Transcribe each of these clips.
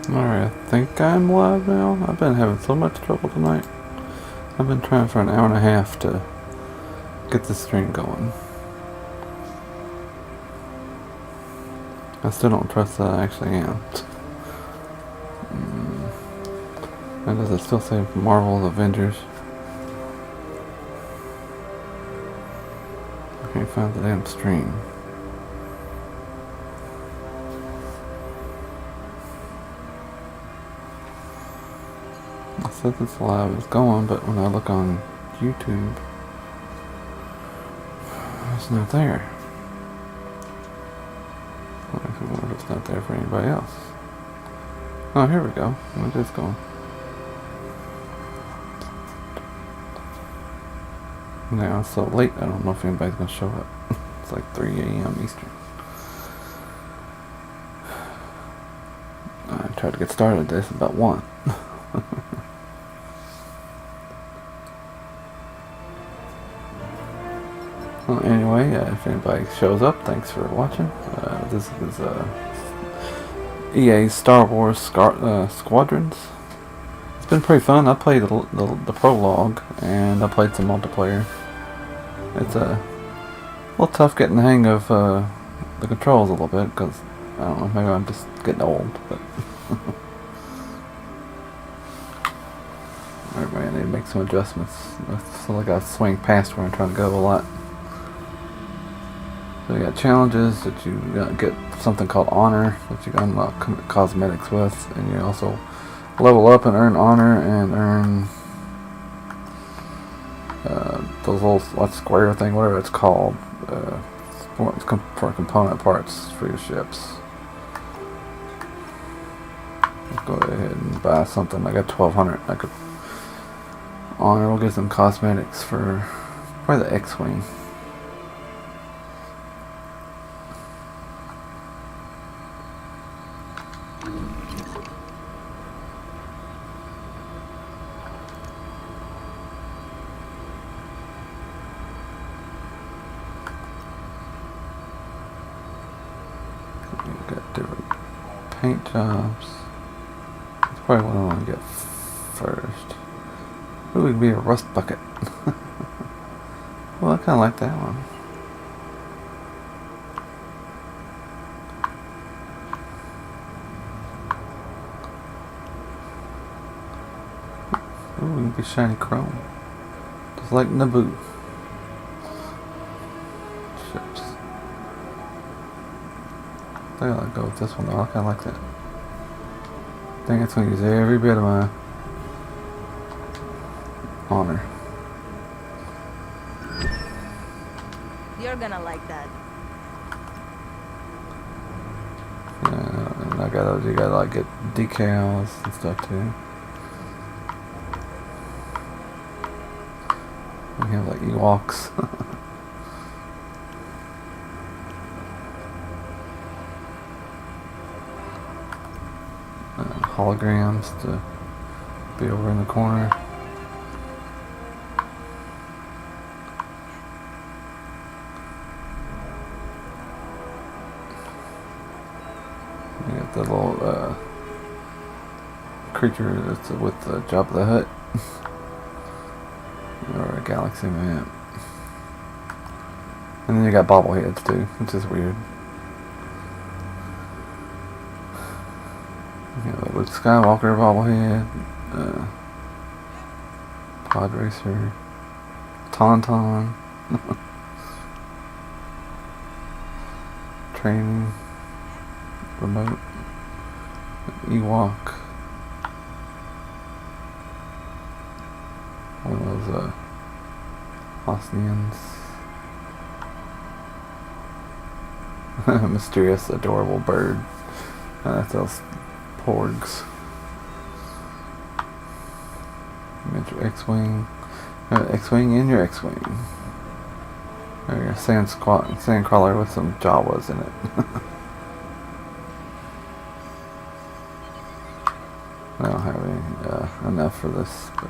Alright, I think I'm live now. I've been having so much trouble tonight. I've been trying for an hour and a half to get the stream going. I still don't trust that I actually am. And does it still say Marvel Avengers? I can't find the damn stream. It says it's live, it's going, but when I look on YouTube, it's not there. I wonder if it's not there for anybody else. Oh, here we go. It is going. Now it's so late, I don't know if anybody's going to show up. It's like 3 a.m. Eastern. I tried to get started this about 1. Well, anyway, if anybody shows up, thanks for watching. This is EA's Star Wars Squadrons. It's been pretty fun. I played the prologue, and I played some multiplayer. It's a little tough getting the hang of the controls a little bit, because, I don't know, maybe I'm just getting old, but... Alright, I need to make some adjustments. I feel like I swing past where I'm trying to go a lot. So you got challenges that you get something called honor that you can unlock cosmetics with, and you also level up and earn honor and earn those little square thing, whatever it's called, for component parts for your ships. Let's go ahead and buy something. I got 1,200. I could honor. We'll get some cosmetics for probably the X-wing. Got different paint jobs. That's probably what I want to get first. Ooh, it could be a rust bucket. Well, I kind of like that one. Ooh, it could be shiny chrome. Just like Naboo. Ships. I think I'll go with this one though. I kind of like that. I think it's going to use every bit of my honor. You're gonna like that. Yeah, and you gotta like get decals and stuff too. We have like Ewoks. Holograms to be over in the corner. You got the little creature that's with Jabba the Hutt. Or a galaxy map. And then you got bobbleheads too, which is weird. You know, Luke Skywalker bobblehead, Pod Racer, Tauntaun, training, remote, Ewok, one of those Osnians, mysterious, adorable bird. That's those Porgs. Your X-wing, X-wing and your X-wing. Or your sandcrawler with some Jawas in it. I don't have any enough for this, but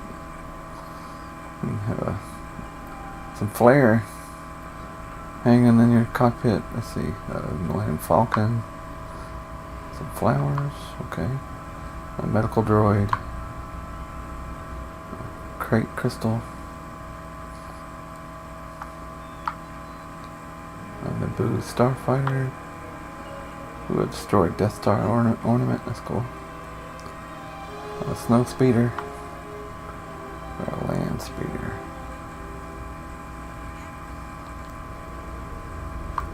you can have some flair hanging in your cockpit. Let's see, Millennium Falcon. Some flowers, okay. A medical droid. Crate crystal. A Naboo starfighter. Ooh, a destroyed Death Star ornament. That's cool. A snow speeder. Or a land speeder.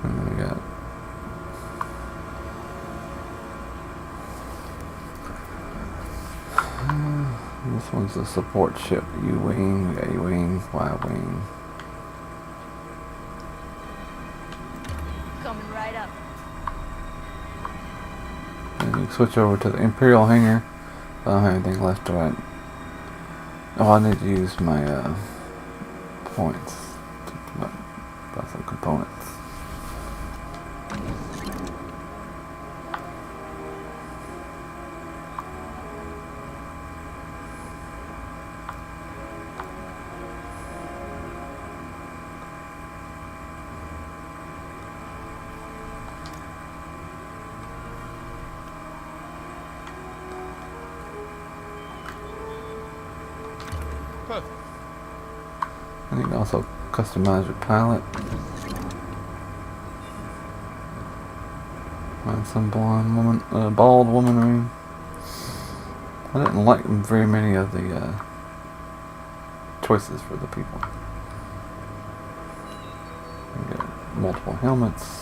And then we got this one's a support ship. U-wing, A-wing, Y-wing. Coming right up. And you switch over to the Imperial hangar. I don't have anything left to it. Oh, I need to use my points to buy some components. And you can also customize your pilot. Find some blonde woman, bald woman. I mean, I didn't like very many of the choices for the people. You get multiple helmets.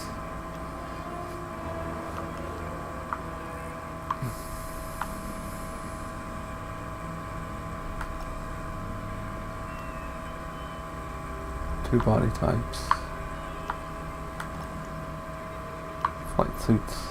Two body types. Flight suits.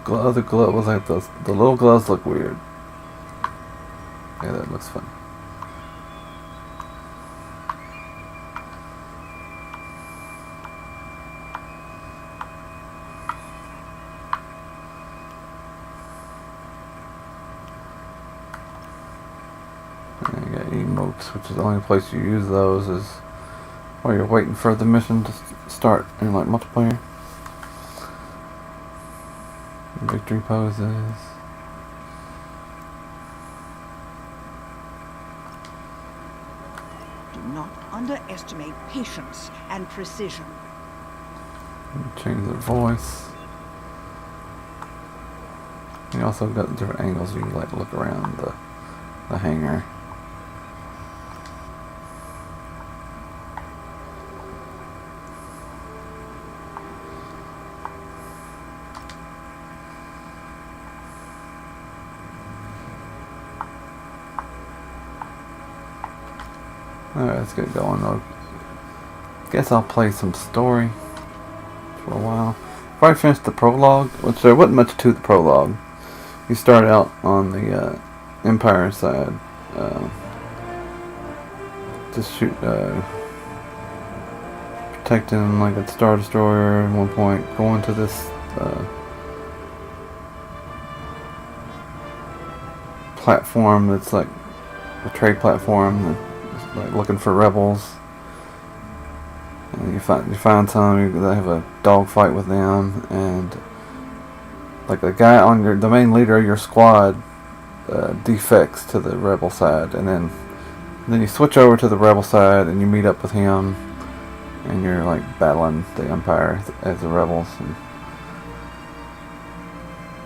The other glove was like the little gloves look weird. Yeah, that looks fun. And you got emotes, which is the only place you use those is while you're waiting for the mission to start in like multiplayer. Victory poses. Do not underestimate patience and precision. Change the voice. You also got different angles you can like look around the hangar. Alright, let's get going though. Guess I'll play some story for a while. Before I finish the prologue, which there wasn't much to the prologue. You start out on the Empire side. Just shoot, protecting like a Star Destroyer at one point. Going to this platform that's like a trade platform that's like looking for rebels. And you find some that have a dogfight with them, and like the guy on the main leader of your squad defects to the rebel side, and then you switch over to the rebel side and you meet up with him, and you're like battling the Empire as the rebels. And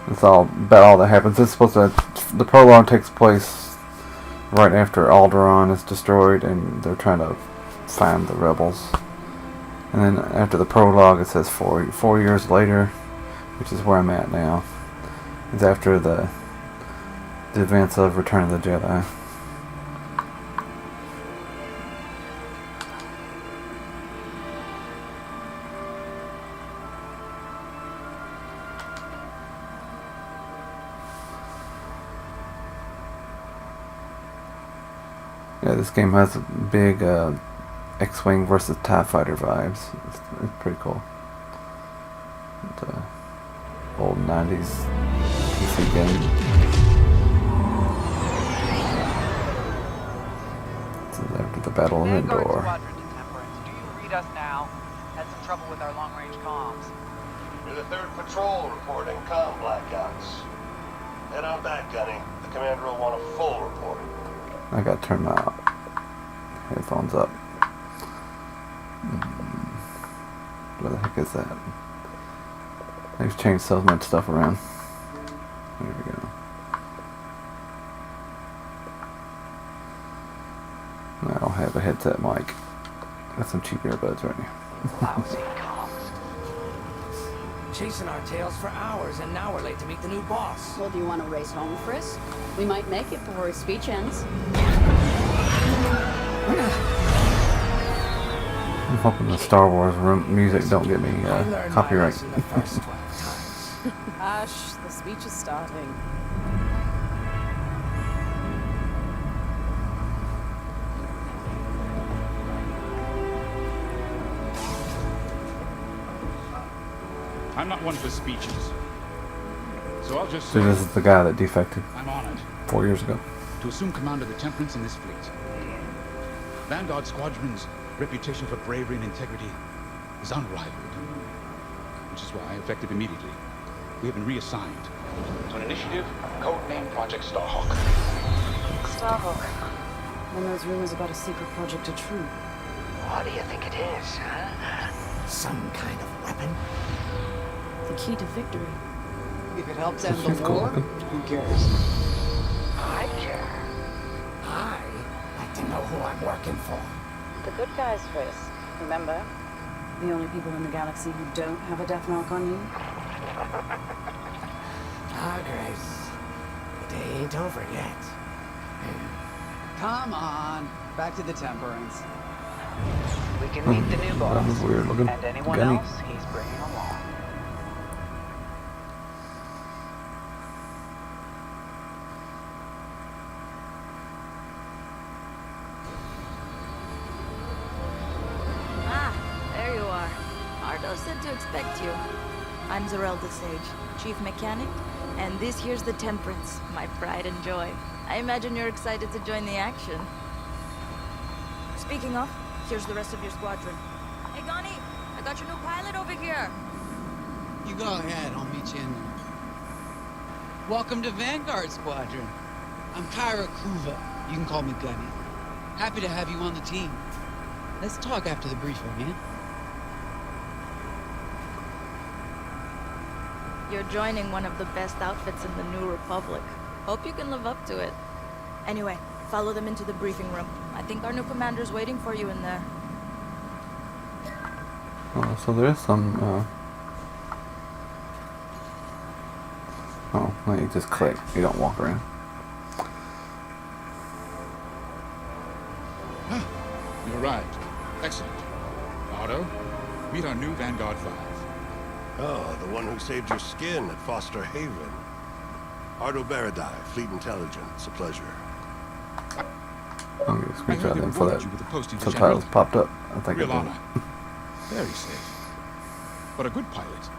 that's about all that happens. It's supposed to. The prologue takes place right after Alderaan is destroyed, and they're trying to find the rebels. And then after the prologue, it says 4 years later, which is where I'm at now. It's after the events of Return of the Jedi. Yeah, this game has big X-Wing versus TIE Fighter vibes. It's pretty cool. old 90s PC game. This is after the Battle of Vanguard Endor. Squadron to Temperance. Do you read us now? Had some trouble with our long-range comms. You're the 3rd patrol reporting comm blackouts. Head on back, Gunny. The commander will want a full report. I gotta turn my headphones up. Where the heck is that? They've changed so much stuff around. There we go. I don't have a headset mic. Got some cheap earbuds right now. Lousy comms. Chasing our tails for hours, and now we're late to meet the new boss. Well, do you want to race home, Frisk? We might make it before his speech ends. I'm hoping the Star Wars music don't get me I learned my copyright. lesson the first 12 times. Ash, the speech is starting. I'm not one for speeches. So I'll just So say this is the guy that defected I'm honored 4 years ago. to assume command of the Temperance in this fleet. Vanguard Squadron's reputation for bravery and integrity is unrivaled, which is why, effective immediately, we have been reassigned to an initiative codenamed Project Starhawk. Starhawk. When those rumors about a secret project are true. What do you think it is, huh? Some kind of weapon? The key to victory. If it helps end She's the cool war, looking. who cares? I care. I like to know who I'm working for. The good guys, Frisk. Remember? The only people in the galaxy who don't have a death mark on you. Ah, Grace. The day ain't over yet. Come on, back to the Temperance. We can meet the new That was boss. weird looking. And anyone Gunny. else he's bringing along. Ah, there you are. Ardo said to expect you. I'm Zerelda Sage, Chief Mechanic, and this here's the Temperance, my pride and joy. I imagine you're excited to join the action. Speaking of, here's the rest of your squadron. Hey, Gunny, I got your new pilot over here. You go ahead, I'll meet you in there. Welcome to Vanguard Squadron. I'm Kyra Kuva. You can call me Gunny. Happy to have you on the team. Let's talk after the briefing, man. You're joining one of the best outfits in the New Republic. Hope you can live up to it. Anyway, follow them into the briefing room. I think our new commander's waiting for you in there. So there is some. Oh, well, you just click. You don't walk around. You arrived. Excellent. Otto, meet our new Vanguard 5. Oh, the one who saved your skin at Foster Haven. Ardo Baradai, Fleet Intelligence. A pleasure. I'm gonna I screenshot heard they them for rewarded that. you with a posting to Subtitles General. popped up. I think Real I honor. Very safe. But a good pilot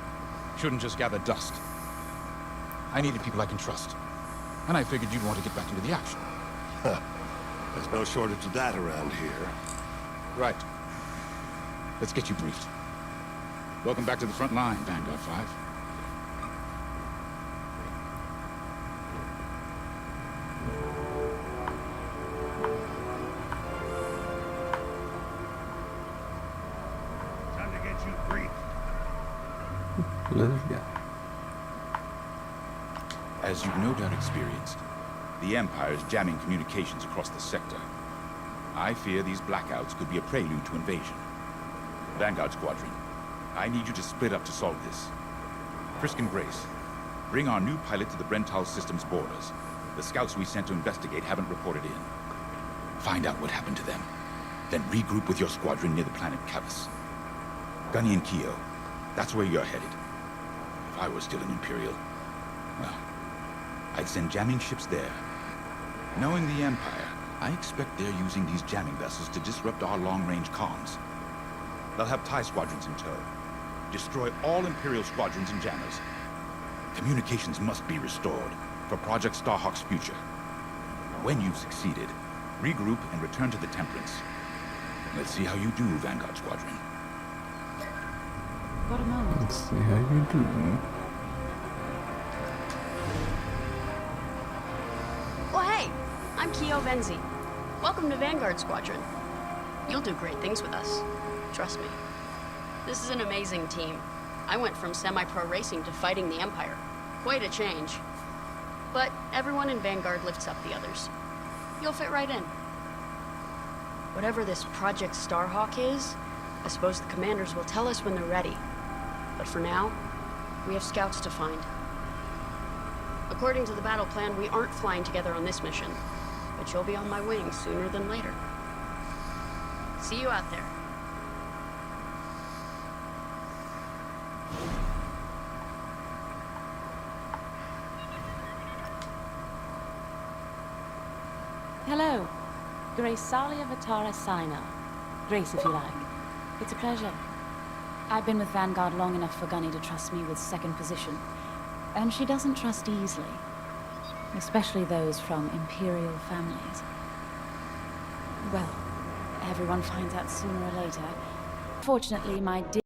shouldn't just gather dust. I needed people I can trust. And I figured you'd want to get back into the action. There's no shortage of that around here. Right. Let's get you briefed. Welcome back to the front line, Vanguard 5. Time to get you briefed. Yeah. As you've no doubt experienced, the Empire is jamming communications across the sector. I fear these blackouts could be a prelude to invasion. Vanguard Squadron, I need you to split up to solve this. Frisk and Grace, bring our new pilot to the Brental Systems borders. The scouts we sent to investigate haven't reported in. Find out what happened to them. Then regroup with your squadron near the planet Callus. Gunny and Keo, that's where you're headed. If I were still an Imperial, well, I'd send jamming ships there. Knowing the Empire, I expect they're using these jamming vessels to disrupt our long-range comms. They'll have TIE squadrons in tow. Destroy all Imperial squadrons and jammers. Communications must be restored for Project Starhawk's future. When you've succeeded, regroup and return to the Temperance. Let's see how you do, Vanguard Squadron. Got a moment. Let's see how you do. Well, hey, I'm Keo Venzi. Welcome to Vanguard Squadron. You'll do great things with us. Trust me. This is an amazing team. I went from semi-pro racing to fighting the Empire. Quite a change. But everyone in Vanguard lifts up the others. You'll fit right in. Whatever this Project Starhawk is, I suppose the commanders will tell us when they're ready. But for now, we have scouts to find. According to the battle plan, we aren't flying together on this mission. But you'll be on my wing sooner than later. See you out there. Hello. Grace Salia Vatara Sina. Grace, if you like. It's a pleasure. I've been with Vanguard long enough for Gunny to trust me with second position. And she doesn't trust easily. Especially those from Imperial families. Well, everyone finds out sooner or later. Fortunately, my dear...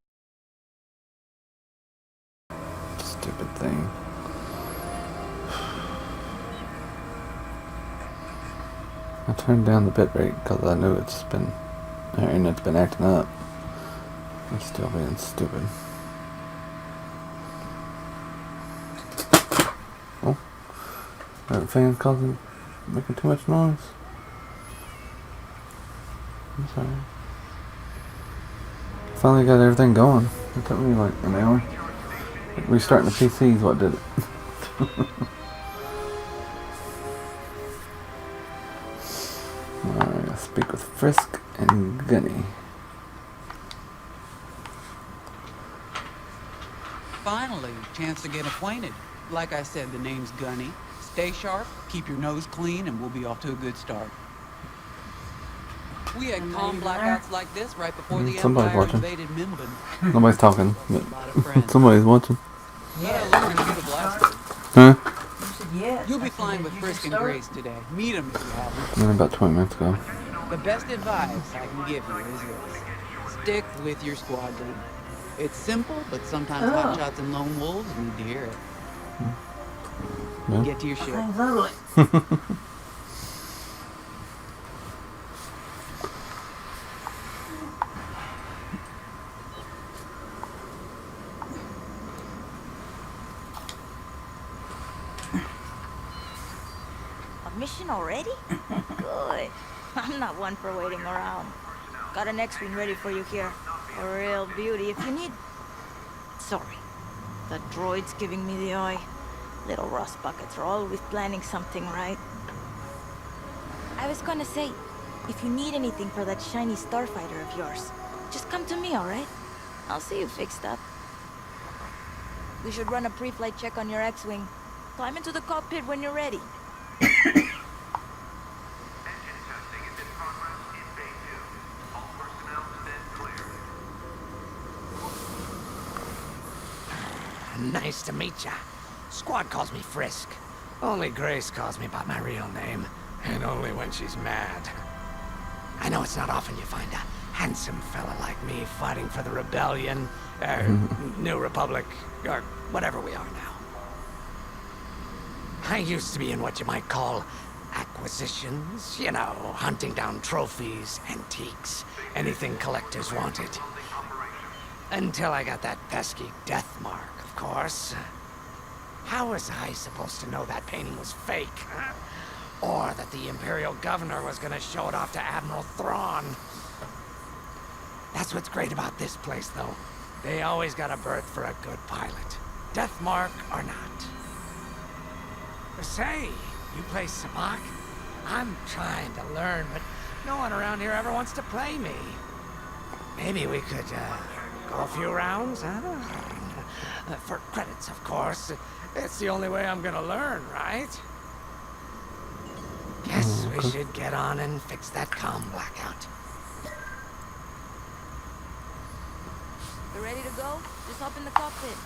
Stupid thing. I turned down the bitrate because I knew it's been, our internet's been acting up. It's still being stupid. Oh, that fan making too much noise. I'm sorry. Finally got everything going. It took me like an hour. Restarting the PC is what did it. Alright, I'll speak with Frisk and Gunny. Finally, chance to get acquainted. Like I said, the name's Gunny. Stay sharp, keep your nose clean, and we'll be off to a good start. We had calm blackouts like this right before the Somebody's Empire watching. invaded Minbin. Nobody's talking, but A lot of friends. somebody's watching. Yeah, learn to shoot a blaster. Huh? You'll be flying with Frisk and Grace today. Meet them if you haven't. Only about 20 minutes ago. The best advice I can give you is this. Stick with your squadron. It's simple, but sometimes hotshots and lone wolves need to hear it. Yeah. Get to your ship. A mission already? Good. I'm not one for waiting around. Got an X-wing ready for you here. A real beauty if you need... Sorry. The droid's giving me the eye. Little rust buckets are always planning something, right? I was gonna say, if you need anything for that shiny starfighter of yours, just come to me, alright? I'll see you fixed up. We should run a pre-flight check on your X-wing. Climb into the cockpit when you're ready. Nice to meet ya. Squad calls me Frisk. Only Grace calls me by my real name, and only when she's mad. I know it's not often you find a handsome fella like me fighting for the Rebellion, New Republic, or whatever we are now. I used to be in what you might call acquisitions, you know, hunting down trophies, antiques, anything collectors wanted. Until I got that pesky death mark, of course. How was I supposed to know that painting was fake? Huh? Or that the Imperial Governor was gonna show it off to Admiral Thrawn? That's what's great about this place, though. They always got a berth for a good pilot. Death mark or not. Say, you play Sabak? I'm trying to learn, but no one around here ever wants to play me. Maybe we could, go a few rounds, huh? For credits, of course. It's the only way I'm gonna learn, right? Guess we should get on and fix that comm blackout. You ready to go? Just hop in the cockpit.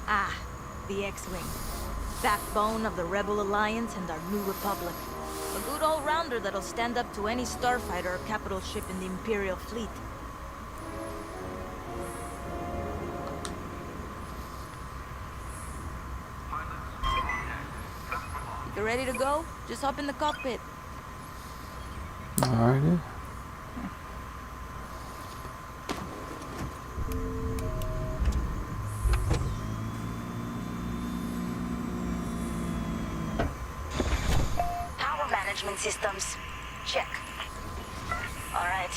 Ah, the X-Wing. Backbone of the Rebel Alliance and our new Republic. A good all-rounder that'll stand up to any starfighter or capital ship in the Imperial fleet. If you're ready to go, just hop in the cockpit. Alrighty. Power management systems. Check. Alright.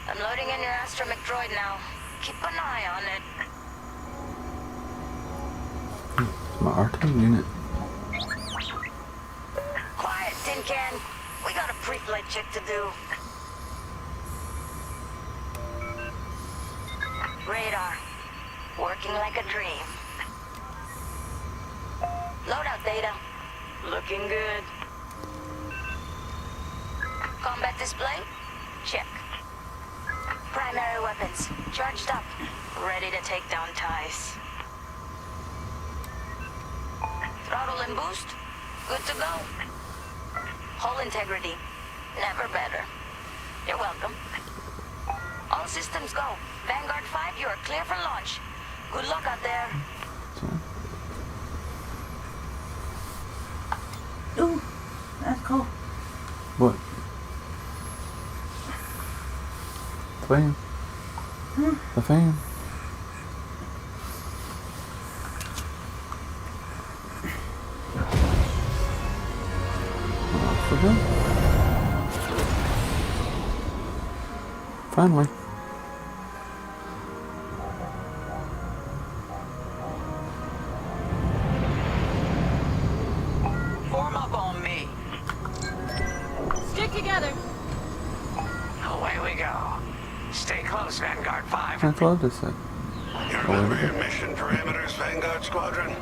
I'm loading in your astromech droid now. Keep an eye on it. It's my R2 unit. Quiet, tin can. We got a pre-flight check to do. Radar. Working like a dream. Loadout data. Looking good. Combat display? Check. Primary weapons. Charged up. Ready to take down ties. Throttle and boost? Good to go. Hull integrity. Never better. You're welcome. All systems go. Vanguard 5, you are clear for launch. Good luck out there. Ooh, that's cool. What? The fan? The fan? For good. Finally. Form up on me. Stick together. Away we go. Stay close, Vanguard 5. That's what I just said. You remember your mission parameters, Vanguard Squadron?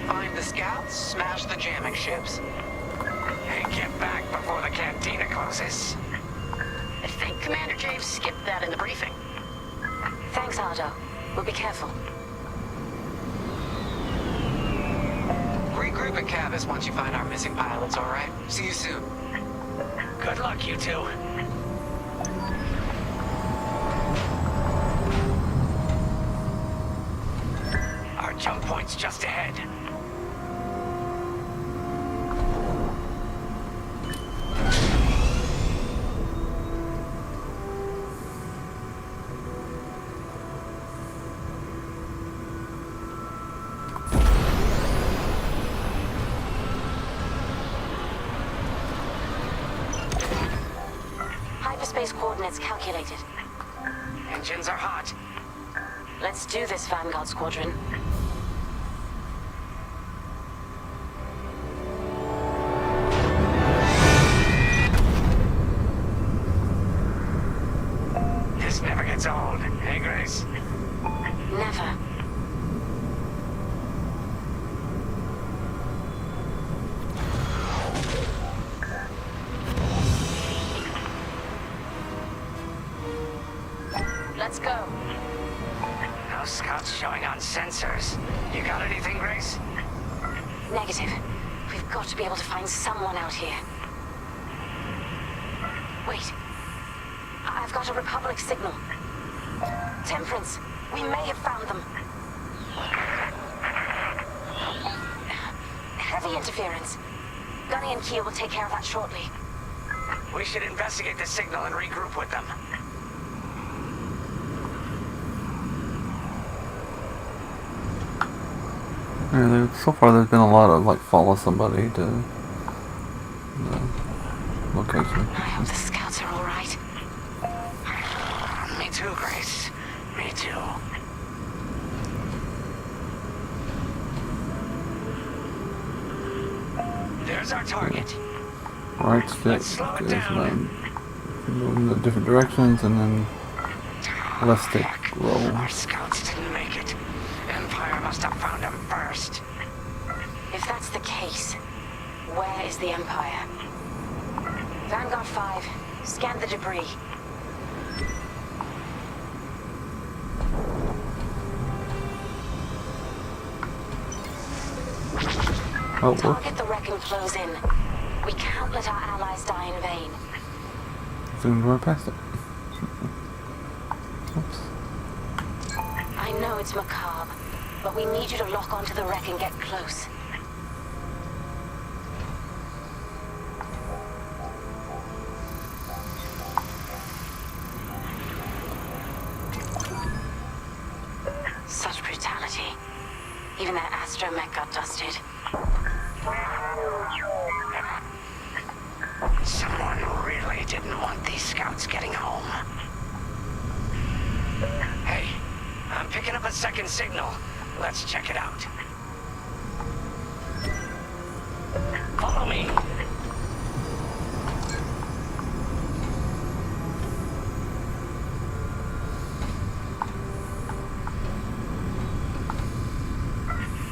Find the scouts, smash the jamming ships. And get back before the cantina closes. I think Commander James skipped that in the briefing. Thanks, Ardo. We'll be careful. Regroup at Cabas once you find our missing pilots, alright? See you soon. Good luck, you two. Our jump point's just ahead. Hyperspace coordinates calculated. Engines are hot. Let's do this, Vanguard Squadron. This never gets old, hey Grace? Never. Let's go. No scouts showing on sensors. You got anything, Grace? Negative. We've got to be able to find someone out here. Wait. I've got a Republic signal. Temperance. We may have found them. Heavy interference. Gunny and Keel will take care of that shortly. We should investigate the signal and regroup with them. Yeah, so far there's been a lot of like follow somebody to the location. I hope the scouts are all right. Me too, Grace. Me too. There's our target. Right stick Let's slow it is down. moving in different directions, and then left stick Heck, roll. our scouts didn't make it. Empire must have found them first. If that's the case, where is the Empire? Vanguard 5, scan the debris. Oh, Target the wreck and close in. We can't let our allies die in vain. zoomed right past it. Oops. I know it's macabre, but we need you to lock onto the wreck and get close. Such brutality. Even that astromech got dusted. Someone really didn't want these scouts getting home. Hey, I'm picking up a second signal. Let's check it out. Follow me.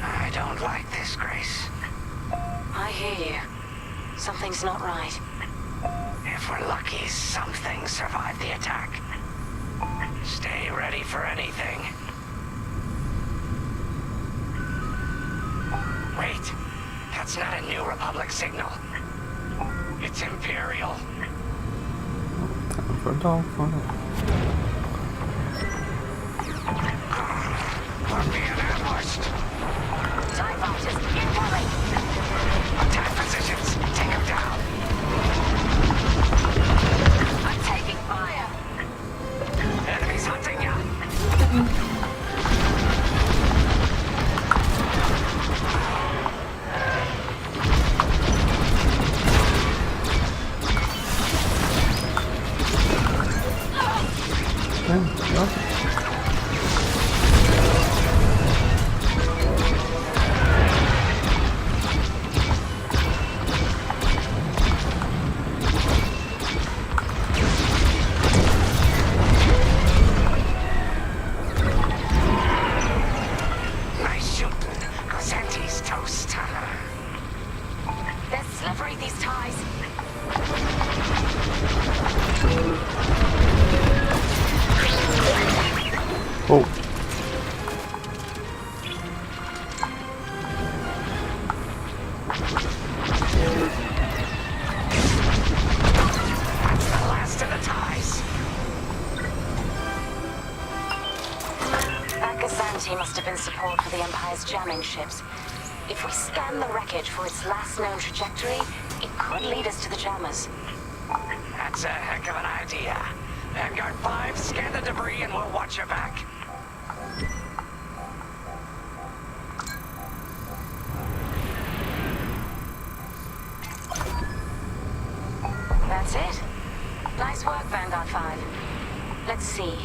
I don't like this, Grace. I hear you. Something's not right. If we're lucky, something survived the attack. Stay ready for anything. Wait, that's not a New Republic signal. It's Imperial. Time for a dogfight. We're being ambushed. TIE fighters, incoming! Attack positions. Take them down. I'm taking fire! Enemies hunting you. Nice shooting. Cosente's toast. They're slippery, these ties. Oh, That's the last of the ties. That Gazanti must have been support for the Empire's jamming ships. If we scan the wreckage for its last known trajectory, it could lead us to the jammers. That's a heck of an idea. Vanguard 5, scan the debris and we'll watch your back. That's it. Nice work, Vanguard 5. Let's see.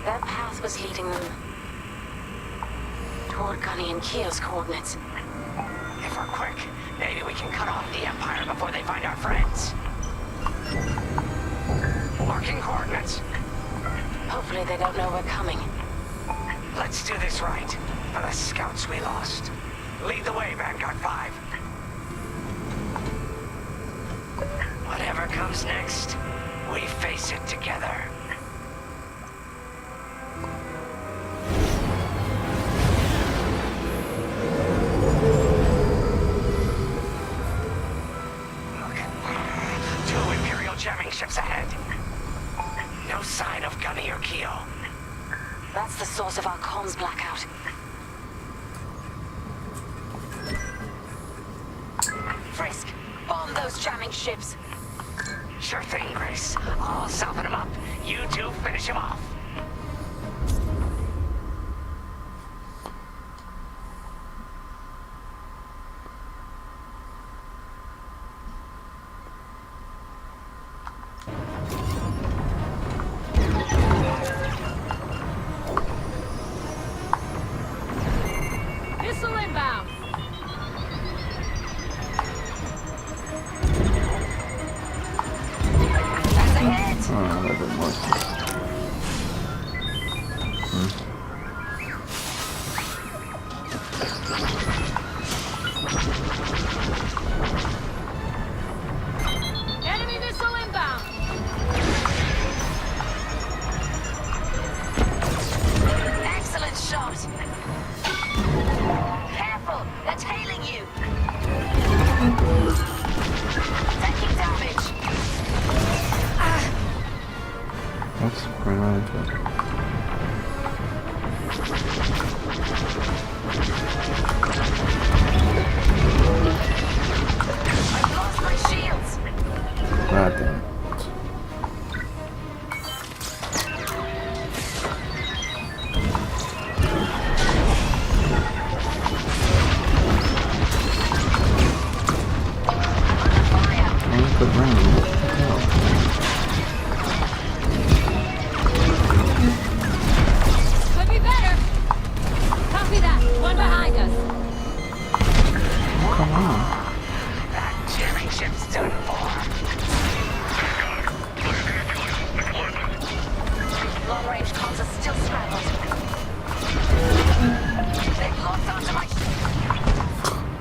Their path was leading them toward Gunny and Keo's coordinates. If we're quick, maybe we can cut off the Empire before they find our friends. Marking coordinates. Hopefully they don't know we're coming. Let's do this right, for the scouts we lost. Lead the way, Vanguard 5. Whatever comes next, we face it together. Look, 2 Imperial jamming ships ahead. No sign of Gunny or Keo. That's the source of our comms blackout. Frisk, bomb those jamming ships. Sure thing, Grace. I'll soften him up. You two finish him off. Missile inbound! That's a hit! oh, that didn't work. Enemy missile inbound! Excellent shot! Careful! They're tailing you!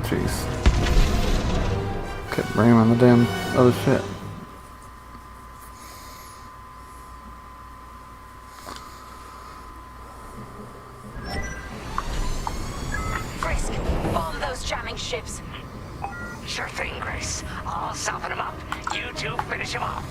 jeez. Kept ramming the damn other shit. Frisk, bomb those jamming ships. Sure thing, Grace. I'll soften him up. You two finish him off.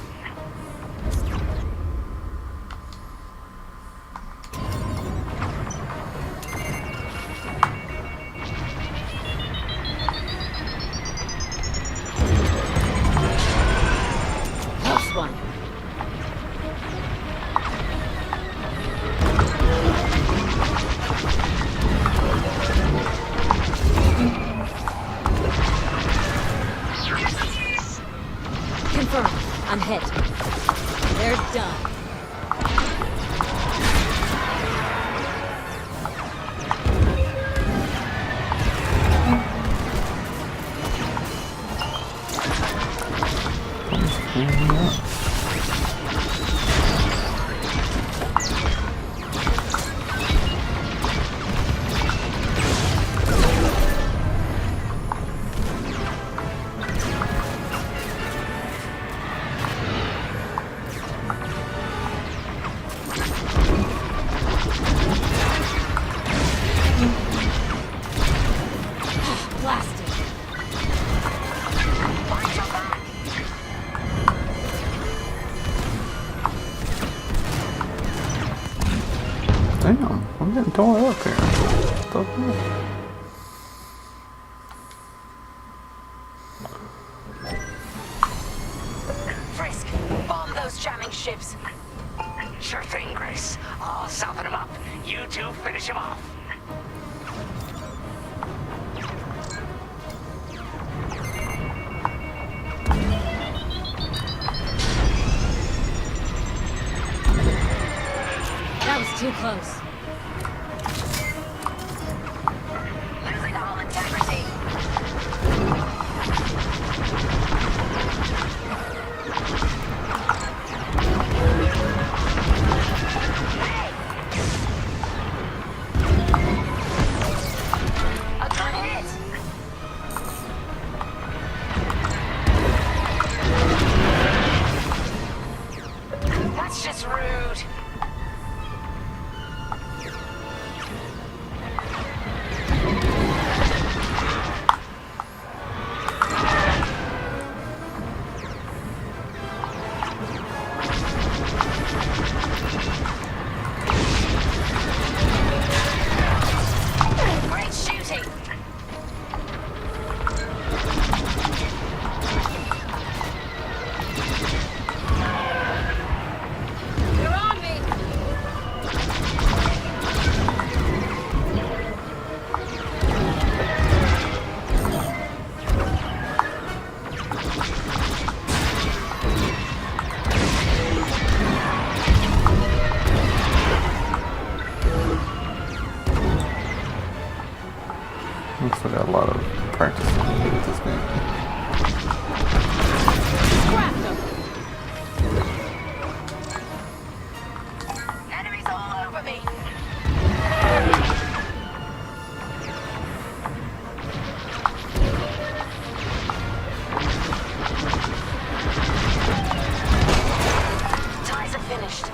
Close one. Confirmed. I'm hit. They're done. Blasted. Damn, I'm getting tore up here. What the fuck? Frisk, bomb those jamming ships. Sure thing, Grace. I'll soften him up. You two finish him off. That was too close. Losing all integrity. A good hit. That's just rude. Great shooting. You're on me. Looks like I got a lot of practice to do with this game. Scrapped them. Enemies all over me. Ties are finished.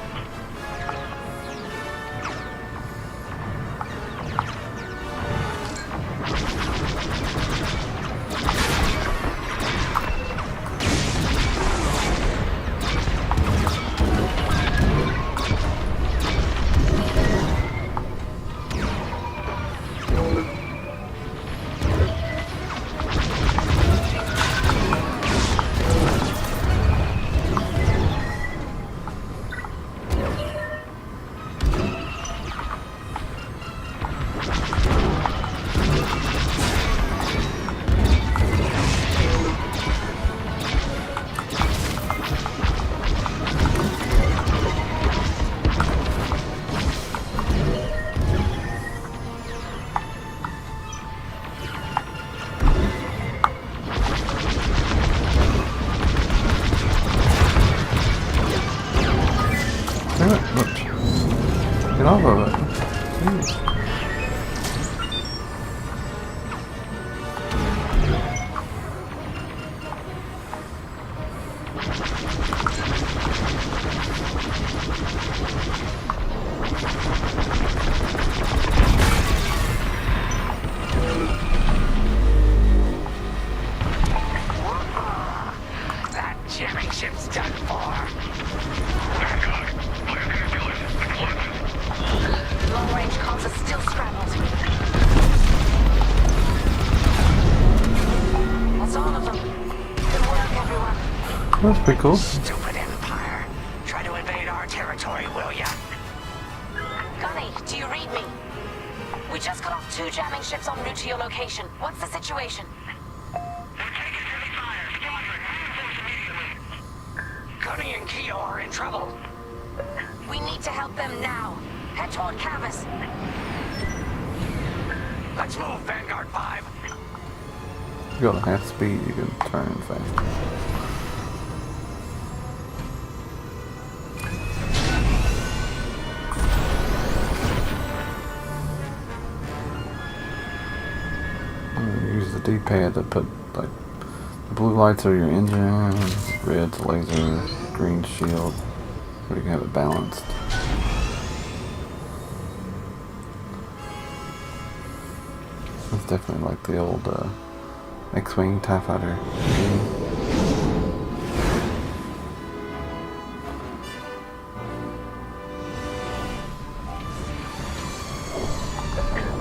Damn it, look. Get off of it. Jeez. still scrambled. That's all of them. Good work, everyone. That's pretty cool. Stupid Empire. Try to invade our territory, will ya? Gunny, do you read me? We just got off 2 jamming ships en route to your location. What's the situation? Gunny and Keo are in trouble. We need to help them now. Head toward Cavis. Let's move, Vanguard 5. You go at half speed, you can turn fast. Use the D-pad to put, like, the blue lights are your engine, red's laser, green shield, so you can have it balanced. It's definitely like the old X-Wing TIE Fighter game.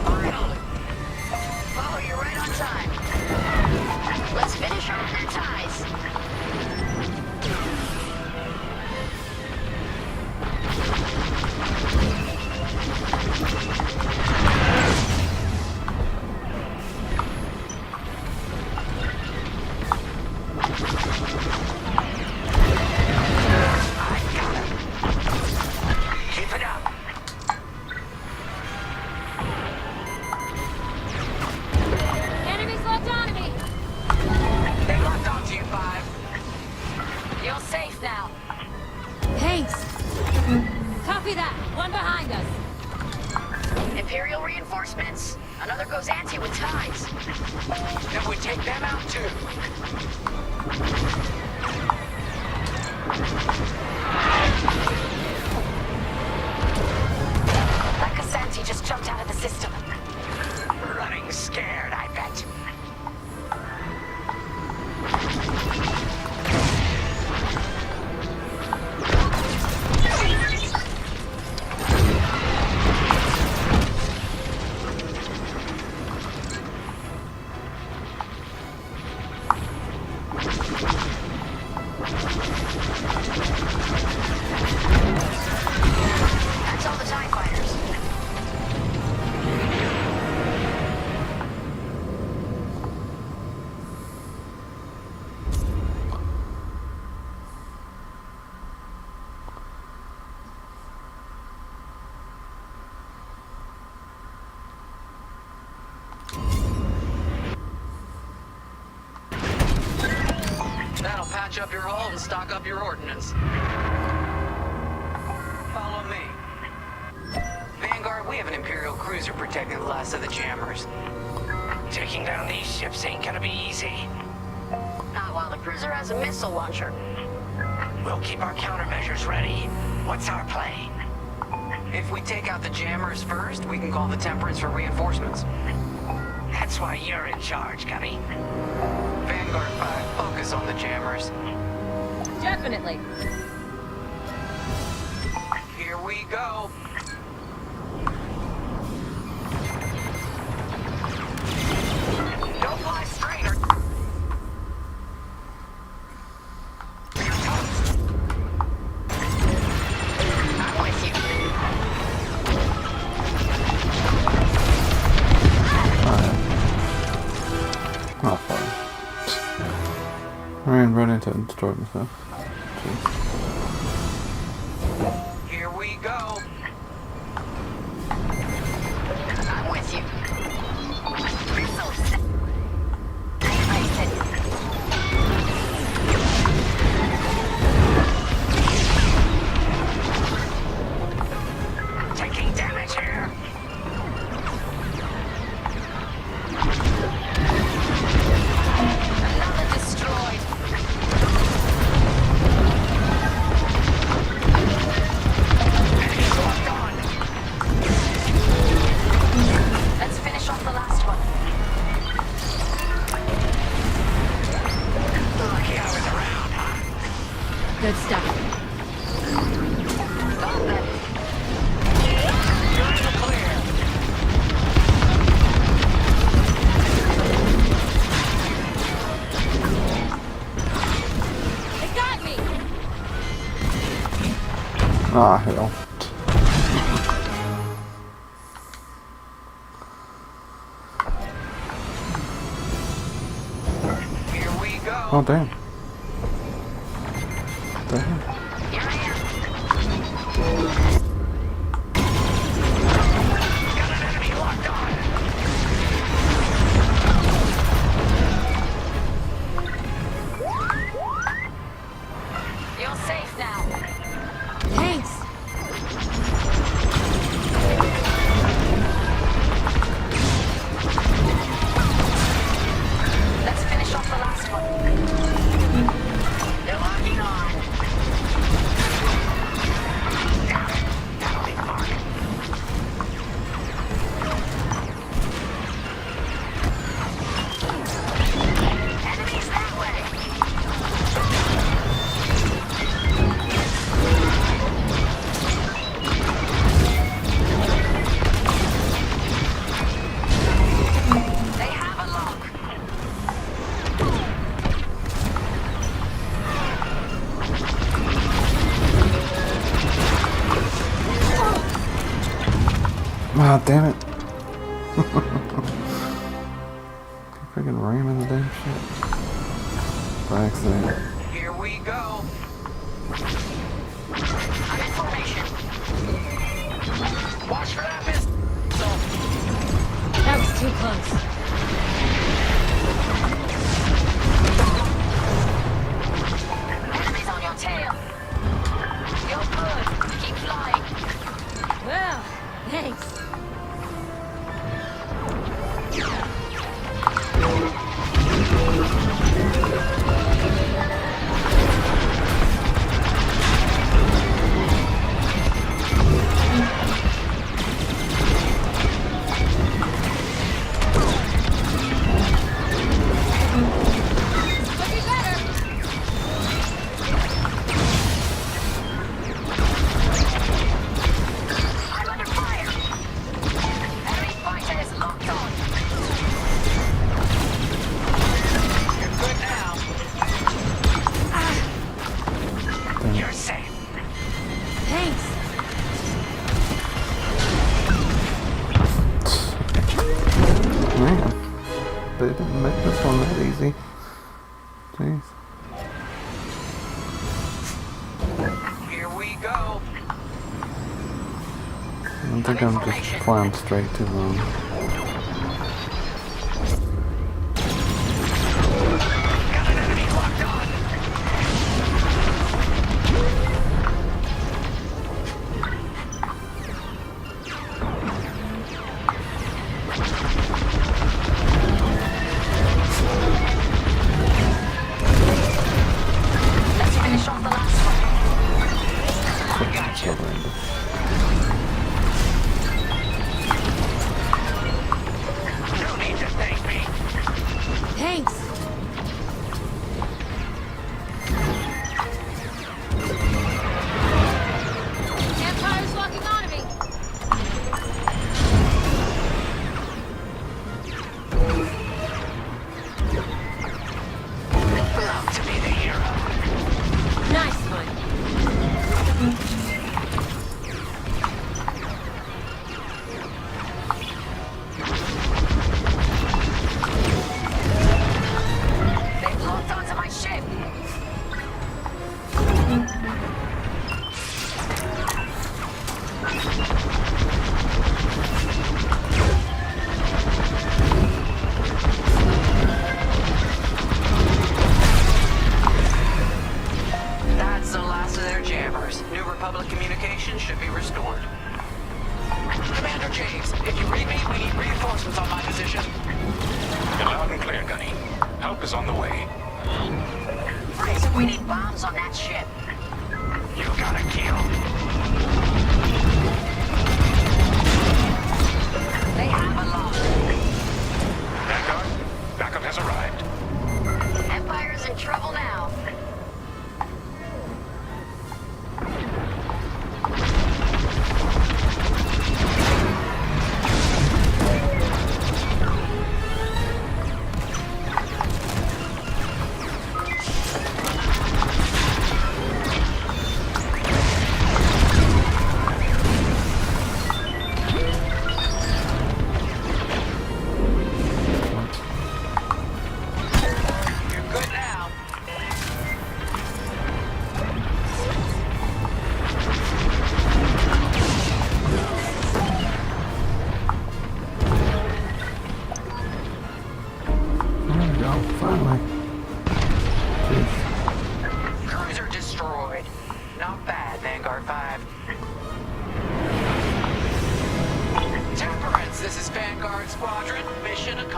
Finally! Oh, you're right on time. Let's finish off their ties. Keep it up. Enemies locked on me! They locked onto you, 5. You're safe now. Thanks! Copy that! One behind us! Imperial reinforcements. Another goes anti with ties. Then we take them out, too. That Cassanti just jumped out of the system. Running scared, I bet. That's all the TIE fighters. That'll patch up your hull and stock up your ordnance. Follow me. Vanguard, we have an Imperial cruiser protecting the last of the jammers. Taking down these ships ain't gonna be easy. Not while the cruiser has a missile launcher. We'll keep our countermeasures ready. What's our play? If we take out the jammers first, we can call the Temperance for reinforcements. That's why you're in charge, Gunny. Vanguard 5, focus on the jammers. Definitely. Here we go. Don't fly straight or... I'm with you. Not fun. I ran right into it and destroyed myself. Jeez. Here we go. I'm with you. Missiles. Place it. Taking damage here. Another destroyed. Oh, damn. Damn. Here I am. Got an enemy locked on. You're safe now. Thanks. Let's finish off the last one. They're locking on. Damn it. That'll leave a mark. Enemies that way. They have a lock. Ah, damn it. Keep freaking ramming the damn shit. By accident. Here we go. I'm in formation. Watch for that pistol. That was too close. Enemies on your tail. You're good. Keep flying. Well, thanks. I'm under fire. Enemy fighter is locked on. You're good now. You're safe. Thanks. Man, they didn't make this one that easy. Jeez. Here we go. I don't think I'm just flying straight too long. Got an enemy locked on. Let's finish off the last one. So random.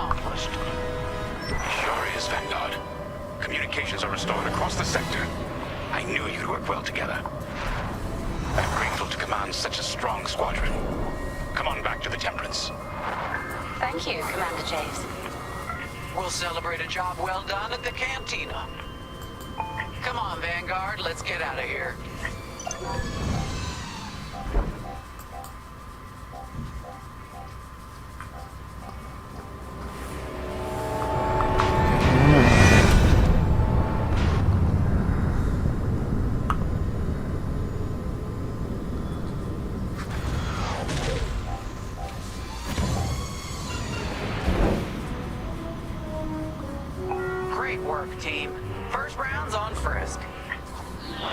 accomplished. Sure is, Vanguard. Communications are restored across the sector. I knew you'd work well together. I'm grateful to command such a strong squadron. Come on back to the Temperance. Thank you, Commander Javes. We'll celebrate a job well done at the cantina. Come on, Vanguard, let's get out of here. Great work, team. First round's on Frisk.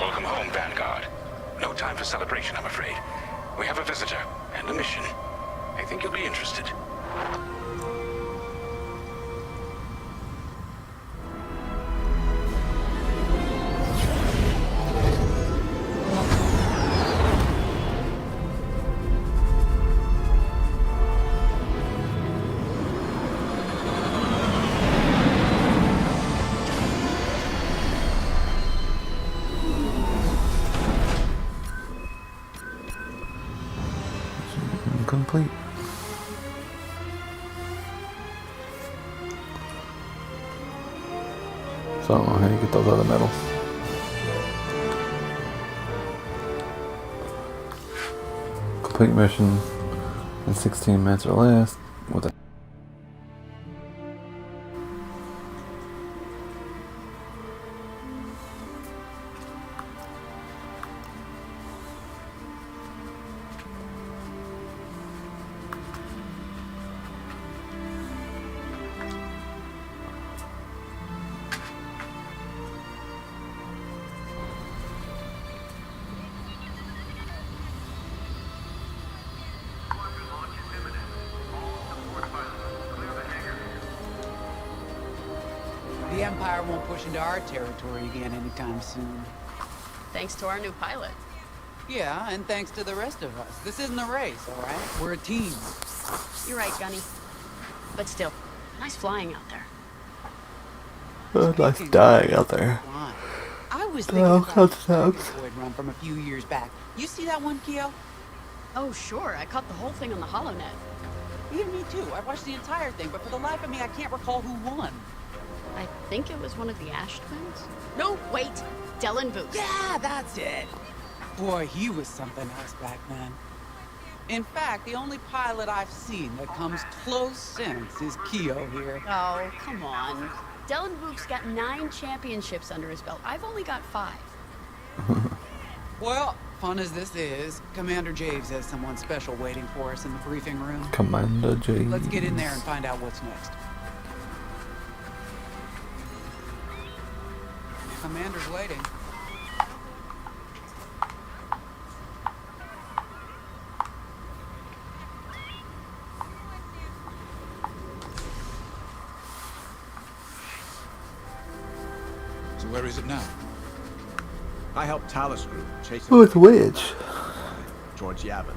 Welcome home, Vanguard. No time for celebration, I'm afraid. We have a visitor and a mission. I think you'll be interested. Complete. So I don't know how you get those other medals. Complete mission in 16 minutes or less with a The Empire won't push into our territory again anytime soon. Thanks to our new pilot. Yeah, and thanks to the rest of us. This isn't a race, all right? We're a team. You're right, Gunny. But still, nice flying out there. nice dying out there. I was thinking about the Void run from a few years back. You see that one, Keo? Oh, sure. I caught the whole thing on the HoloNet. Yeah, me too. I watched the entire thing, but for the life of me, I can't recall who won. I think it was one of the Ash twins. No, wait. Dylan Booth. Yeah, that's it. Boy, he was something else back then. In fact, the only pilot I've seen that comes close since is Keo here. Oh, come on. Dylan Book's got 9 championships under his belt. I've only got 5. Well, fun as this is, Commander Javes has someone special waiting for us in the briefing room. Commander James. Let's get in there and find out what's next. Commander's waiting. So where is it now? I helped Talus Group chase it. Oh, it's Wedge. George Yavin.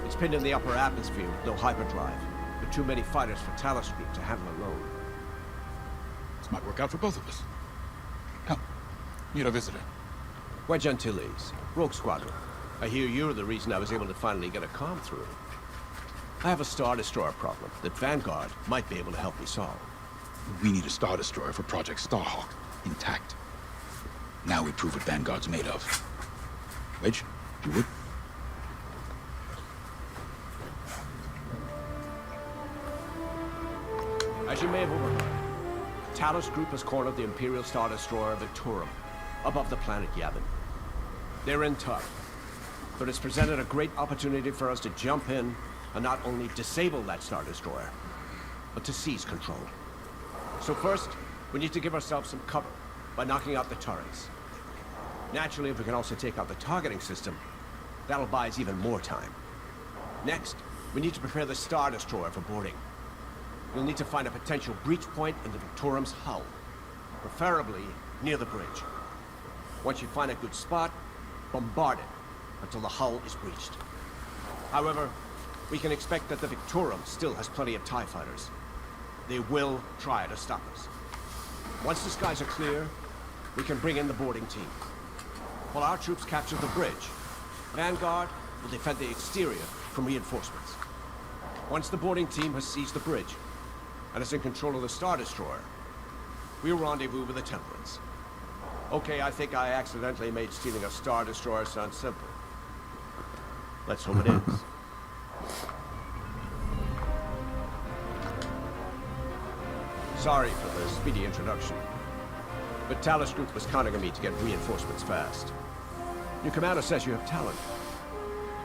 It's pinned in the upper atmosphere with no hyperdrive. There are too many fighters for Talus Group to handle alone. This might work out for both of us. Come, meet our visitor. Wedge Antilles, Rogue Squadron. I hear you're the reason I was able to finally get a comm through. I have a Star Destroyer problem that Vanguard might be able to help me solve. We need a Star Destroyer for Project Starhawk, intact. Now we prove what Vanguard's made of. Wedge, you would? As you may have overheard, Talus Group has cornered the Imperial Star Destroyer Victorum above the planet Yavin. They're in tough, but it's presented a great opportunity for us to jump in and not only disable that Star Destroyer, but to seize control. So first, we need to give ourselves some cover by knocking out the turrets. Naturally, if we can also take out the targeting system, that'll buy us even more time. Next, we need to prepare the Star Destroyer for boarding. We'll need to find a potential breach point in the Victorum's hull, preferably near the bridge. Once you find a good spot, bombard it until the hull is breached. However, we can expect that the Victorum still has plenty of TIE fighters. They will try to stop us. Once the skies are clear, we can bring in the boarding team. While our troops capture the bridge, Vanguard will defend the exterior from reinforcements. Once the boarding team has seized the bridge and is in control of the Star Destroyer, we'll rendezvous with the Temperance. Okay, I think I accidentally made stealing a Star Destroyer sound simple. Let's hope it is. Sorry for the speedy introduction, but Talos Group was counting on me to get reinforcements fast. Your commander says you have talent.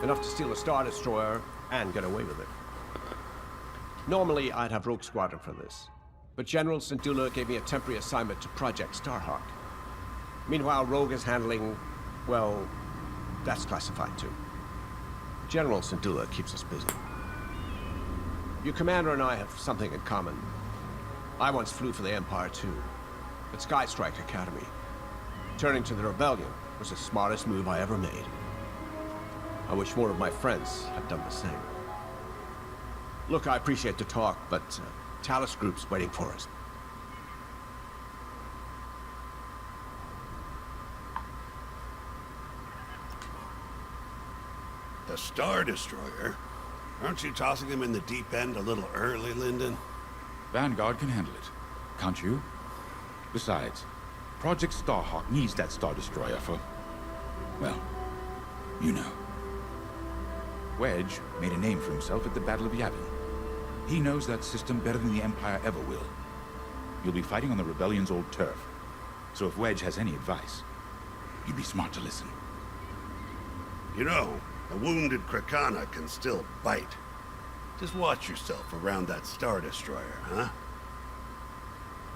Enough to steal a Star Destroyer and get away with it. Normally, I'd have Rogue Squadron for this, but General Syndulla gave me a temporary assignment to Project Starhawk. Meanwhile, Rogue is handling, well, that's classified too. General Syndulla keeps us busy. Your commander and I have something in common. I once flew for the Empire too, at Sky Strike Academy. Turning to the Rebellion was the smartest move I ever made. I wish more of my friends had done the same. Look, I appreciate the talk, but Talos Group's waiting for us. The Star Destroyer? Aren't you tossing him in the deep end a little early, Lyndon? Vanguard can handle it, can't you? Besides, Project Starhawk needs that Star Destroyer for... well, you know. Wedge made a name for himself at the Battle of Yavin. He knows that system better than the Empire ever will. You'll be fighting on the Rebellion's old turf, so if Wedge has any advice, you'd be smart to listen. You know, a wounded Krakana can still bite. Just watch yourself around that Star Destroyer, huh?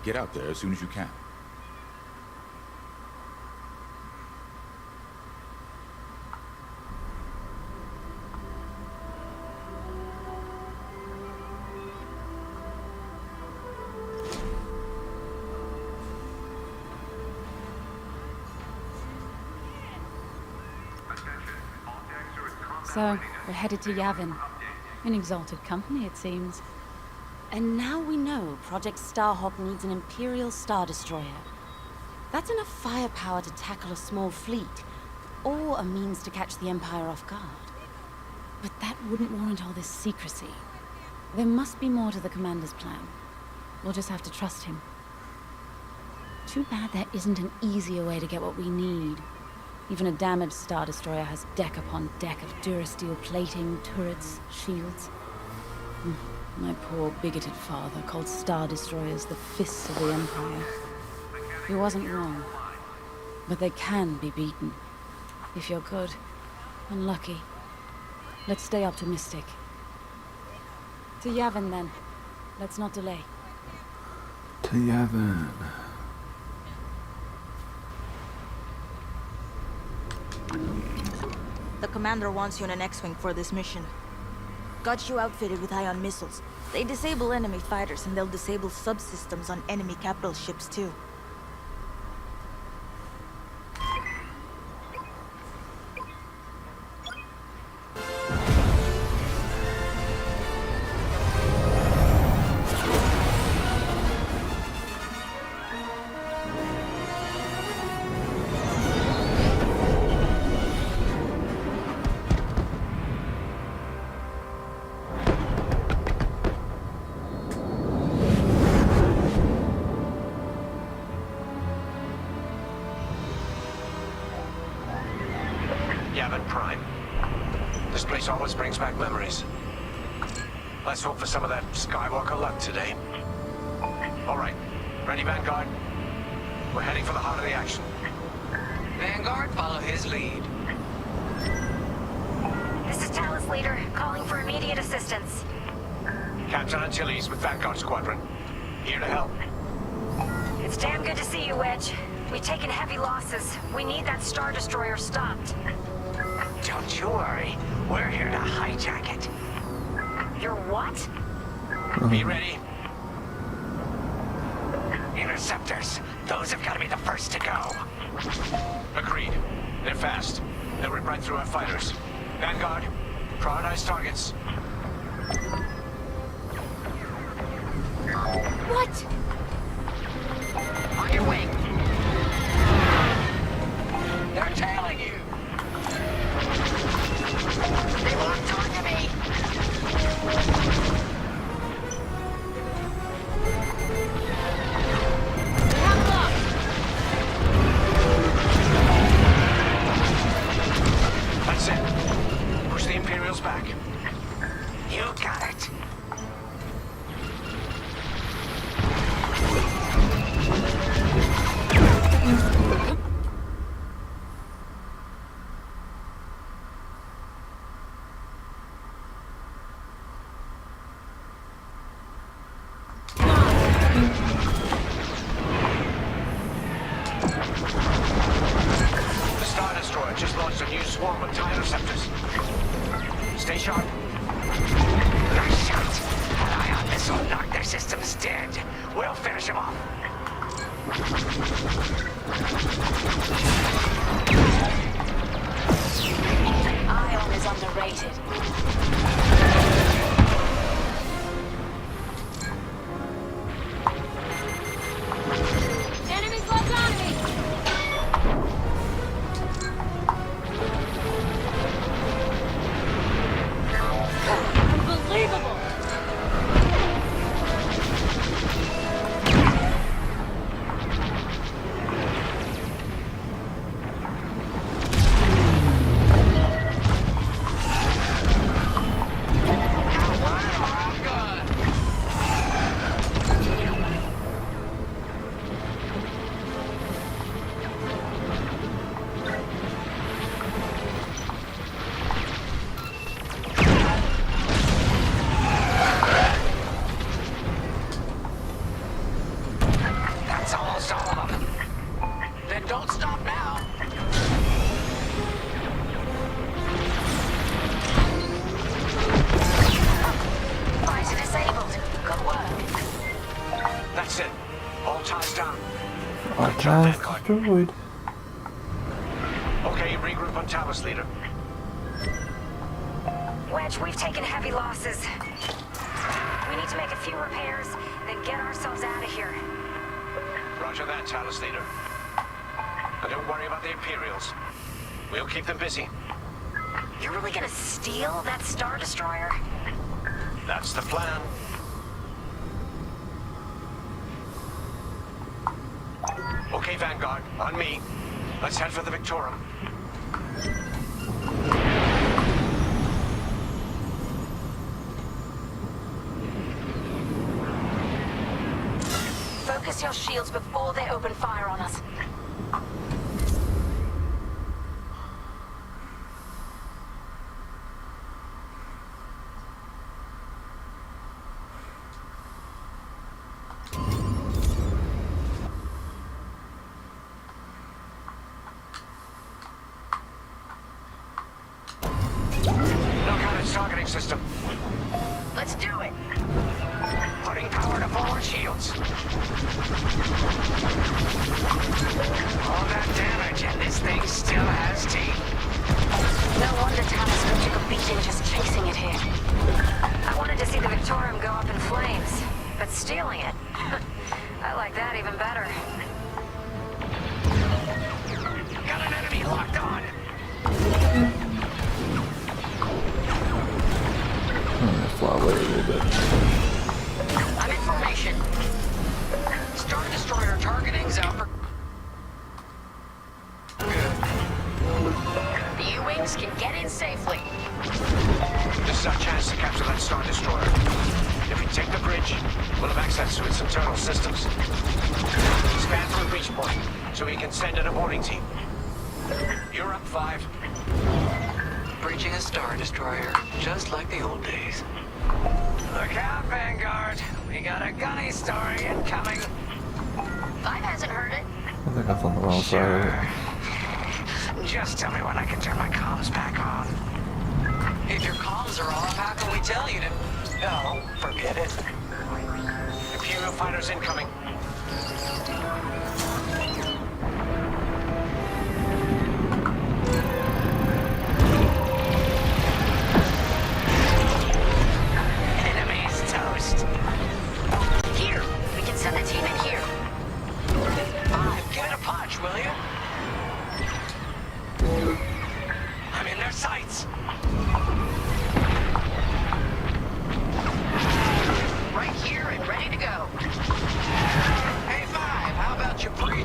Get out there as soon as you can. So, we're headed to Yavin. In exalted company, it seems. And now we know Project Starhawk needs an Imperial Star Destroyer. That's enough firepower to tackle a small fleet, or a means to catch the Empire off guard. But that wouldn't warrant all this secrecy. There must be more to the Commander's plan. We'll just have to trust him. Too bad there isn't an easier way to get what we need. Even a damaged Star Destroyer has deck upon deck of Durasteel plating, turrets, shields. My poor bigoted father called Star Destroyers the fists of the Empire. He wasn't wrong. But they can be beaten. If you're good and lucky. Let's stay optimistic. To Yavin then. Let's not delay. To Yavin. The commander wants you in an X-Wing for this mission. Got you outfitted with ion missiles. They disable enemy fighters and they'll disable subsystems on enemy capital ships too. Yavin Prime. This place always brings back memories. Let's hope for some of that Skywalker luck today. All right. Ready, Vanguard? We're heading for the heart of the action. Vanguard, follow his lead. This is Talus Leader, calling for immediate assistance. Captain Antilles with Vanguard Squadron. Here to help. It's damn good to see you, Wedge. We've taken heavy losses. We need that Star Destroyer stopped. Don't you worry. We're here to hijack it. You're what? Be ready. Interceptors. Those have got to be the first to go. Agreed. They're fast. They'll rip right through our fighters. Vanguard, prioritize targets. it. The Star Destroyer just launched a new swarm of TIE interceptors. Stay sharp. Nice shot. An ion missile knocked their systems dead. We'll finish them off. Ion is underrated. Enemies left on me! Unbelievable! That's almost all of them. Then don't stop now. Visor disabled. Good work. That's it. All ties down. Our task destroyed. Okay, regroup on Talos, leader. Wedge, we've taken heavy losses. We need to make a few repairs, then get ourselves out of here. Roger that, Talos, leader. And don't worry about the Imperials. We'll keep them busy. You're really gonna steal that Star Destroyer? That's the plan. Okay, Vanguard, on me. Let's head for the Victorum. Focus your shields before they open fire on us. Knock out its targeting system. Let's do it. Putting power to forward shields. All that damage, and this thing still has teeth. No wonder Talos took a beating just chasing it here. I wanted to see the Victorium go up in flames, but stealing it, I like that even better. Got an enemy locked on. I'm gonna fly away a little bit. I'm in formation. Star Destroyer targeting's out for... The U-Wings can get in safely. This is our chance to capture that Star Destroyer. If we take the bridge, we'll have access to its internal systems. Scan through breach point, so we can send in a boarding team. You're up, 5. Breaching a Star Destroyer, just like the old days. Look out, Vanguard. We got a gunny story incoming. 5 hasn't heard it. I think that's on the wrong side of it. Just tell me when I can turn my comms back on. If your comms are off, how can we tell you to... No, forget it. Imperial fighters incoming. Enemies toast. Here, we can send a team in here. 5, give it a punch, will you? I'm in their sights. Right here and ready to go. Hey, 5, how about you breathe?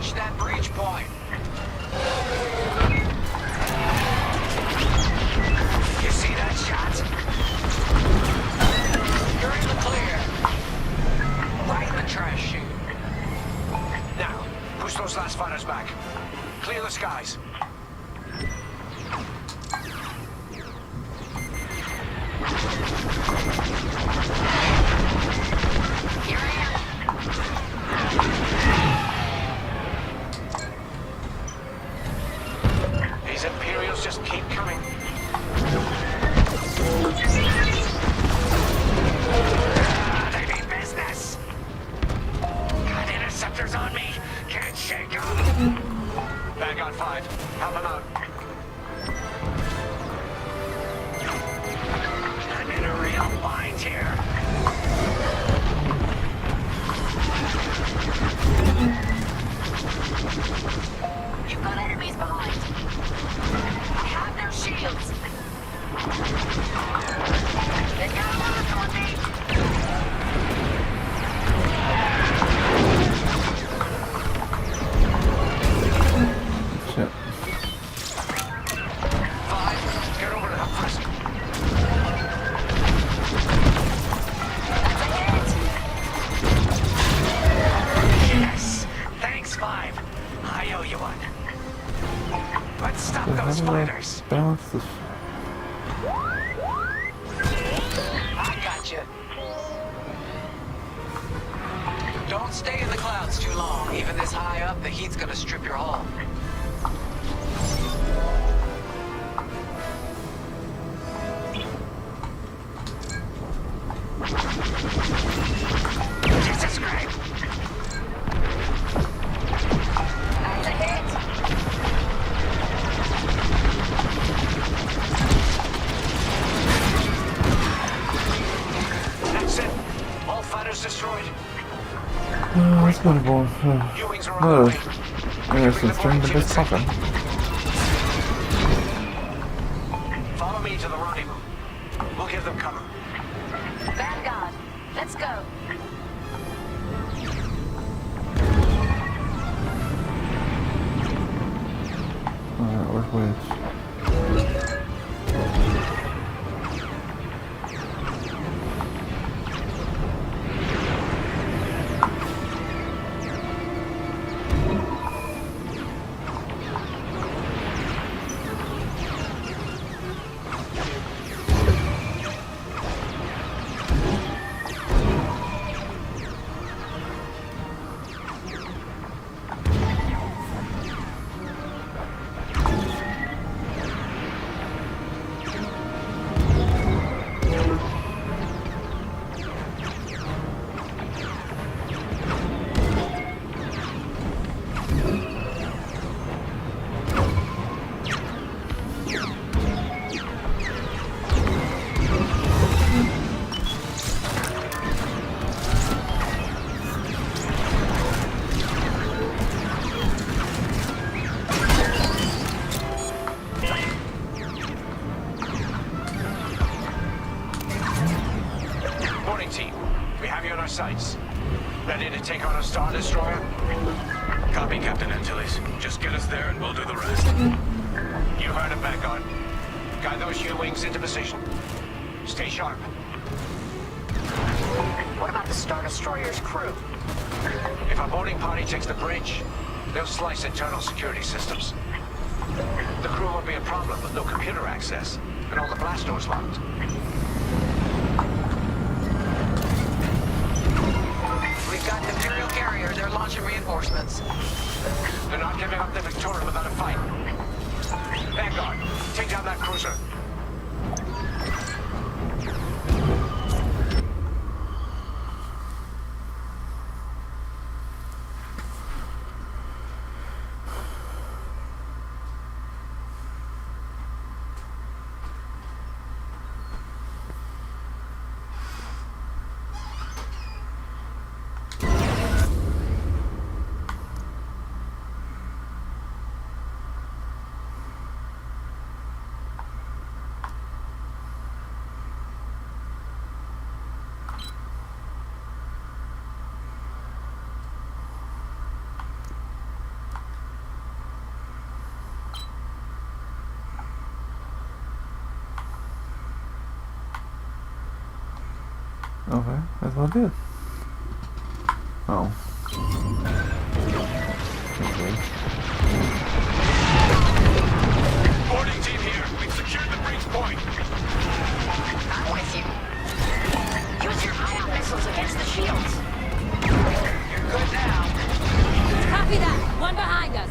balance this. I got you. Don't stay in the clouds too long. Even this high up, the heat's gonna strip your hull. Jesus Christ! That's a hit! That's it. All fighters destroyed. That's gonna go. U-wings are on the way. There's some string to this coffin. Follow me to the rendezvous. We'll give them cover. Vanguard, let's go. Alright, where's Wedge? Morning, team. We have you on our sights. Ready to take on a Star Destroyer? Copy, Captain Antilles. Just get us there and we'll do the rest. You heard him, Vanguard. Guide those U-wings into position. Stay sharp. What about the Star Destroyer's crew? If our boarding party takes the bridge, they'll slice internal security systems. The crew won't be a problem with no computer access, and all the blast doors locked. We've got the Imperial carrier. They're launching reinforcements. They're not giving up the Victoria without a fight. Vanguard, take down that cruiser. Okay, that's what I did. Oh. Okay. Boarding team here. We've secured the breach point. I'm with you. Use your ion missiles against the shields. You're good now. Copy that. One behind us.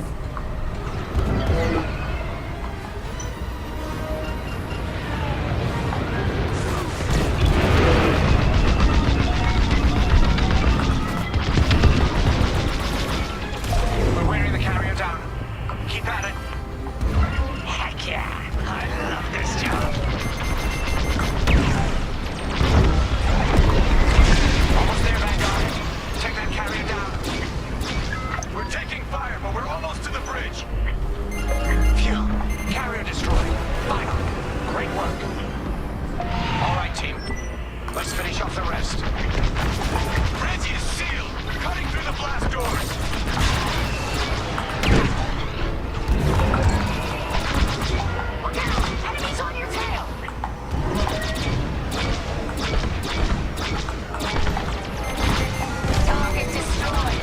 We're wearing the carrier down. Keep at it. Heck yeah. I love this job. Almost there, Vanguard. Take that carrier down. We're taking fire, but we're almost to the bridge. Phew. Carrier destroyed. Final. Great work. All right, team. Let's finish off the rest. Bridge is sealed. Cutting through the blast doors. Look out! Enemies on your tail! Target destroyed!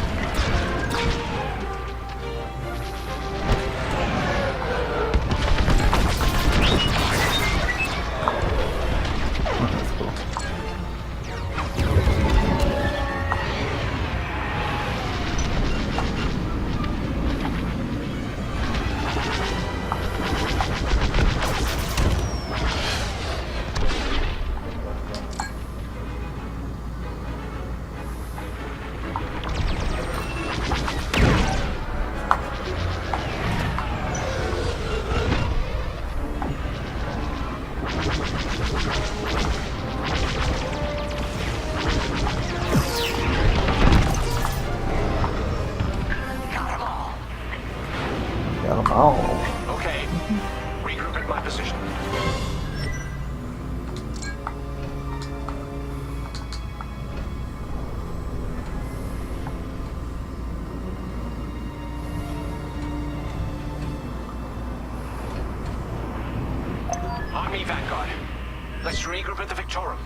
Victorum.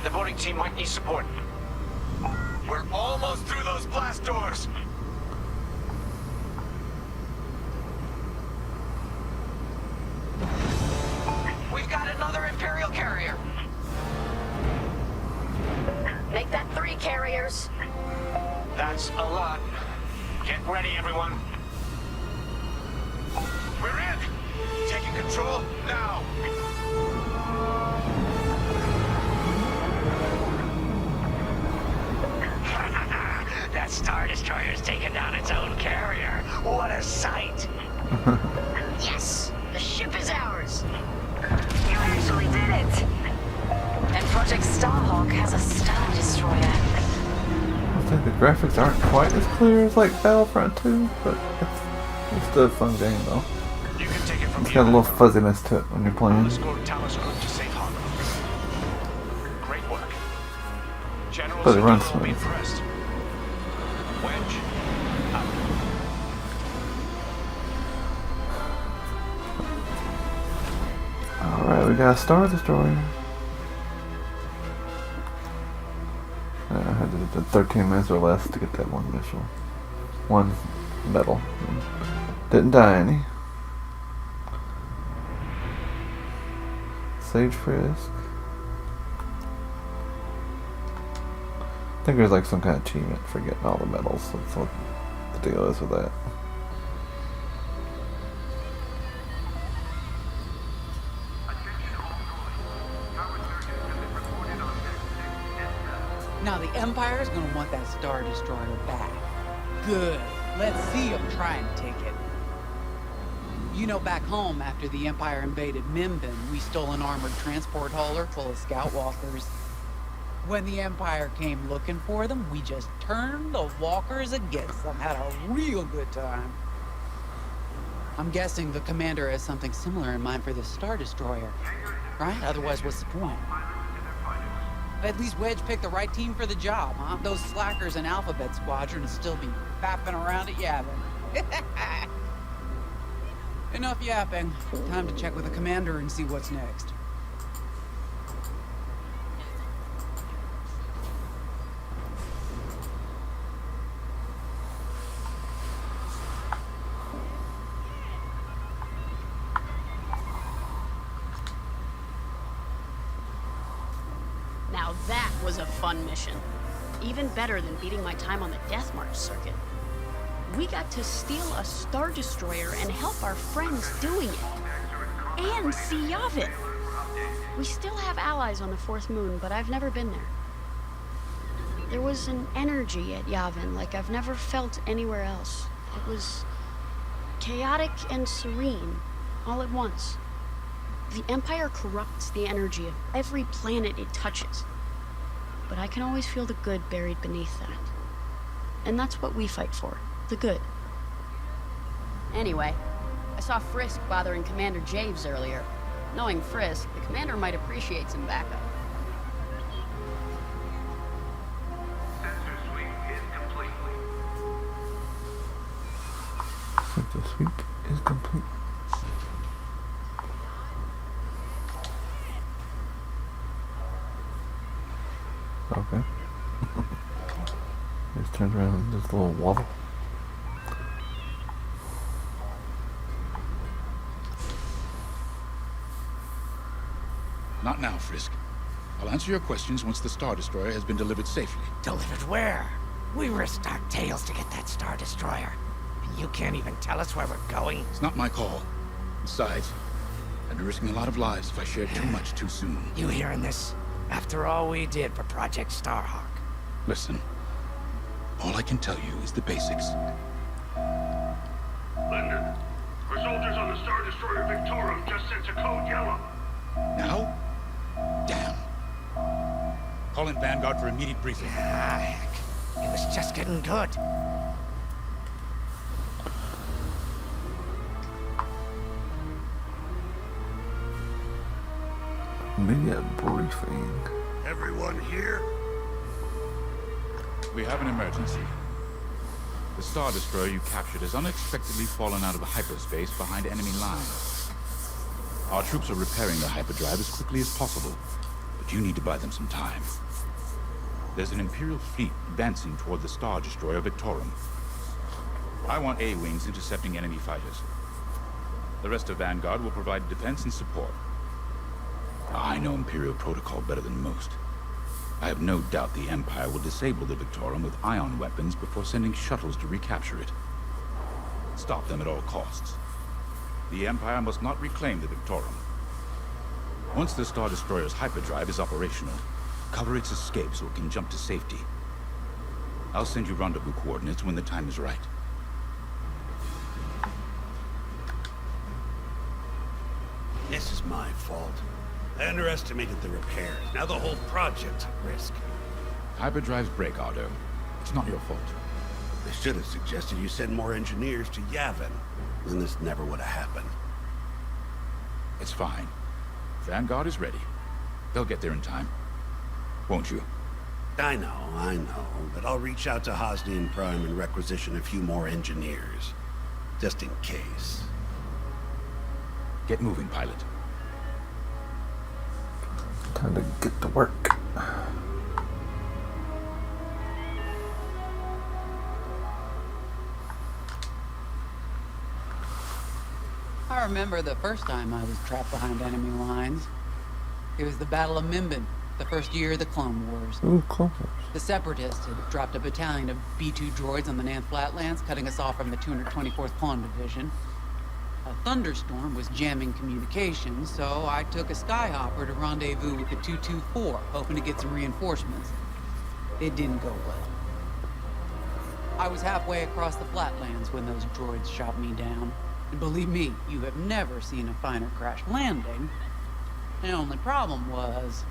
The boarding team might need support. We're almost through those blast doors. We've got another Imperial carrier. Make that 3 carriers. That's a lot. Get ready, everyone. We're in! Taking control now! That Star Destroyer's taken down its own carrier. What a sight! Yes! The ship is ours! You actually did it! And Project Starhawk has a Star Destroyer. I think the graphics aren't quite as clear as like Battlefront 2, but it's still a fun game though. You can take it from It's here. got a little fuzziness to it when you're playing. Escort Talos Group to safe harbor. Great work. General But it runs Sigil will be smooth. impressed. Wedge, out. Alright, we got a Star Destroyer. I had to do 13 minutes or less to get that one medal. Didn't die any. Sage Frisk. I think there's like some kind of achievement for getting all the medals. That's what the deal is with that. Now the Empire's gonna want that Star Destroyer back. Good. Let's see them try and take it. You know, back home, after the Empire invaded Mimbin, we stole an armored transport hauler full of scout walkers. When the Empire came looking for them, we just turned the walkers against them. Had a real good time. I'm guessing the commander has something similar in mind for this Star Destroyer, right? Otherwise, what's the point? At least Wedge picked the right team for the job, huh? Those slackers in Alphabet Squadron would still be fapping around at Yavin. Enough yapping. Time to check with the commander and see what's next. Now that was a fun mission. Even better than beating my time on the Death March circuit. We got to steal a Star Destroyer and help our friends doing it. And see Yavin. We still have allies on the Fourth Moon, but I've never been there. There was an energy at Yavin like I've never felt anywhere else. It was chaotic and serene, all at once. The Empire corrupts the energy of every planet it touches. But I can always feel the good buried beneath that. And that's what we fight for, the good. Anyway, I saw Frisk bothering Commander Javes earlier. Knowing Frisk, the commander might appreciate some backup. Sensor sweep is complete. The sweep is complete. Okay. Just turns around and does a little waddle. Not now, Frisk. I'll answer your questions once the Star Destroyer has been delivered safely. Delivered where? We risked our tails to get that Star Destroyer. And you can't even tell us where we're going? It's not my call. Besides, I'd be risking a lot of lives if I shared too much too soon. You hearing this? After all we did for Project Starhawk. Listen, all I can tell you is the basics. Linden, our soldiers on the Star Destroyer Victorum just sent a code yellow. Now? Damn. Call in Vanguard for immediate briefing. Ah, heck. It was just getting good. Media briefing. Everyone here? We have an emergency. The Star Destroyer you captured has unexpectedly fallen out of hyperspace behind enemy lines. Our troops are repairing the hyperdrive as quickly as possible, but but you need to buy them some time. There's an Imperial fleet advancing toward the Star Destroyer Victorum. I want A-Wings intercepting enemy fighters. The rest of Vanguard will provide defense and support. I know Imperial protocol better than most. I have no doubt the Empire will disable the Victorum with ion weapons before sending shuttles to recapture it. Stop them at all costs. The Empire must not reclaim the Victorum. Once the Star Destroyer's hyperdrive is operational, cover its escape so it can jump to safety. I'll send you rendezvous coordinates when the time is right. This is my fault. I underestimated the repairs. Now the whole project's at risk. Hyperdrives break, Ardo. It's not your fault. They should have suggested you send more engineers to Yavin. Then this never would have happened. It's fine. Vanguard is ready. They'll get there in time. Won't you? I know. But I'll reach out to Hosnian Prime and requisition a few more engineers. Just in case. Get moving, pilot. Time to get to work. I remember the first time I was trapped behind enemy lines. It was the Battle of Minbin, the first year of the Clone Wars. Ooh, Clone Wars. The Separatists had dropped a battalion of B-2 droids on the Nanth Flatlands, cutting us off from the 224th Clone Division. A thunderstorm was jamming communications, so I took a skyhopper to rendezvous with the 224, hoping to get some reinforcements. It didn't go well. I was halfway across the flatlands when those droids shot me down. And believe me, you have never seen a finer crash landing. The only problem was,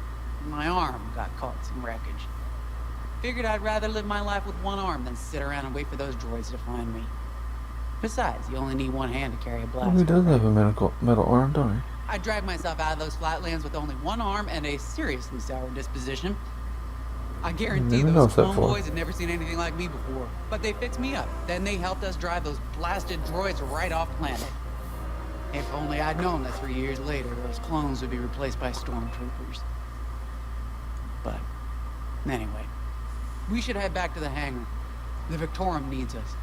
my arm got caught in some wreckage. Figured I'd rather live my life with one arm than sit around and wait for those droids to find me. Besides, you only need one hand to carry a blaster. Who does have a metal arm, don't he? I dragged myself out of those flatlands with only one arm and a seriously sour disposition. I guarantee those clone boys had never seen anything like me before. But they fixed me up. Then they helped us drive those blasted droids right off planet. If only I'd known that 3 years later, those clones would be replaced by stormtroopers. But, anyway, we should head back to the hangar. The Victorum needs us.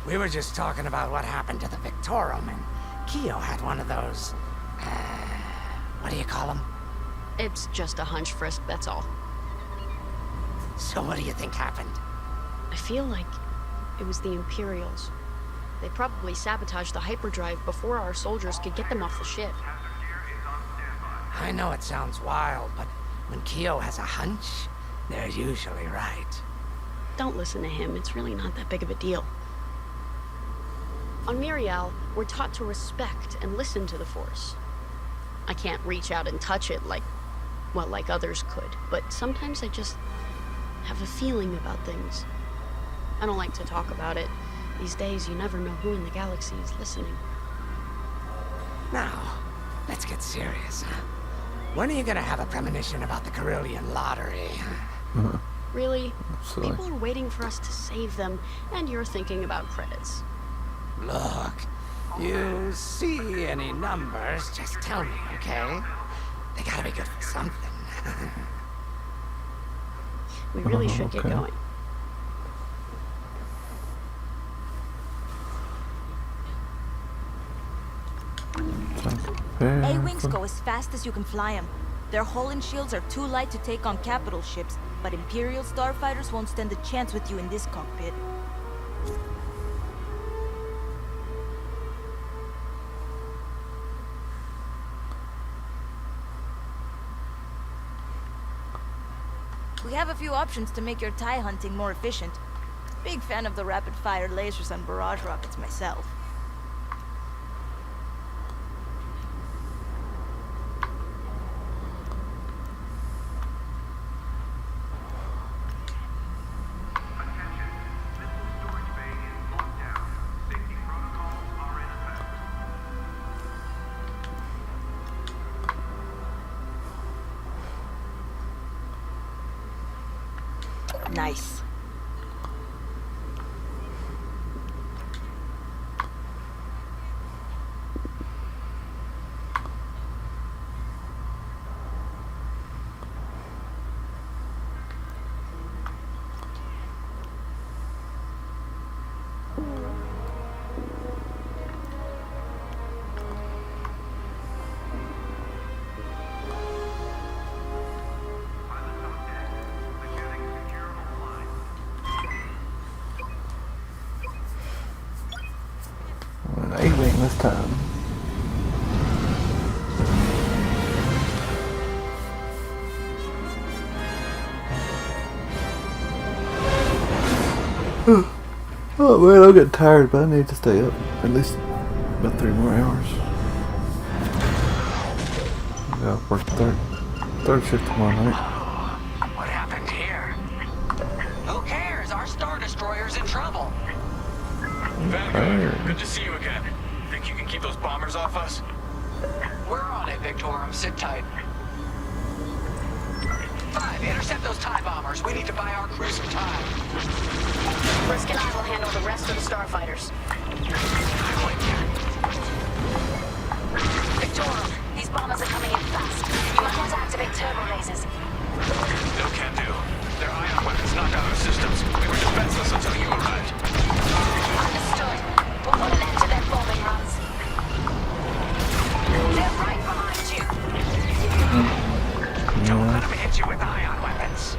We were just talking about what happened to the Victorum, and Keo had one of those... what do you call them? It's just a hunch, Frisk, that's all. So what do you think happened? I feel like it was the Imperials. They probably sabotaged the hyperdrive before our soldiers could get them off the ship. I know it sounds wild, but when Keo has a hunch, they're usually right. Don't listen to him, it's really not that big of a deal. On Miriel, we're taught to respect and listen to the Force. I can't reach out and touch it like others could, but sometimes I just have a feeling about things. I don't like to talk about it. These days, you never know who in the galaxy is listening. Now, let's get serious, huh? When are you gonna have a premonition about the Carillion lottery? Really? People are waiting for us to save them, and you're thinking about credits. Look, you see any numbers, just tell me, okay? They gotta be good for something. We really should get going. A-Wings go as fast as you can fly them. Their hull and shields are too light to take on capital ships, but Imperial starfighters won't stand a chance with you in this cockpit. We have a few options to make your TIE hunting more efficient. Big fan of the rapid-fire lasers and barrage rockets myself. Nice. An A-wing this time. Oh man, I'm getting tired, but I need to stay up at least about 3 more hours. I gotta work third shift tomorrow night. What happened here? Who cares? Our Star Destroyer's in trouble. Vanguard, good to see you again. Think you can keep those bombers off us? We're on it, Victorum. Sit tight. 5, intercept those TIE bombers. We need to buy our crew some time. Brisk and I will handle the rest of the starfighters. Victorum, these bombers are coming in fast. You might want to activate turbo lasers. No can do. Their ion weapons knocked out our systems. We were defenseless until you arrived. Understood. We'll put an end to their bombing runs. They're right behind you. Don't let them hit you with ion weapons.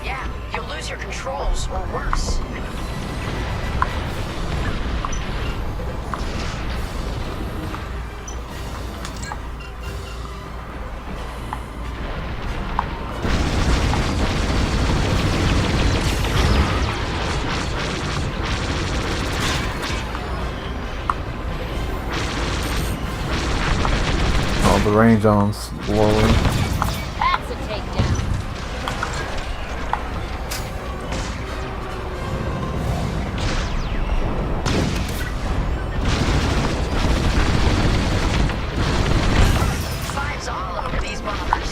Yeah, you'll lose your controls, or worse. Oh, the range on lower. That's a takedown. Fives all over these bombers.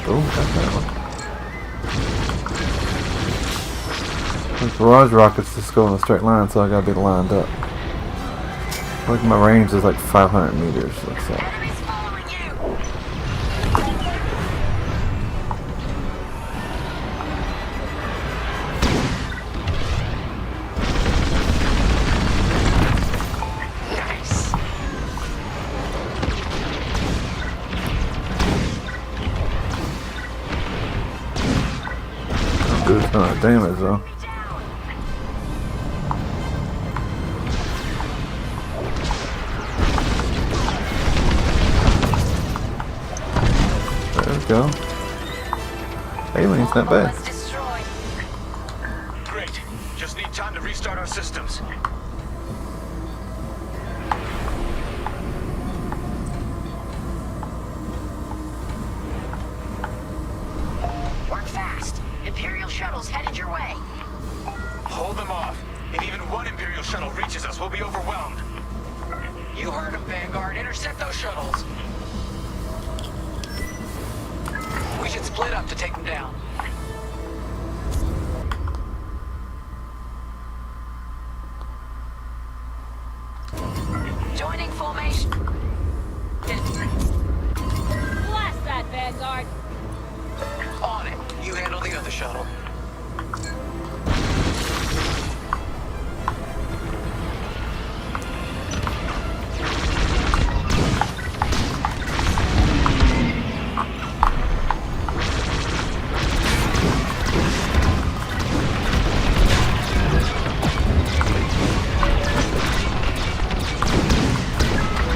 Oh, got that one. The barrage rockets just go in a straight line, so I gotta be lined up. Like my range is like 500 meters, looks like. Enemies following you. Nice. Do a ton of damage though. There we go. Alien's not bad. Bombers destroyed. Great. Just need time to restart our systems. Work fast. Imperial shuttles headed your way. Hold them off. If even one Imperial shuttle reaches us, we'll be overwhelmed. You heard them, Vanguard. Intercept those shuttles. We should split up to take them down. Joining formation. Blast that, Vanguard. On it. You handle the other shuttle.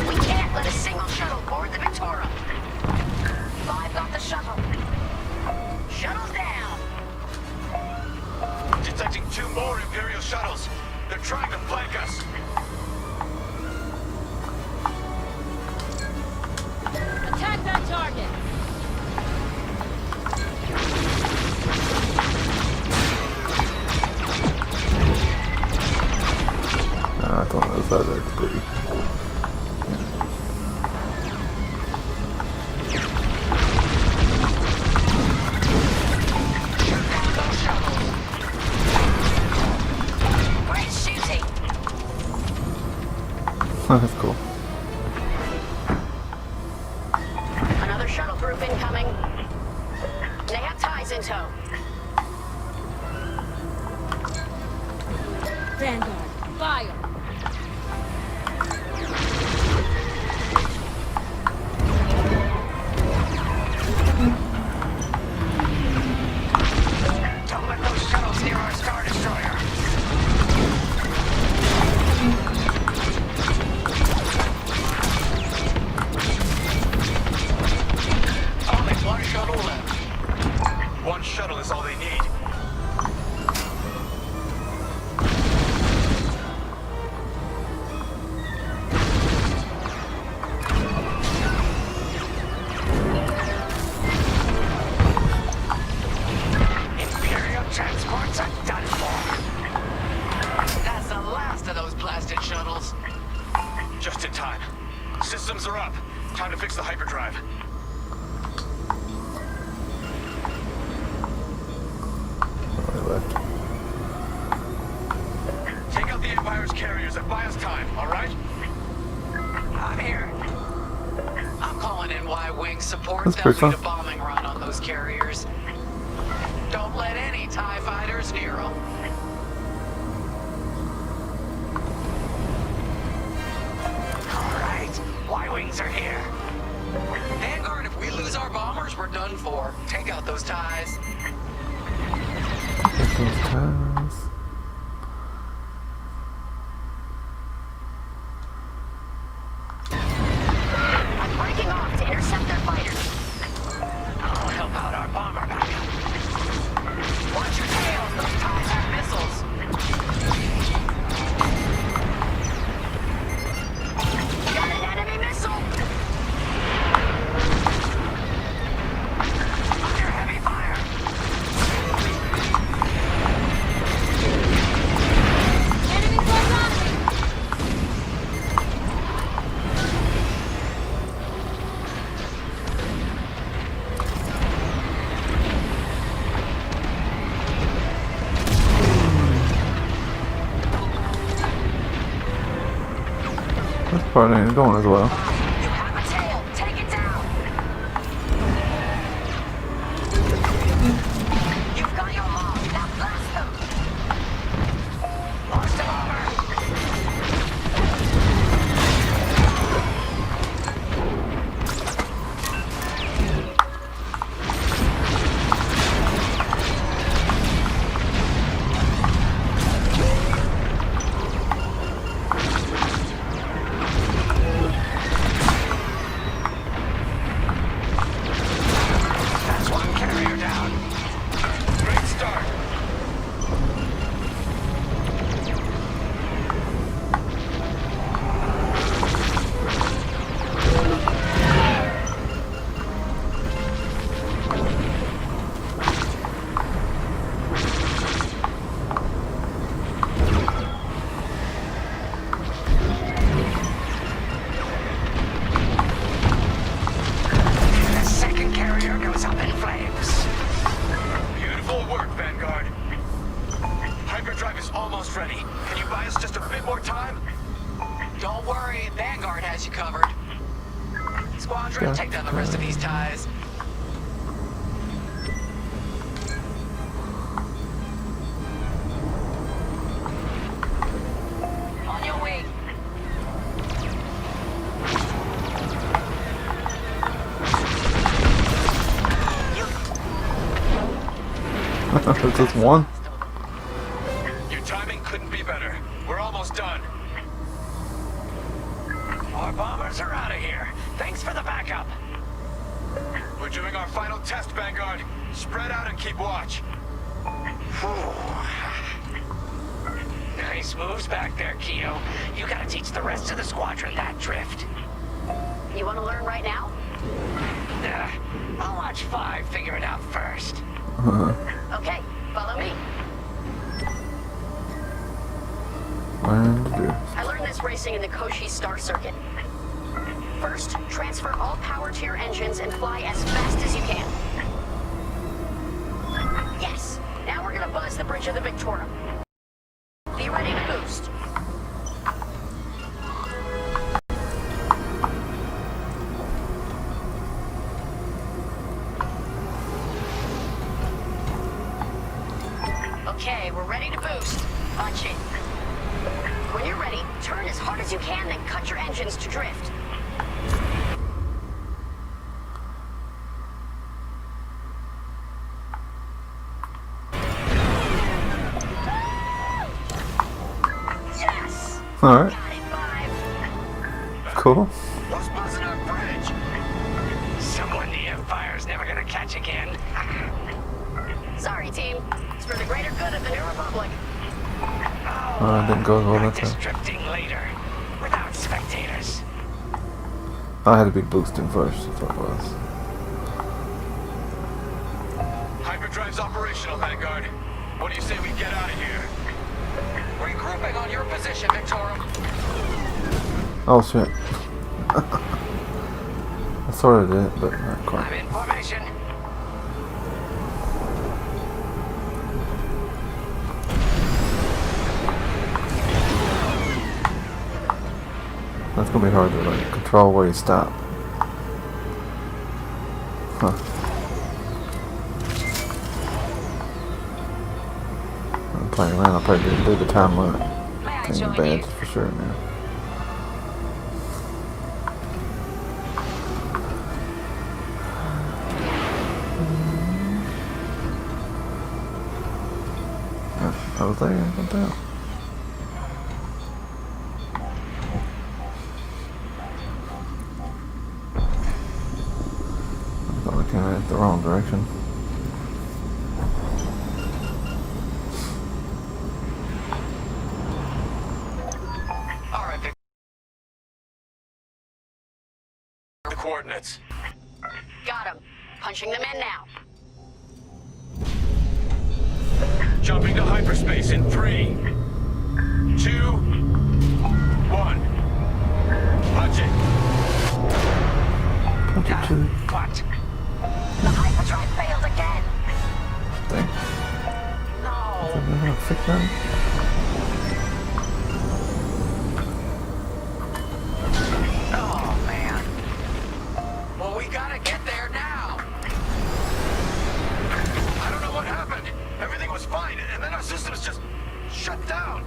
We can't let a single shuttle board the Victorum. 5 got the shuttle. Shuttles down. Detecting 2 more Imperial shuttles. They're trying to flank us. Attack that target. I thought that was pretty. That's cool. Another shuttle group incoming. They have ties in tow. Vanguard, fire! Don't let those shuttles near our Star Destroyer. Only one shuttle left. One shuttle is all they need. Imperial transports are done for. That's the last of those blasted shuttles. Just in time. Systems are up. Time to fix the hyperdrive. Take out the Empire's carriers and buy us time, alright? I'm here. I'm calling in Y-Wing support. That's They'll pretty lead a fun. bombing run on those carriers. Don't let any TIE fighters near them. Alright, Y-Wings are here. Vanguard, if we lose our bombers, we're done for. Take out those TIEs. Get those ties. I'm breaking off to intercept their fighters. I'll help out our bomber backup. Watch your tails. Those TIEs have missiles. Got an enemy missile. Under heavy fire. Enemy flight This part ain't going as well. You have a tail. Take it down. You've got your mark. Now blast them. Lost the bomber. That's one carrier down. Great start. The second carrier goes up in flames. Beautiful work, Vanguard. Hyperdrive is almost ready. Can you buy us just a bit more time? Don't worry, Vanguard has you covered. Squadron, take down the rest of these TIEs. On your way. It's just one. Your timing couldn't be better. We're almost done. Our bombers are out of here. Thanks for the backup. We're doing our final test, Vanguard. Spread out and keep watch. Nice moves back there, Keo. You gotta teach the rest of the squadron that drift. You want to learn right now? I'll watch 5 figure it out first. Okay, follow me. Learn to do. I learned this racing in the Koshi Star Circuit. First, transfer all power to your engines and fly as fast as you can. Yes! Now we're gonna buzz the bridge of the Victorum. Be ready to boost. boost. Watch it. When you're ready, turn as hard as you can, then cut your engines to drift. Yes! Alright. Got it, 5. Cool. Who's buzzing our bridge? Someone the Empire's never gonna catch again. Sorry, team. It's for the greater good of the New Republic. I didn't go as well that Practice time. drifting later, without spectators. I had to be boosting first, that's what it was. Hyperdrive's operational, Vanguard. What do you say we get out of here? Regrouping on your position, Victorum. Oh shit. I sort of did, but not I'm quite. in formation. That's gonna be hard to like control where you stop. Huh. I'm playing around, I'll probably do the time limit. May I Change the join badge you? for sure now. I was there, I got down. I thought I came in the wrong direction. All right, Vic. The coordinates. Got him. Punching them in now. Jumping to hyperspace in 3, 2, 1. Punch it. Punch it too. What? The hyperdrive failed again. Dang. No. Did I not fix that? Oh, man. Well, we gotta get there now. I don't know what happened. Everything was fine, and then our systems just shut down.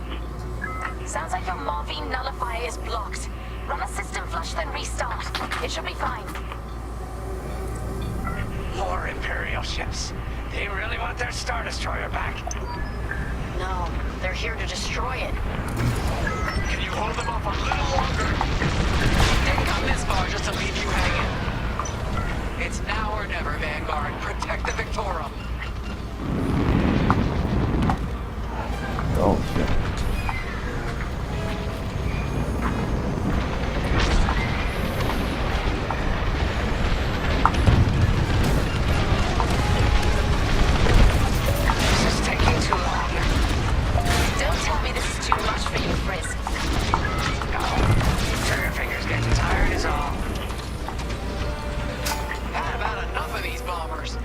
Sounds like your morphine nullifier is blocked. Run a system flush, then restart. It should be fine. More Imperial ships. They really want their Star Destroyer back. No, they're here to destroy it. Can you hold them off a little longer? Didn't come this far just to leave you hanging. It's now or never, Vanguard. Protect the Victorum. Oh shit. This is taking too long. Don't tell me this is too much for you, Frisk. No. Trigger fingers getting tired is all. Had about enough of these bombers.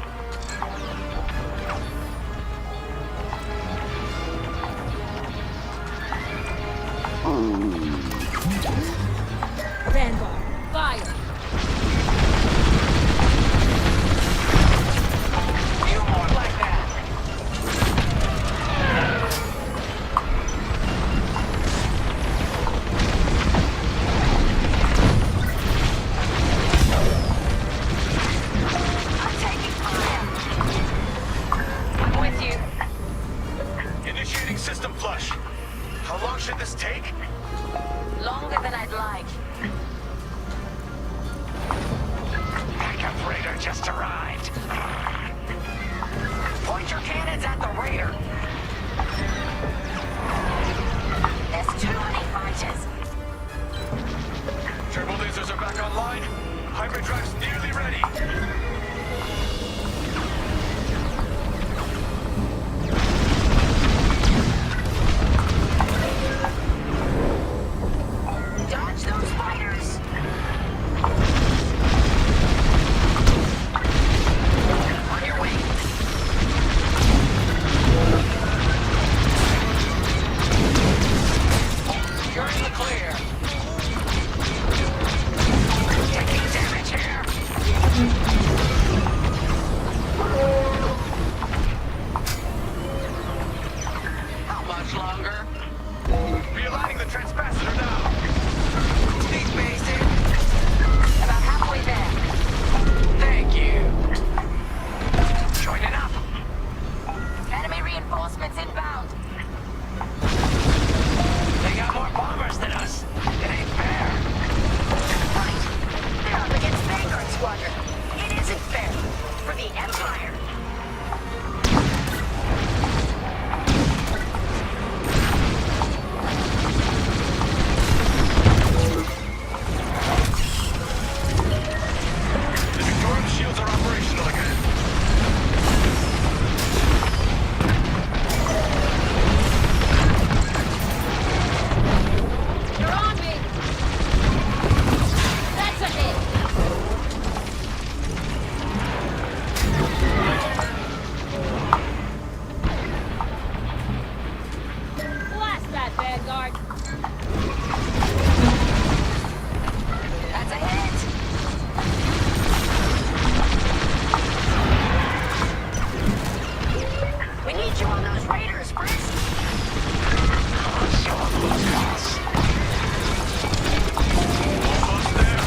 Vanguard, fire! You more like that. I'm taking fire. I'm with you. Initiating system flush. How long should this take? Longer than I'd like. Backup raider just arrived. Point your cannons at the raider. There's too many fighters. Turbo lasers are back online. Hyperdrive's nearly ready. Dodge those fighters. On your way. much longer? Realigning the transpacitor now. Speed basic. About halfway there. Thank you. Joining up. Enemy reinforcements inbound. They got more bombers than us. It ain't fair. Right. They're up against Vanguard Squadron. It isn't fair. For the Empire. The Victorian shields are operational again. You're on me! That's a hit! Blast that, Vanguard! That's a hit. We need you on those raiders, Chris. Almost there.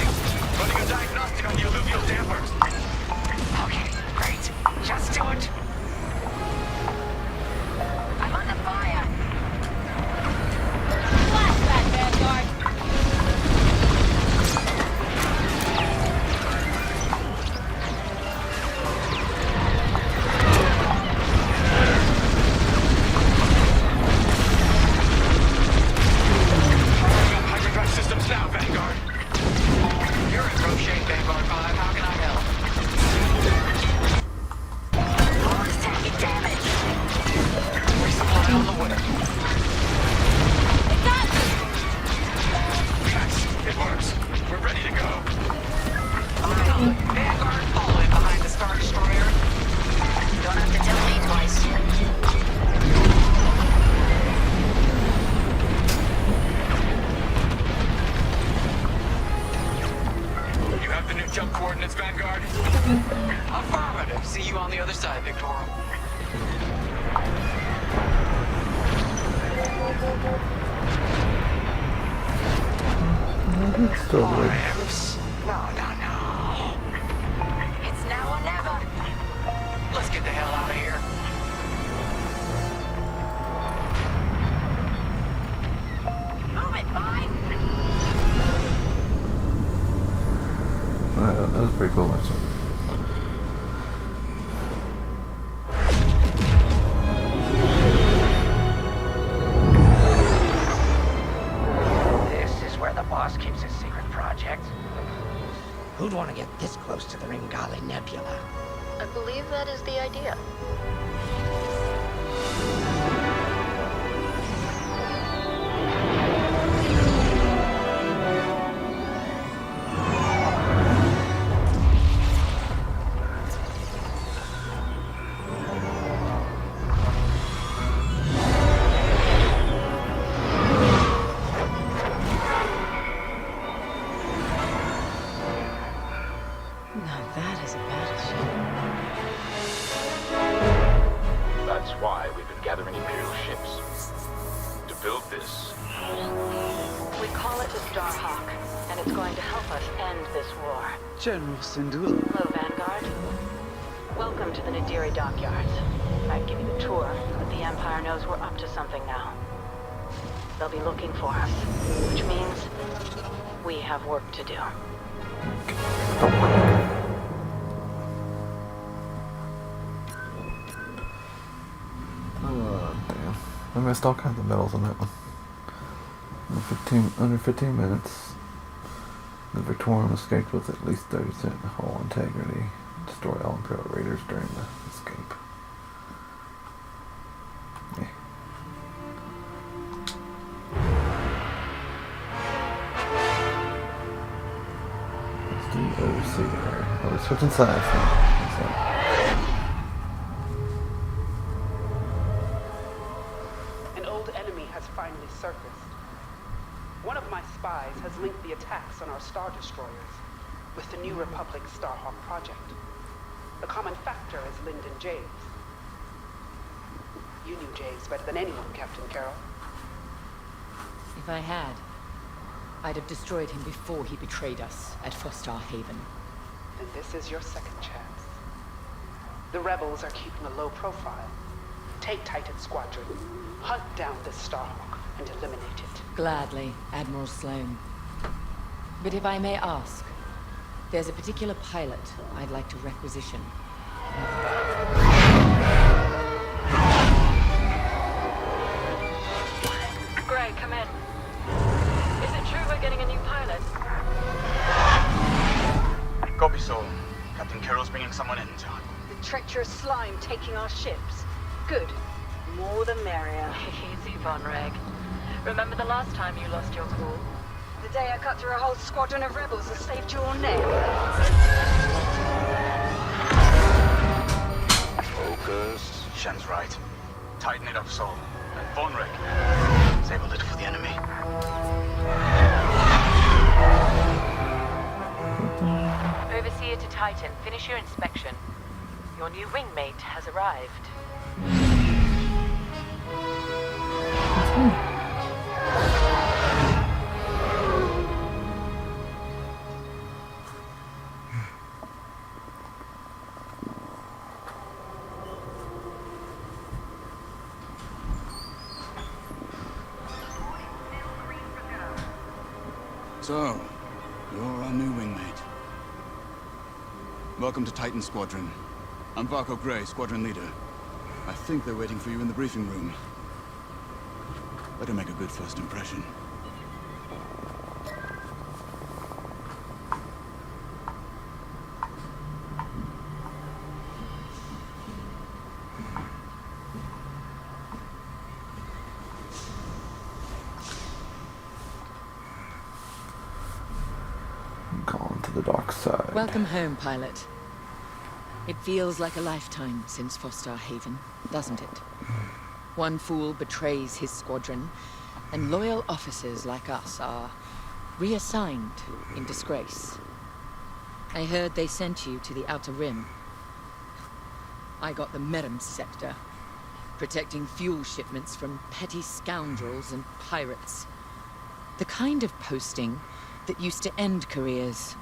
Running a diagnostic on the alluvial damper. Okay, great. Just do it. I'm under fire. Blast that, Vanguard! Hyperdrive systems now, Vanguard. You're in rough shape, Vanguard 5. How can I help? Bomb's taking damage. Resupply on the way. It's us! Yes, it works. We're ready to go. Vanguard fall in behind the Star Destroyer. Don't have to tell me twice. You have the new jump coordinates, Vanguard? Affirmative. See you on the other side, Victorum. Still weird. No. It's now or never. Let's get the hell out of here. Move it, fine. That was pretty cool, actually. This is where the boss keeps his secret project. Who'd want to get this close to the Ringali Nebula? I believe that is the idea. Now that is a battleship. That's why we've been gathering Imperial ships. To build this. We call it the Starhawk, and it's going to help us end this war. General Syndulla. Hello, Vanguard. Welcome to the Nadiri dockyards. I'd give you the tour, but the Empire knows we're up to something now. They'll be looking for us, which means we have work to do. Oh, damn. I missed all kinds of medals on that one. Under 15 minutes, the Victorian escaped with at least 30% hull integrity. Destroy all Imperial raiders during the escape. Yeah. Let's do overseer. Oh, we're switching sides now. An old enemy has finally surfaced. One of my spies has linked the attacks on our Star Destroyers with the New Republic Starhawk project. The common factor is Lyndon James. You knew James better than anyone, Captain Carroll. If I had, I'd have destroyed him before he betrayed us at Fostar Haven. Then this is your second chance. The rebels are keeping a low profile. Take Titan Squadron, hunt down this Starhawk, and eliminate it. Gladly, Admiral Sloane. But if I may ask, there's a particular pilot I'd like to requisition. Gray, come in. Is it true we're getting a new pilot? Copy, Sol. Captain Carroll's bringing someone in, John. The treacherous slime taking our ships. Good. More the merrier. Easy, Von Reg. Remember the last time you lost your cool? The day I cut through a whole squadron of rebels and saved your neck. Focus. Shen's right. Tighten it up, Sol. And Von Reg, save a little for the enemy. Overseer to Titan, finish your inspection. Your new wingmate has arrived. So, you're our new wingmate. Welcome to Titan Squadron. I'm Varco Gray, Squadron Leader. I think they're waiting for you in the briefing room. Better make a good first impression. Gone to the dark side. Welcome home, pilot. It feels like a lifetime since Fostar Haven, doesn't it? One fool betrays his squadron, and loyal officers like us are reassigned in disgrace. I heard they sent you to the Outer Rim. I got the Merim sector, protecting fuel shipments from petty scoundrels and pirates. The kind of posting that used to end careers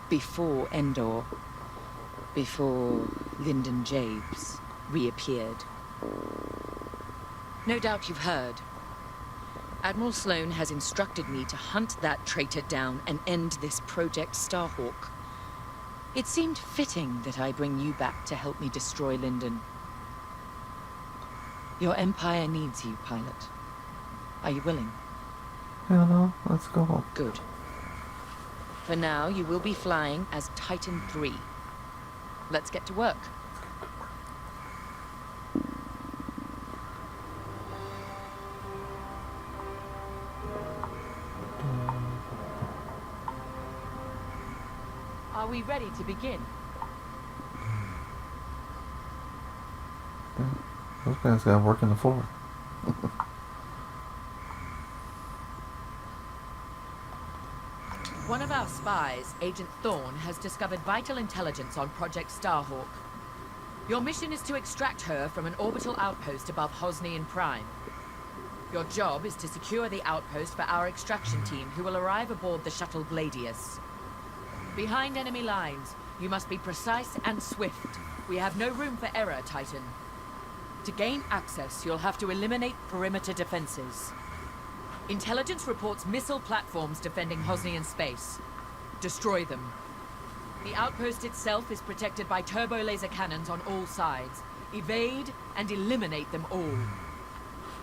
before Endor, before Lyndon Jabes reappeared. No doubt you've heard. Admiral Sloane has instructed me to hunt that traitor down and end this Project Starhawk. It seemed fitting that I bring you back to help me destroy Lyndon. Your Empire needs you, pilot. Are you willing? Hell no, let's go. Good. For now, you will be flying as Titan 3. Let's get to work. Are we ready to begin? Those guys got work in the floor. One of our spies, Agent Thorne, has discovered vital intelligence on Project Starhawk. Your mission is to extract her from an orbital outpost above Hosnian Prime. Your job is to secure the outpost for our extraction team, who will arrive aboard the shuttle Gladius. Behind enemy lines, you must be precise and swift. We have no room for error, Titan. To gain access, you'll have to eliminate perimeter defenses. Intelligence reports missile platforms defending Hosnian space. Destroy them. The outpost itself is protected by turbo laser cannons on all sides. Evade and eliminate them all.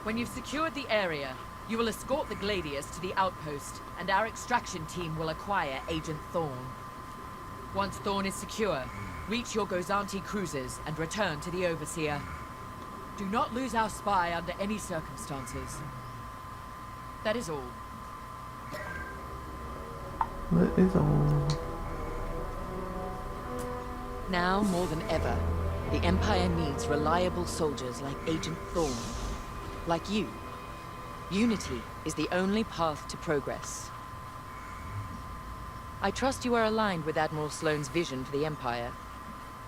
When you've secured the area, you will escort the Gladius to the outpost, and our extraction team will acquire Agent Thorne. Once Thorne is secure, reach your Gozanti cruisers and return to the Overseer. Do not lose our spy under any circumstances. That is all. That is all. Now, more than ever, the Empire needs reliable soldiers like Agent Thorne. Like you. Unity is the only path to progress. I trust you are aligned with Admiral Sloane's vision for the Empire.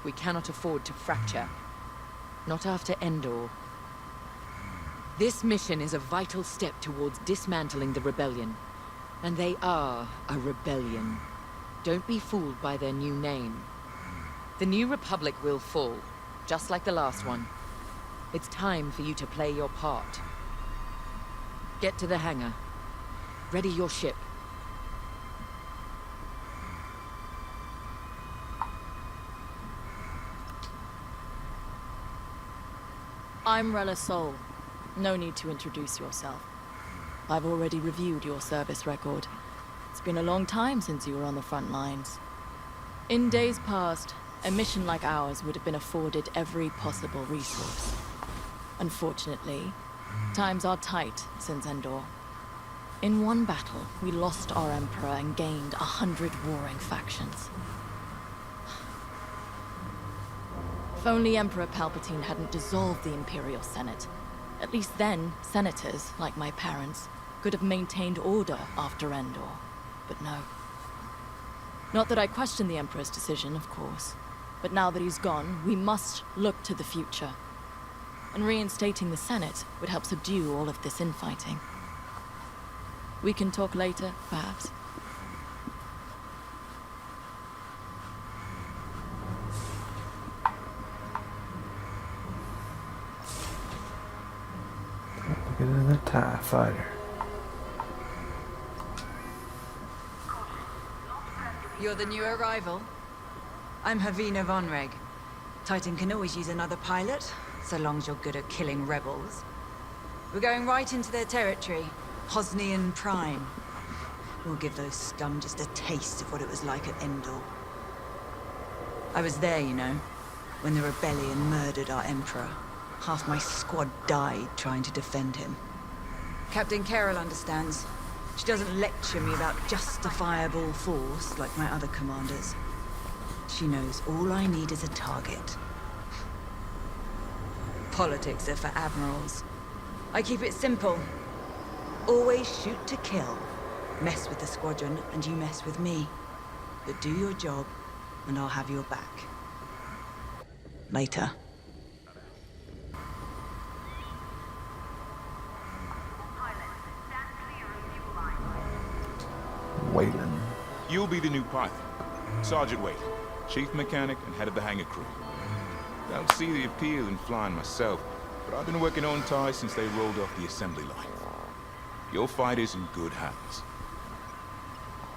We cannot afford to fracture. Not after Endor. This mission is a vital step towards dismantling the rebellion. And they are a rebellion. Don't be fooled by their new name. The New Republic will fall, just like the last one. It's time for you to play your part. Get to the hangar. Ready your ship. I'm Rella Sol. No need to introduce yourself. I've already reviewed your service record. It's been a long time since you were on the front lines. In days past, a mission like ours would have been afforded every possible resource. Unfortunately, times are tight since Endor. In one battle, we lost our Emperor and gained 100 warring factions. If only Emperor Palpatine hadn't dissolved the Imperial Senate. At least then, senators, like my parents, could have maintained order after Endor. But no. Not that I question the Emperor's decision, of course. But now that he's gone, we must look to the future. And reinstating the Senate would help subdue all of this infighting. We can talk later, perhaps? Get in the TIE fighter. You're the new arrival? I'm Havina Vonreg. Titan can always use another pilot, so long as you're good at killing rebels. We're going right into their territory, Hosnian Prime. We'll give those scum just a taste of what it was like at Endor. I was there, you know, when the rebellion murdered our Emperor. Half my squad died trying to defend him. Captain Carroll understands. She doesn't lecture me about justifiable force like my other commanders. She knows all I need is a target. Politics are for admirals. I keep it simple. Always shoot to kill. Mess with the squadron and you mess with me. But do your job and I'll have your back. Later. Wayland. You'll be the new pilot. Sergeant Wayland, chief mechanic and head of the hangar crew. Don't see the appeal in flying myself, but I've been working on TIE since they rolled off the assembly line. Your fight is in good hands.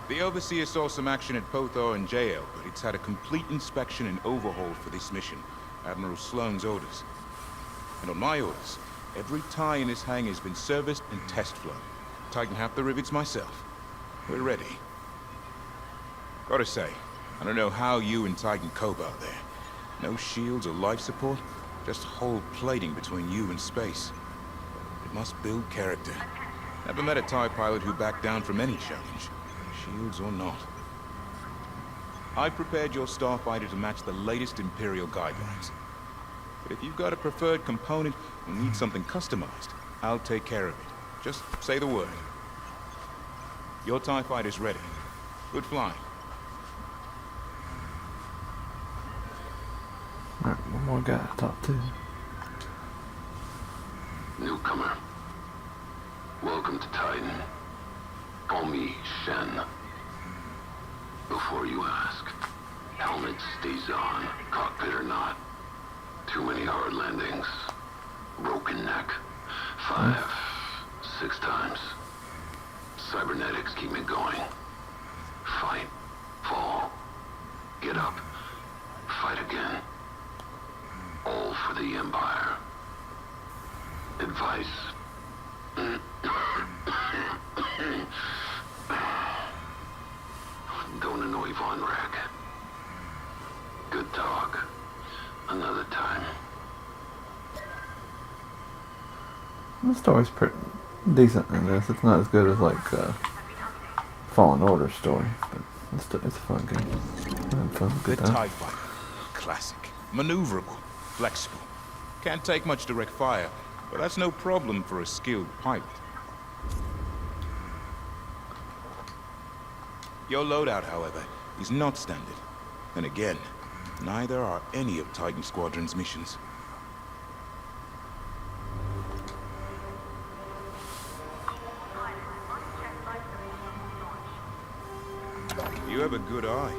The Overseer saw some action at Pothor and JL, but it's had a complete inspection and overhaul for this mission, Admiral Sloane's orders. And on my orders, every TIE in this hangar has been serviced and test flown. Tighten half the rivets myself. We're ready. Gotta say, I don't know how you and Titan cope out there. No shields or life support, just whole plating between you and space. It must build character. Never met a TIE pilot who backed down from any challenge, shields or not. I've prepared your starfighter to match the latest Imperial guidelines. But if you've got a preferred component or need something customized, I'll take care of it. Just say the word. Your TIE fighter's ready. Good flying. Alright, one more guy to talk to. Newcomer. Welcome to Titan. Call me Shen. Before you ask, helmet stays on, cockpit or not. Too many hard landings. Broken neck. 5, 6 times. Cybernetics keep me going. Fight. Fall. Get up. Fight again. All for the Empire. Advice. Don't annoy Von Reg. Good talk. Another time. The story's pretty decent in this. It's not as good as like Fallen Order story, but it's a fun game. Good TIE fighter. Classic. Maneuverable. Flexible. Can't take much direct fire, but that's no problem for a skilled pilot. Your loadout, however, is not standard. And again, neither are any of Titan Squadron's missions. have a good eye.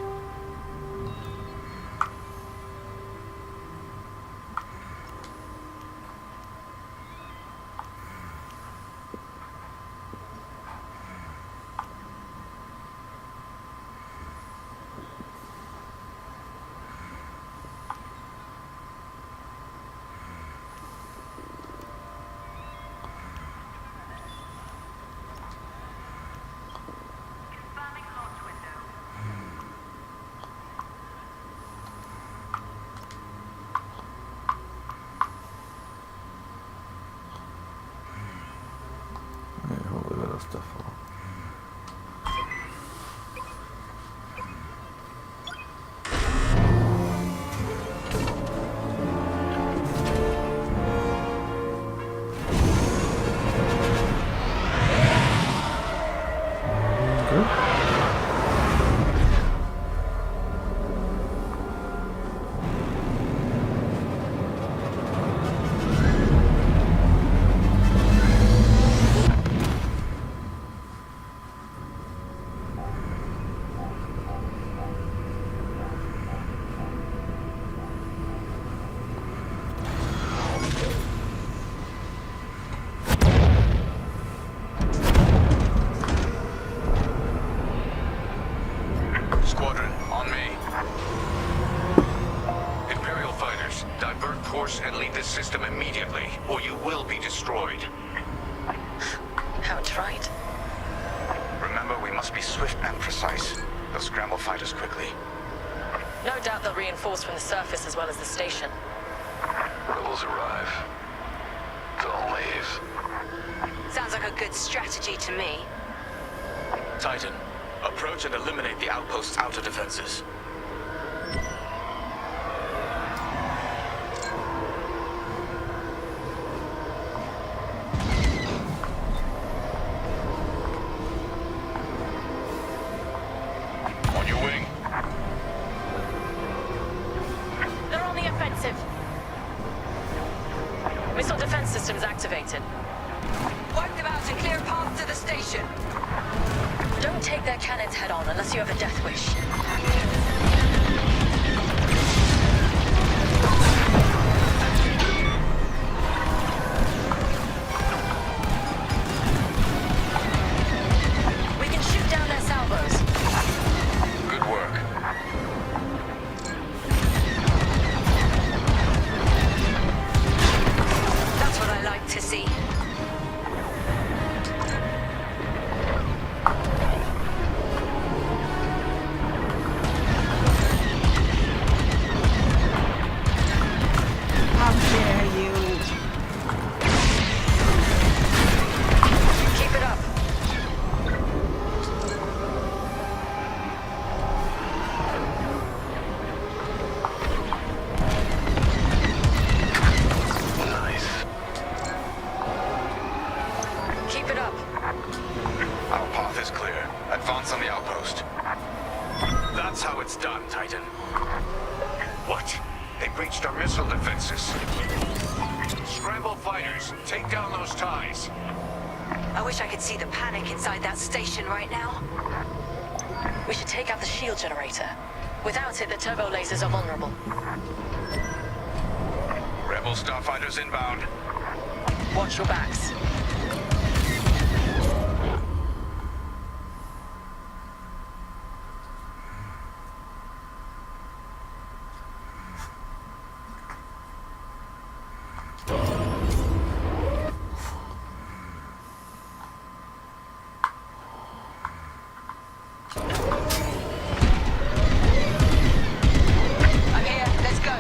Stuff. Squadron, on me. Imperial fighters, divert course and leave this system immediately, or you will be destroyed. Outright. Remember, we must be swift and precise. They'll scramble fighters quickly. No doubt they'll reinforce from the surface as well as the station. Rebels arrive. Don't leave. Sounds like a good strategy to me. Titan, approach and eliminate the outpost's outer defenses. On your wing. They're on the offensive. Missile defense systems activated. Wipe them out and clear paths to the station. Don't take their cannons head on unless you have a death wish. We can shoot down their salvos. Good work. That's what I like to see. How dare you? Keep it up. Nice. Keep it up. Our path is clear. Advance on the outpost. That's how it's done, Titan. What? They breached our missile defenses. Scramble fighters, take down those ties. I wish I could see the panic inside that station right now. We should take out the shield generator. Without it, the turbo lasers are vulnerable. Rebel starfighters inbound. Watch your backs. I'm here. Let's go.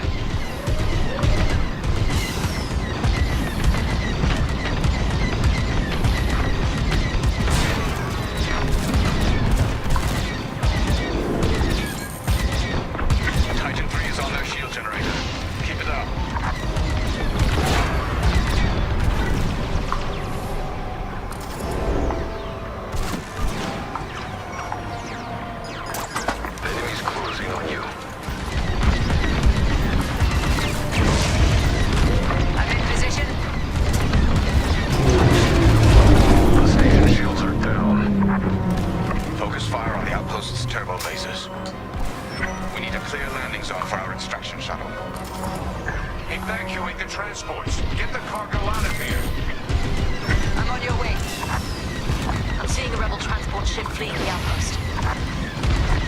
fleeing the outpost.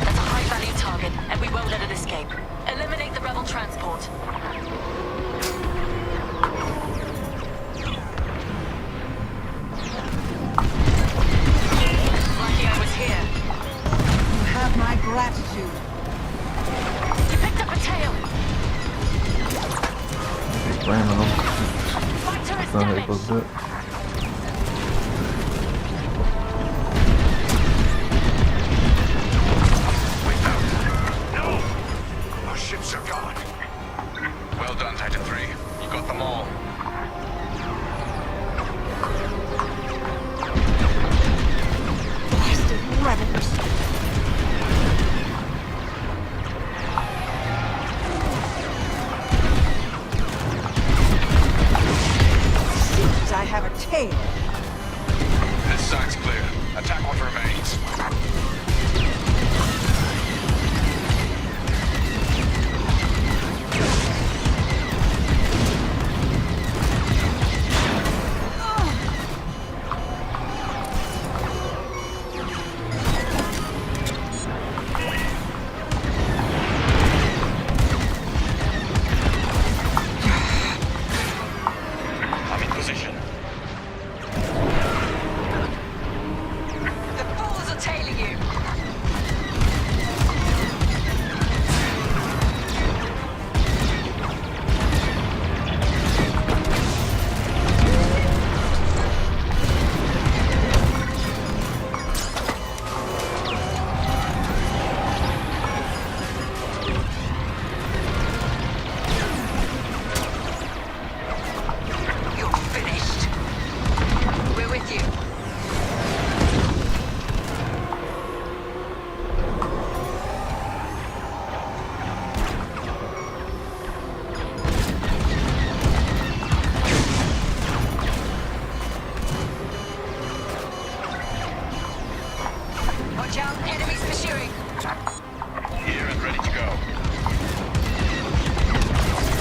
That's a high-value target, and we won't let it escape. Eliminate the rebel transport. Lucky I was here. You have my gratitude. You picked up a tail. Keep ramming them. Fighter is Not damaged. able to do it. Our ships are gone. Well done, Titan 3. You got them all. Blasted rebels. Seems I have a tail. This side's clear. Attack what remains. I'm in position. The fools are tailing you. You're finished. We're with you. Watch out, enemies pursuing. Here and ready to go.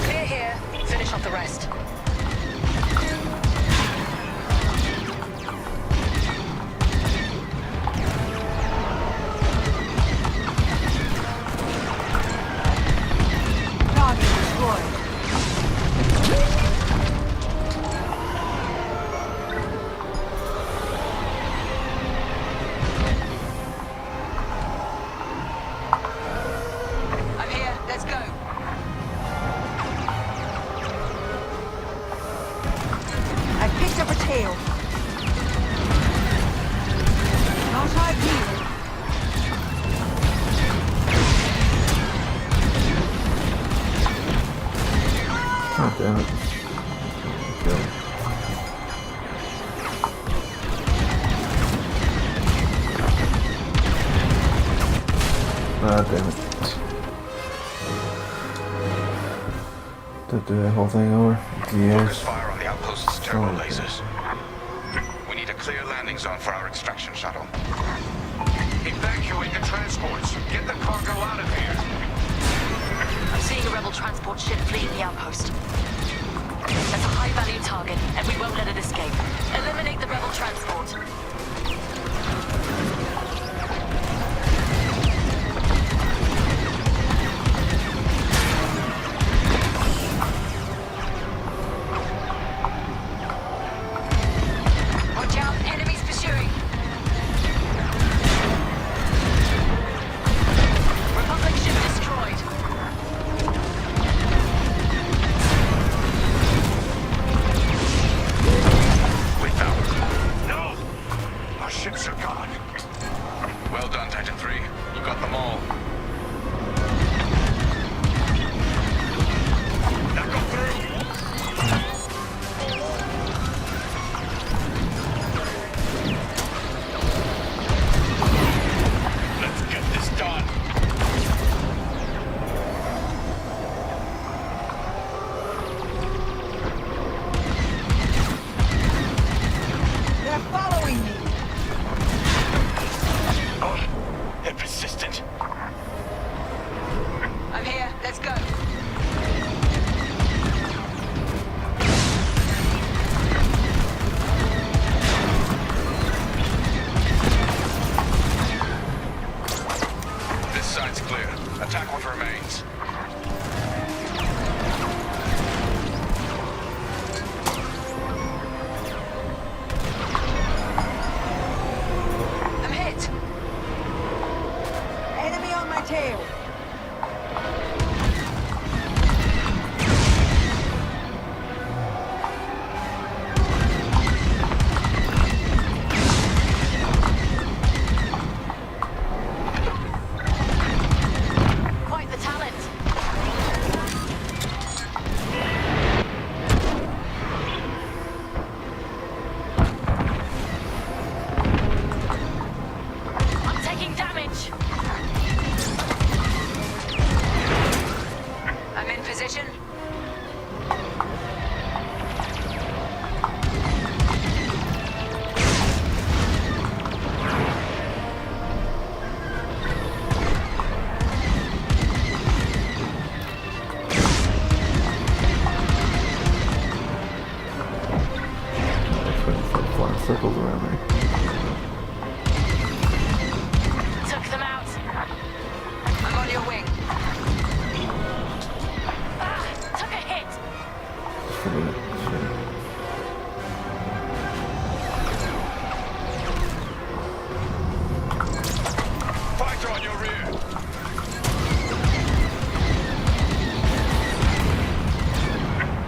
Clear here. Finish off the rest. Target destroyed. I'm here. Let's go. I picked up a tail. Not ideal. Oh, damn it. Kill. Ah, damn it. Did do that whole thing over? Focus Yes. fire on the outpost's turbo Okay. lasers. We need a clear landing zone for our extraction shuttle. Evacuate the transports. Get the cargo out of here. I'm seeing a rebel transport ship fleeing the outpost. That's a high-value target, and we won't let it escape. Eliminate the rebel transport. Watch out, enemies pursuing. Republic ship destroyed. Without. No! missiles or whatever. Took them out. I'm on your wing. Ah, took a hit. Forget it. Fighter on your rear.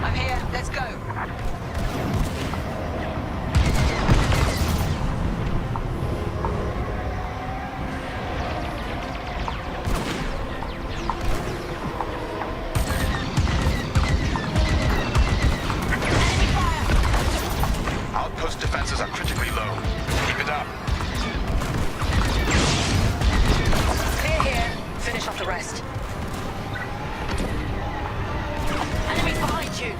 I'm here. Let's go. Outpost defenses are critically low. Keep it up. Clear here. Finish off the rest. Enemy behind you.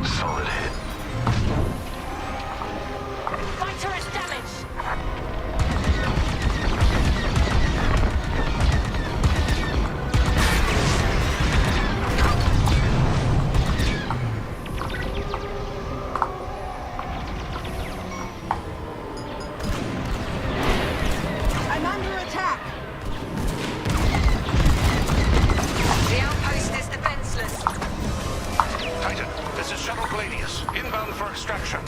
Solid hit. Fighter is damaged. I'm under attack. The outpost is defenseless. Titan, this is Shuttle Gladius, inbound for extraction.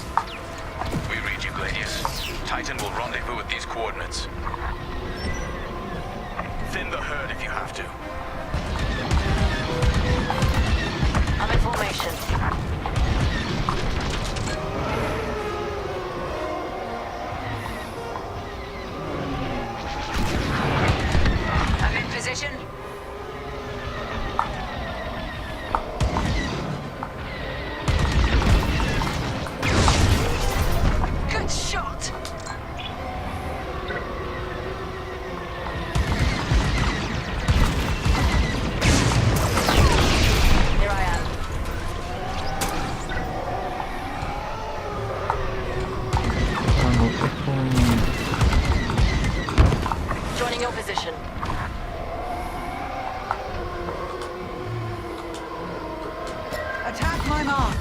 We read you, Gladius. Titan will rendezvous with these coordinates. Thin the herd if you have to. I'm in formation. I'm in position. Good shot. Here I am. Joining your position. Attack my mark.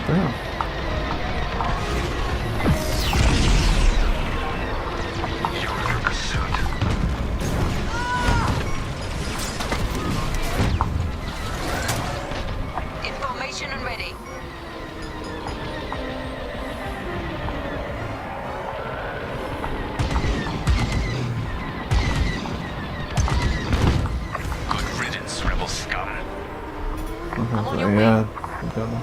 Damn. You're under pursuit. In formation and ready. Good riddance, rebel scum. Yeah, got them.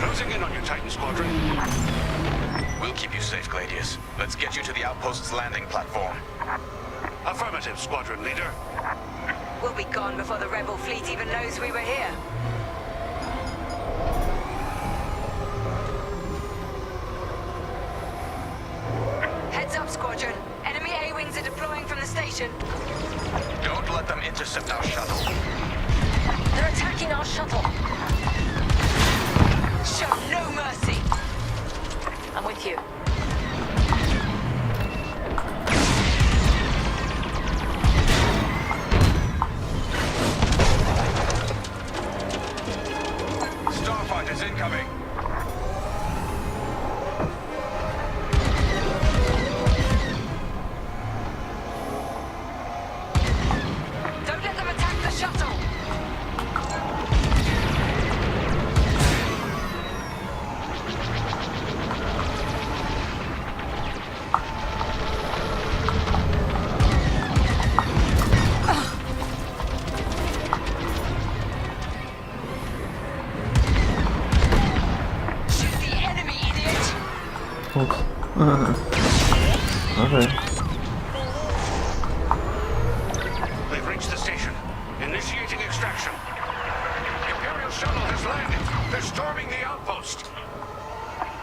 Closing in on you, Titan Squadron. We'll keep you safe, Gladius. Let's get you to the outpost's landing platform. Affirmative, Squadron Leader. We'll be gone before the rebel fleet even knows we were here. Heads up, Squadron. Enemy A-wings are deploying from the station. Don't let them intercept our shuttle. They're attacking our shuttle. Show no mercy. I'm with you. Starfighters incoming. Don't let them attack the shuttle. Okay. They've reached the station. Initiating extraction. Imperial shuttle has landed. They're storming the outpost.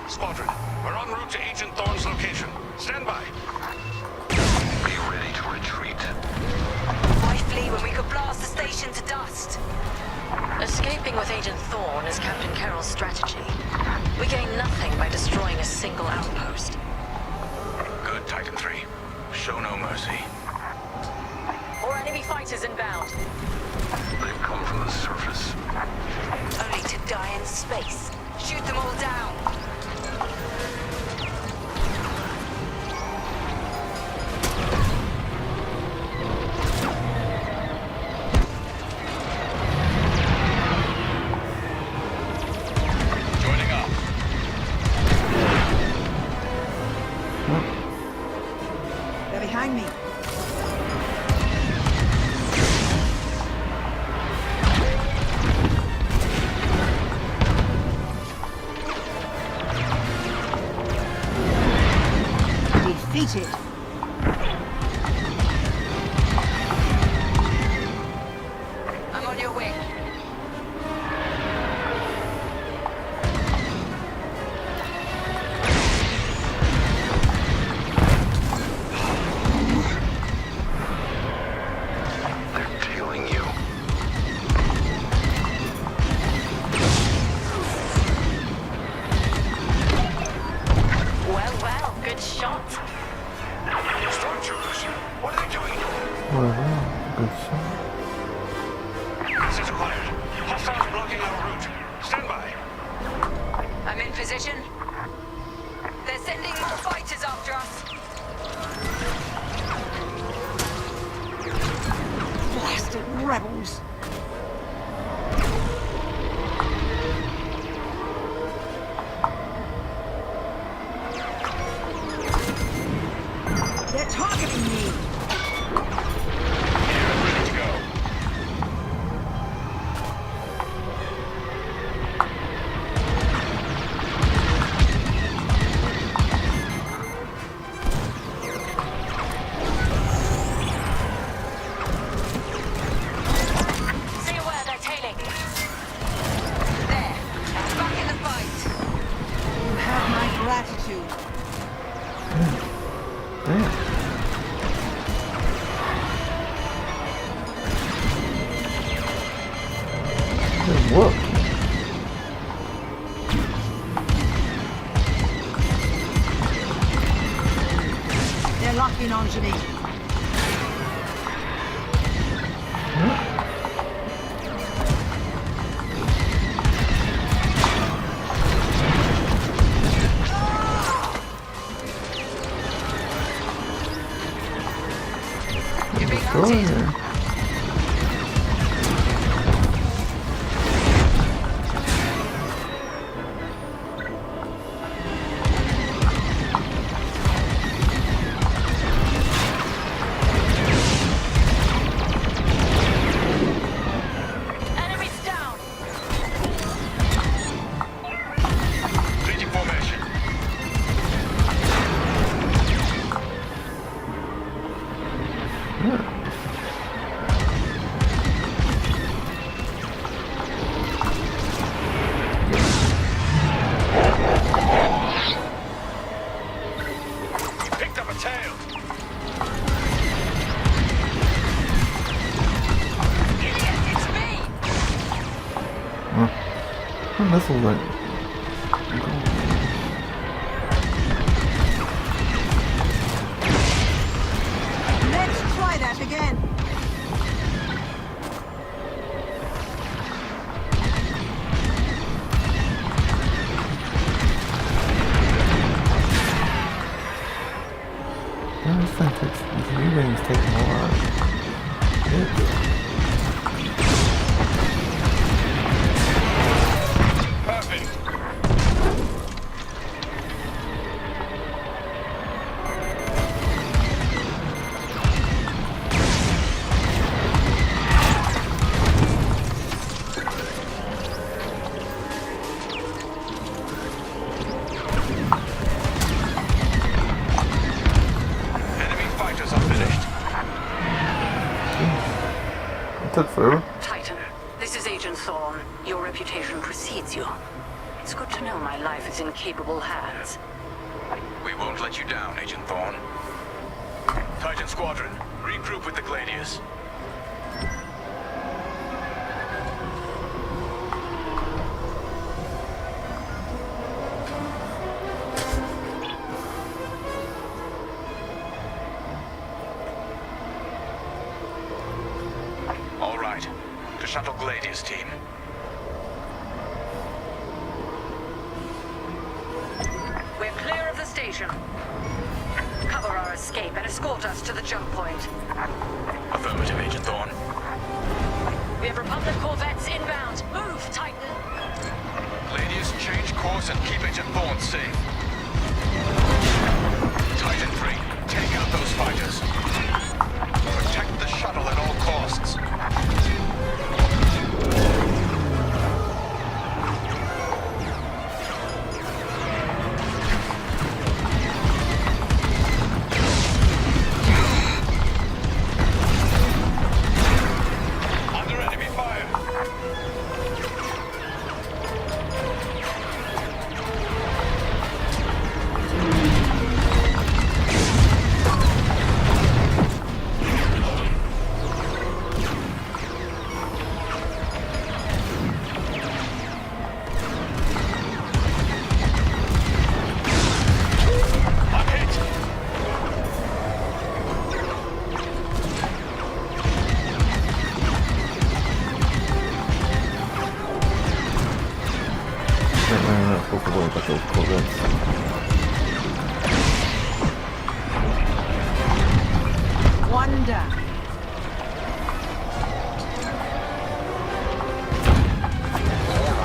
Squadron, we're en route to Agent Thorne's location. Stand by. Be ready to retreat. Why flee when we could blast the station to dust? Escaping with Agent Thorne is Captain Carroll's strategy. We gain nothing by destroying a single outpost. Good, Titan 3. Show no mercy. More enemy fighters inbound. They've come from the surface. Only to die in space. Shoot them all down. Joining up. They're behind me. Defeated. I'm on your way. They're tailing you. Well, well, good shot. Stormtroopers, what are they doing? Well, good shot. Access acquired. Hostiles blocking our route. Stand by. I'm in position. They're sending more fighters after us. Blasted rebels. They're targeting me. Ready to go. See where they're tailing. There. Back in the fight. You have my gratitude. Damn. Good work. They're locking onto me. You're being Destroyer. hunted. Enemies down. Changing formation. You picked up a tail. Idiot, it's me. Huh, missiles like. Let's try that again. This thing takes. These re-ratings take a lot. Perfect. It took forever. Titan, this is Agent Thorne. Your reputation precedes you. It's good to know my life is in capable hands. We won't let you down, Agent Thorne. Titan Squadron, regroup with the Gladius. All right, to Shuttle Gladius team. We're clear of the station. Cover our escape and escort us to the jump point. Affirmative, Agent Thorne. We have Republic corvettes inbound. Move, Titan! Gladius, change course and keep Agent Thorne safe. Titan 3, take out those fighters. Protect the shuttle at all costs. Under enemy fire. I spoke a little about those corvettes. One down.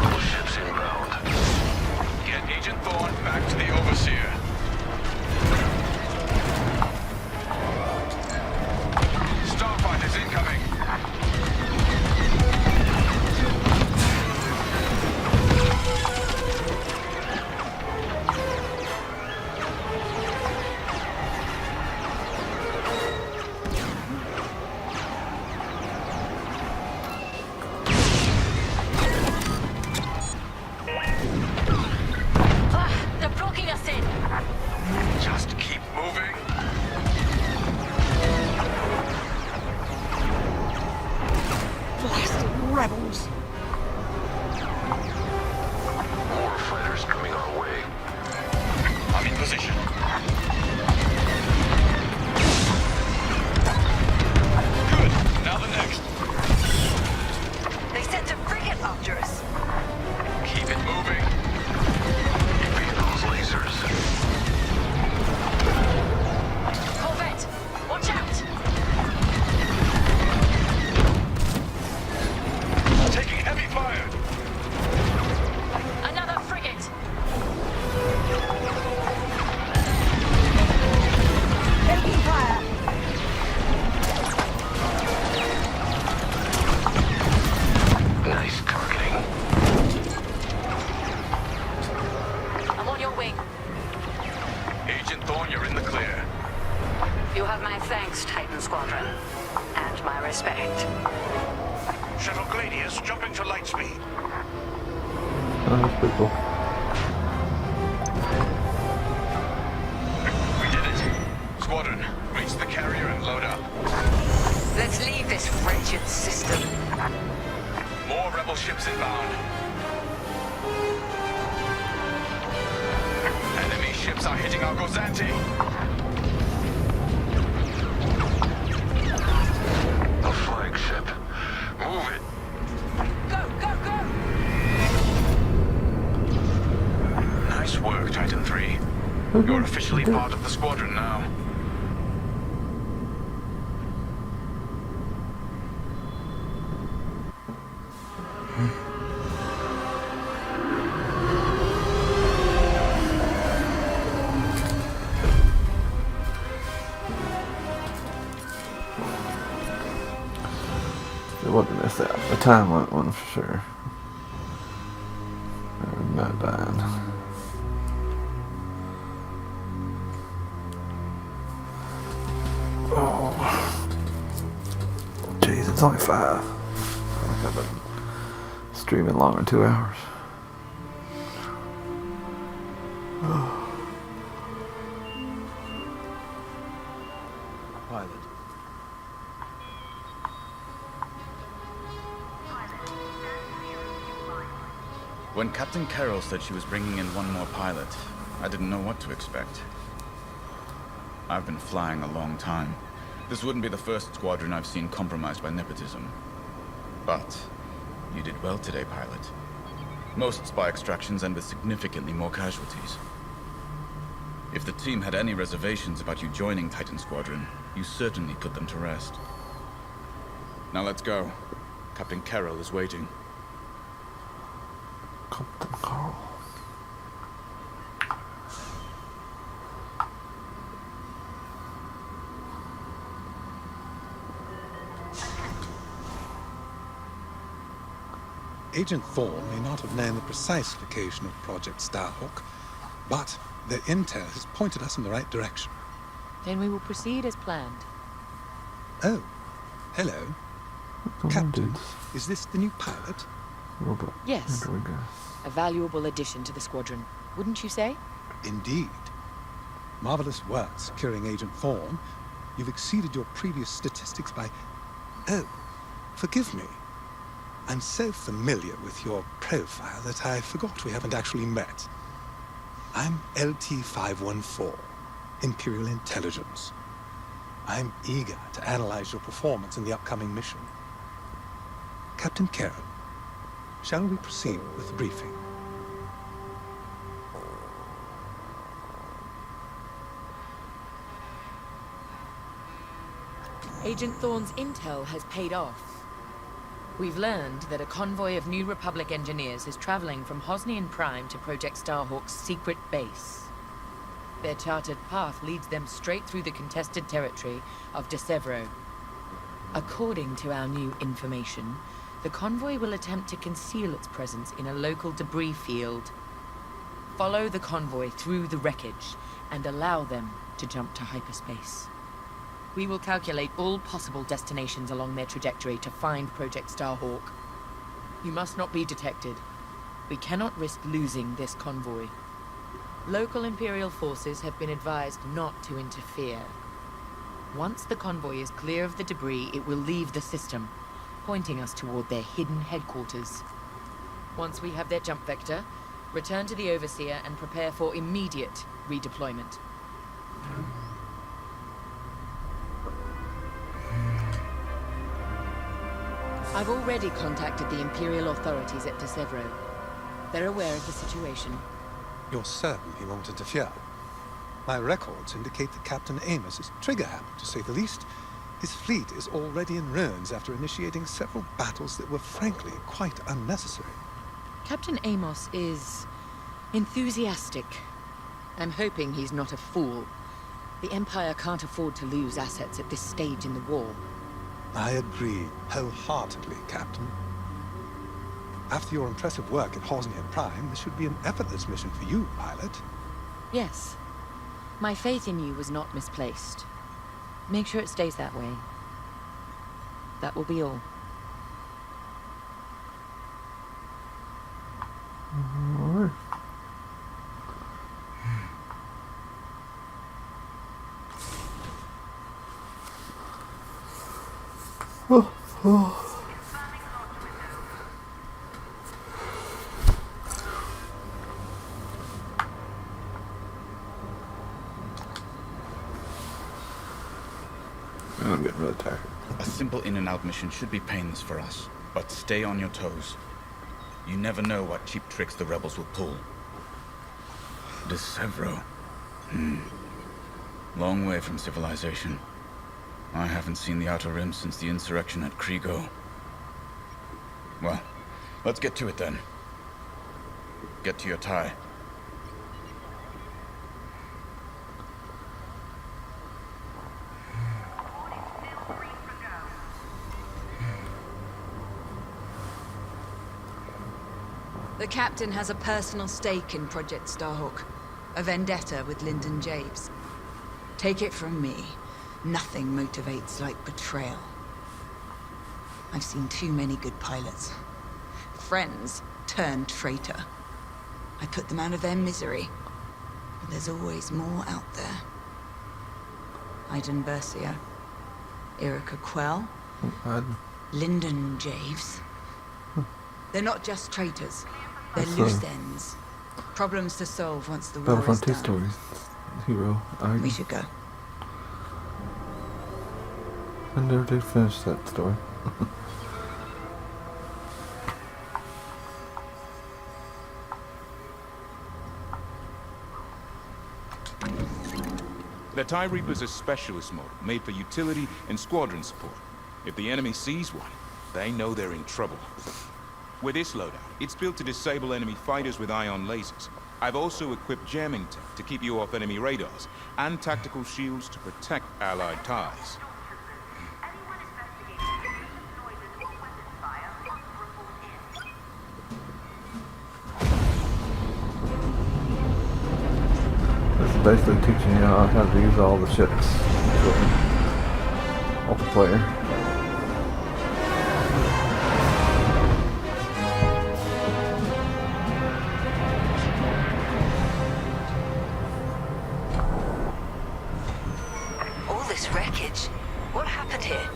More ships inbound. Get Agent Thorne back to the Overseer. Starfighters incoming. They're blocking us in. Just keep moving. Blasted rebels. More fighters coming our way. I'm in position. Good. Now the next. They sent a frigate after us. Keep it moving. Beat those lasers. Corvette, watch out! Taking heavy fire. Another frigate. Taking fire. Nice targeting. I'm on your wing. Agent Thorne, you're in the clear. You have my thanks, Titan Squadron. And my respect. Shuttle Gladius jumping to light speed. Oh, that's pretty cool. We did it. Squadron, reach the carrier and load up. Let's leave this wretched system. More rebel ships inbound. Enemy ships are hitting our Gozanti. A flagship. Move it. Go, go, go! Nice work, Titan 3. You're officially part of the squadron now. It wasn't this out. The time went one for sure. I'm not dying. Oh. It's only 5. I feel like I've been streaming longer than 2 hours. Pilot. When Captain Carroll said she was bringing in one more pilot, I didn't know what to expect. I've been flying a long time. This wouldn't be the first squadron I've seen compromised by nepotism. But you did well today, pilot. Most spy extractions end with significantly more casualties. If the team had any reservations about you joining Titan Squadron, you certainly put them to rest. Now let's go. Captain Carroll is waiting. Captain Carroll. Agent Thorne may not have known the precise location of Project Starhawk, but their intel has pointed us in the right direction. Then we will proceed as planned. Oh, hello. Captain, is this the new pilot? Robot. Yes. Rodriguez. A valuable addition to the squadron, wouldn't you say? Indeed. Marvelous work securing Agent Thorne. You've exceeded your previous statistics by... Oh, forgive me. I'm so familiar with your profile that I forgot we haven't actually met. I'm LT-514, Imperial Intelligence. I'm eager to analyze your performance in the upcoming mission. Captain Carroll, shall we proceed with the briefing? Agent Thorne's intel has paid off. We've learned that a convoy of New Republic engineers is traveling from Hosnian Prime to Project Starhawk's secret base. Their charted path leads them straight through the contested territory of De Severo. According to our new information, the convoy will attempt to conceal its presence in a local debris field. Follow the convoy through the wreckage and allow them to jump to hyperspace. We will calculate all possible destinations along their trajectory to find Project Starhawk. You must not be detected. We cannot risk losing this convoy. Local Imperial forces have been advised not to interfere. Once the convoy is clear of the debris, it will leave the system, pointing us toward their hidden headquarters. Once we have their jump vector, return to the Overseer and prepare for immediate redeployment. I've already contacted the Imperial authorities at De Severo. They're aware of the situation. You're certain he won't interfere? My records indicate that Captain Amos is trigger-happy, to say the least. His fleet is already in ruins after initiating several battles that were frankly quite unnecessary. Captain Amos is enthusiastic. I'm hoping he's not a fool. The Empire can't afford to lose assets at this stage in the war. I agree wholeheartedly, Captain. After your impressive work at Hosnian Prime, this should be an effortless mission for you, pilot. Yes. My faith in you was not misplaced. Make sure it stays that way. That will be all. Alright. Oh. I'm getting really tired. A simple in-and-out mission should be painless for us, but stay on your toes. You never know what cheap tricks the rebels will pull. De Severo. Long way from civilization. I haven't seen the Outer Rim since the insurrection at Kriego. Well, let's get to it then. Get to your tie. The captain has a personal stake in Project Starhawk. A vendetta with Lyndon Javes. Take it from me, nothing motivates like betrayal. I've seen too many good pilots. Friends turned traitor. I put them out of their misery. But there's always more out there. Aiden Bercia, Erica Quell, Lyndon Javes. They're not just traitors. They're That's loose ends. Problems to solve once the war is Battlefront 2 done. stories. Hero. We should go. I never did finish that story. The TIE Reaper's a specialist model, made for utility and squadron support. If the enemy sees one, they know they're in trouble. With this loadout, it's built to disable enemy fighters with ion lasers. I've also equipped jamming tech to keep you off enemy radars, and tactical shields to protect Allied TIEs. This is basically teaching you how to use all the ships for multiplayer. All this wreckage. What happened here?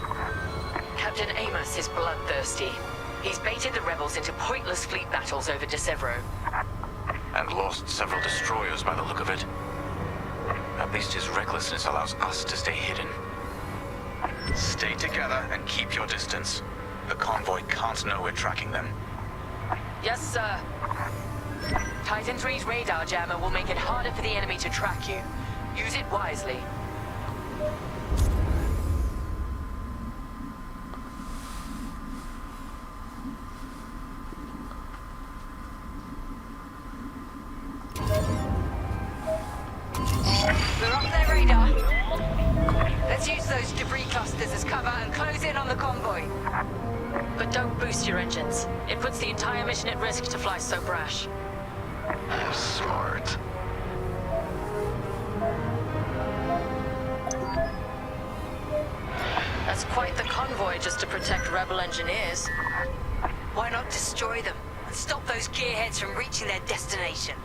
Captain Amos is bloodthirsty. He's baited the rebels into pointless fleet battles over De Severo. And lost several destroyers by the look of it. At least his recklessness allows us to stay hidden. Stay together and keep your distance. The convoy can't know we're tracking them. Yes, sir. Titan 3's radar jammer will make it harder for the enemy to track you. Use it wisely. We're off their radar. Let's use those debris clusters as cover and close in on the convoy. But don't boost your engines. It puts the entire mission at risk to fly so brash. Smart. That's quite the convoy just to protect rebel engineers. Why not destroy them and stop those gearheads from reaching their destination?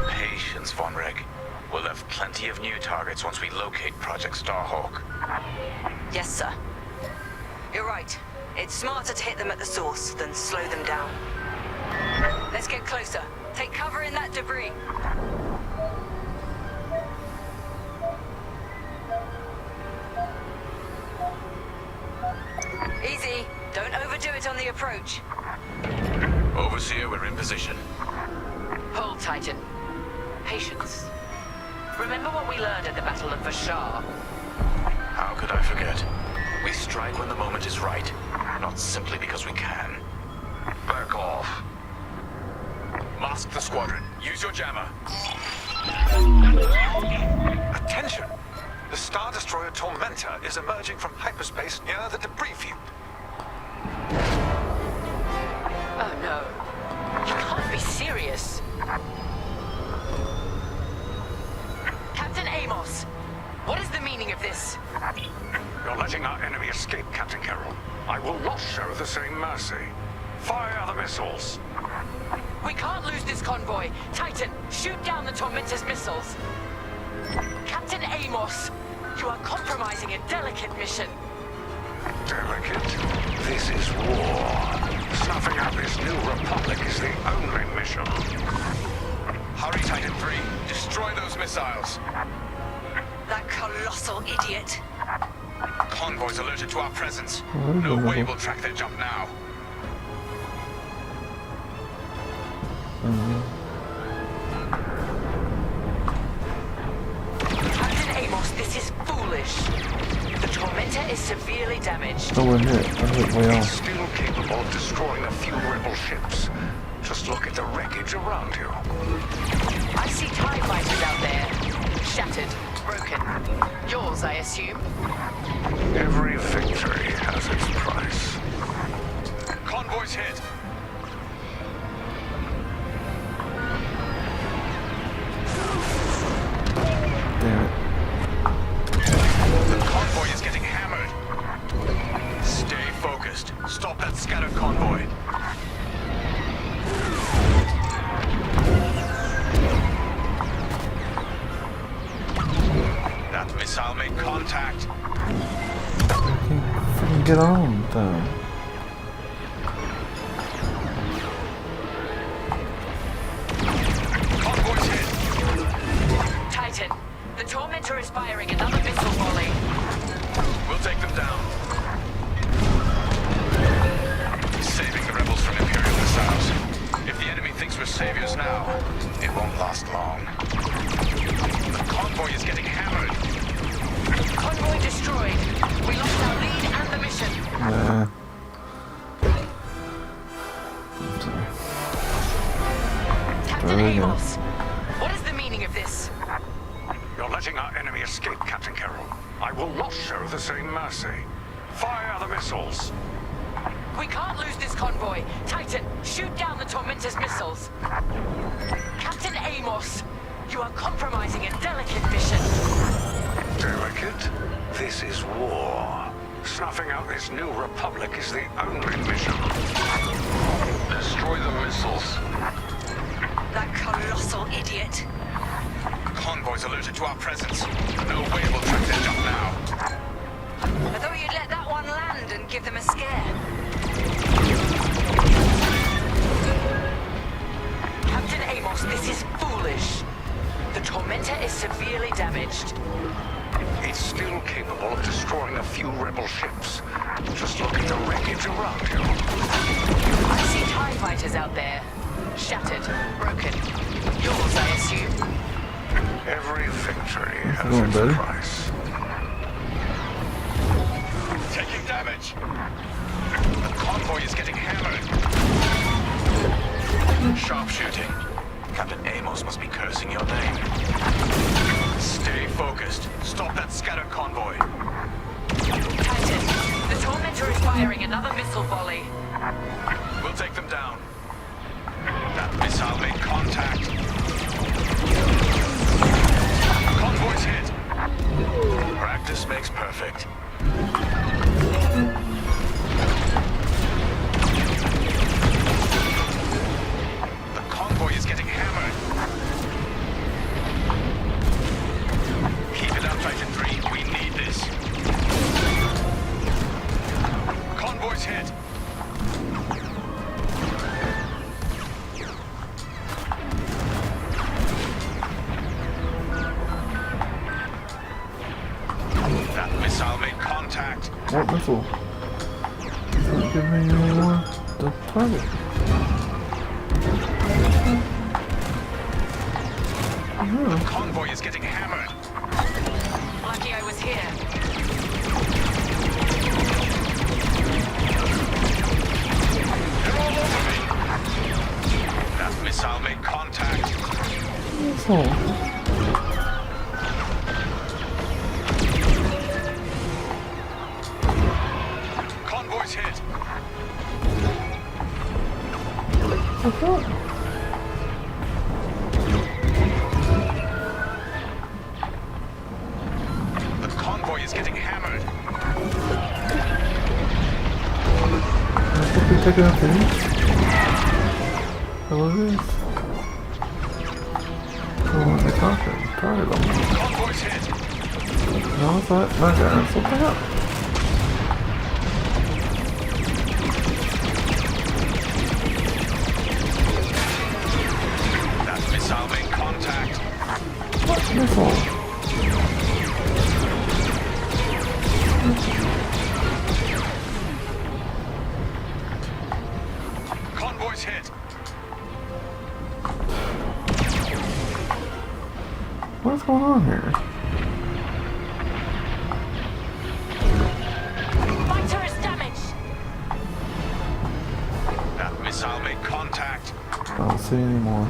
Patience, Von Reg. We'll have plenty of new targets once we locate Project Starhawk. Yes, sir. You're right. It's smarter to hit them at the source than slow them down. Let's get closer. Take cover in that debris. Easy. Don't overdo it on the approach. Overseer, we're in position. Hold, Titan. Patience. Remember what we learned at the Battle of Vashar? How could I forget? We strike when the moment is right, not simply because we can. Back off. Mask the squadron. Use your jammer. Attention! The Star Destroyer Tormentor is emerging from hyperspace near the debris field. Oh no. You can't be serious. Captain Amos, what is the meaning of this? You're letting our enemy escape, Captain Carroll. I will not show the same mercy. Fire the missiles. We can't lose this convoy. Titan, shoot down the Tormentor's missiles. Captain Amos, you are compromising a delicate mission. Delicate? This is war. Snuffing out this new republic is the only mission. Hurry, Titan 3. Destroy those missiles. That colossal idiot. Convoys alerted to our presence. No way we'll track their jump now. Captain Amos, this is foolish. The Tormentor is severely damaged. Oh, we're hit. It's still capable of destroying a few rebel ships. Just look at the wreckage around you. I see TIE fighters out there. Shattered, broken. Yours, I assume? Every victory has its price. Convoy's hit. Damn it. The convoy is getting hammered. Stay focused. focused. Stop that scattered convoy. That missile made contact. Freaking get on though. Convoy's hit. Titan, the Tormentor is firing another missile volley. We'll take them down. Saving the rebels from Imperial missiles. If the enemy thinks we're saviors now, it won't last long. The convoy is getting hammered. Convoy destroyed. We lost our lead and the mission. Captain Amos, what is the meaning of this? You're letting our enemy escape, Captain Carroll. I will not show the same mercy. Fire the missiles. We can't lose this convoy. Titan, shoot down the Tormentor's missiles. Captain Amos, you are compromising a delicate mission. Delicate? This is war. Snuffing out this new republic is the only mission. Destroy the missiles. That colossal idiot. Convoy's alerted to our presence. No way we'll track their jump now. I thought you'd let that one land and give them a scare. Captain Amos, this is foolish. The Tormentor is severely damaged. It's still capable of destroying a few rebel ships. Just look at the wreckage around you. I see TIE fighters out there. Shattered, broken. Yours, I assume. Every victory has its price. Taking damage. The convoy is getting hammered. Sharpshooting. Captain Amos must be cursing your name. Stay focused. Stop that scattered convoy. Titan, the Tormentor is firing another missile volley. We'll take them down. That missile made contact. Convoy's hit. Practice makes perfect. The convoy is getting hammered. Keep it up, Titan 3. We need this. Convoy's hit. That missile made contact. What missile? Doesn't give me any more the target. The convoy is getting hammered. Lucky I was here. They're all over me. That missile made contact. Missile. Convoy's hit. The convoy is getting hammered. Did we take it out there? Hello, this. Oh, the target on me. Convoy's hit. No, I thought my guys will pick up. That missile made contact. What missile? Convoy's hit. What's going on here? Fighter is damaged. That missile made contact. I don't see anymore.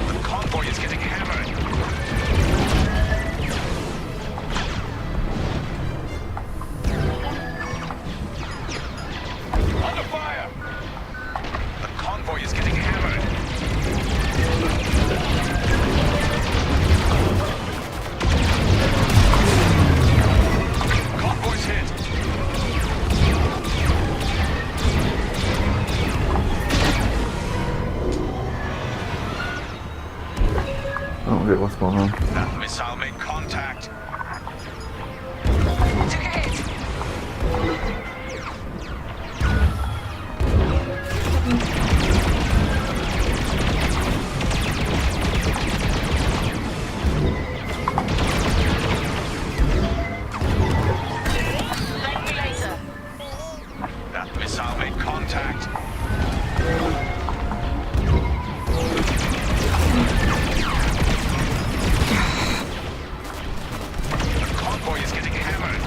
The convoy is getting hammered. Under fire. The convoy is getting hammered. made contact. Took a hit. Thank me later. That missile made contact. The convoy is getting hammered.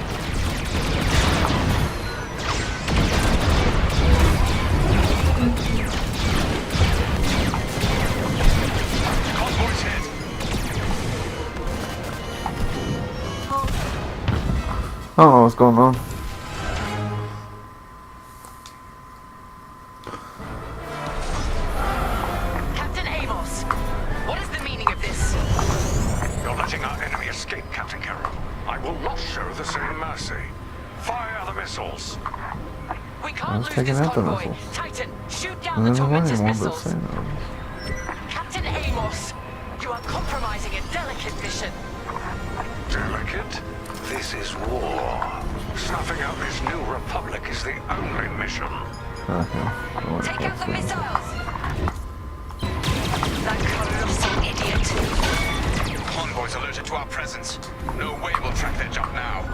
Convoy's hit. I don't know what's going on. Captain Amos, what is the meaning of this? You're letting our enemy escape, Captain Carroll. I will not show the same mercy. Fire the missiles. We I can't was lose taking this out the convoy. missiles. Titan, shoot down And the there's only tormentous one that's missiles. saying that. Captain Amos, you are compromising a delicate mission. Delicate? This is war. Snuffing out this new republic is the only mission. Okay. Take out the missiles! That colossal idiot. Convoys alerted to our presence. No way we'll track their jump now.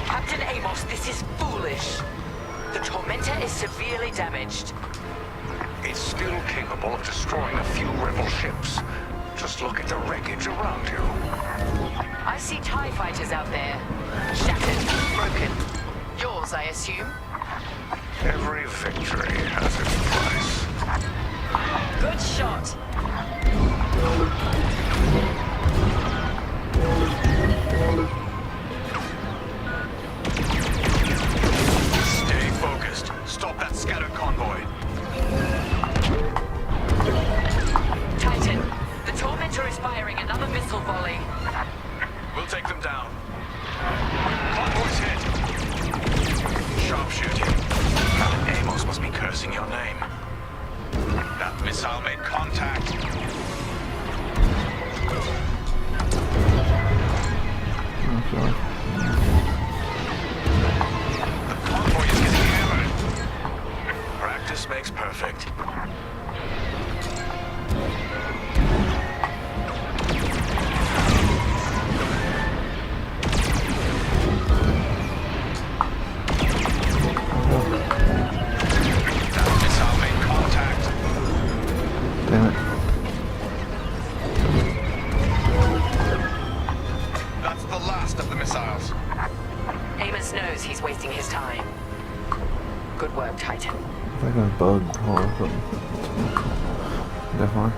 Captain Amos, this is foolish. The Tormentor is severely damaged. It's still capable of destroying a few rebel ships. Just look at the wreckage around you. I see TIE fighters out there. Shattered, broken. Yours, I assume? Every victory has its price. Good shot. Stay focused. Stop that scattered convoy. Titan, the Tormentor is firing another missile volley. We'll take them down. Convoy's hit. Sharpshooting. Captain Amos must be cursing your name. That missile made contact. Okay. The convoy is getting hammered. Practice makes perfect. That missile made contact. Damn it. That's the last of the missiles. Amos knows he's wasting his time. Good work, Titan. It's like a bug or something. Definitely.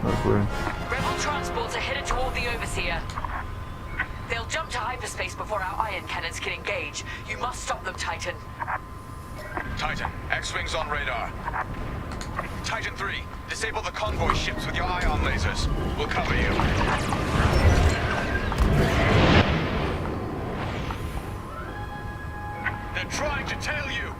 That's weird. Rebel transports are headed toward the Overseer. They'll jump to hyperspace before our ion cannons can engage. You must stop them, Titan. Titan, X-Wings on radar. Titan 3, disable the convoy ships with your ion lasers. We'll cover you. They're trying to tail you!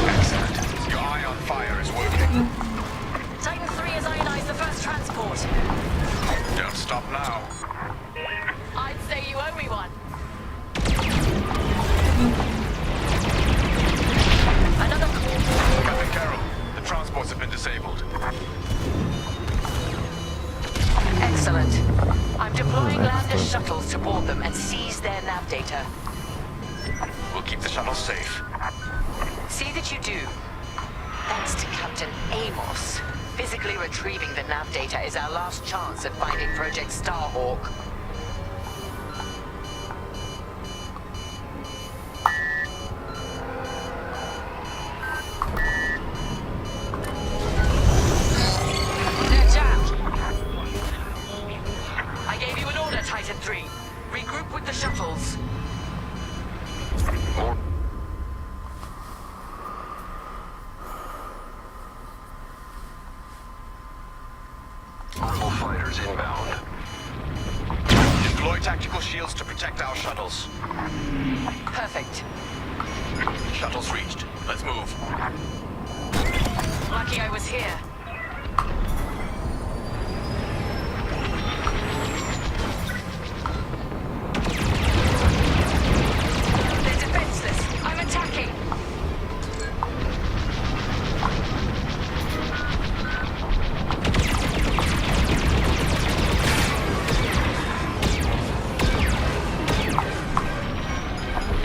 Excellent. Your ion fire is working. Titan 3 has ionized the first transport. Don't stop now. I'd say you owe me one. Another... Captain Carroll, the transports have been disabled. Excellent. I'm deploying lander shuttles to board them and seize their nav data. We'll keep the shuttle safe. See that you do. Thanks to Captain Amos. Physically retrieving the nav data is our last chance at finding Project Starhawk. They're jammed. I gave you an order, Titan 3. Regroup with the shuttles. Orbital fighters inbound. locked our shuttles. Perfect. Shuttles reached. Let's move. Lucky I was here. They're defenseless. I'm attacking.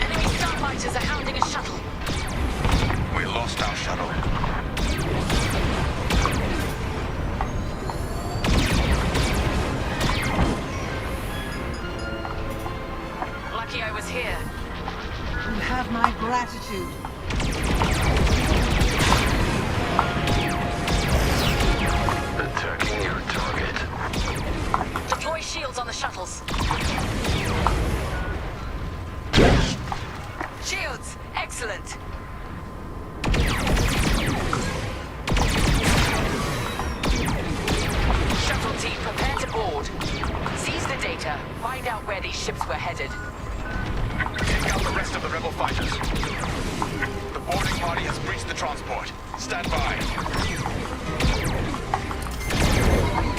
Enemy starfighters are hounding a shuttle. We lost our shuttle. Lucky I was here. You have my gratitude. Attacking your target. Deploy shields on the shuttles. Shields! Excellent! Shuttle team, prepare to board. Seize the data. Find out where these ships were headed. Take out the rest of the rebel fighters. The boarding party has breached the transport. Stand by.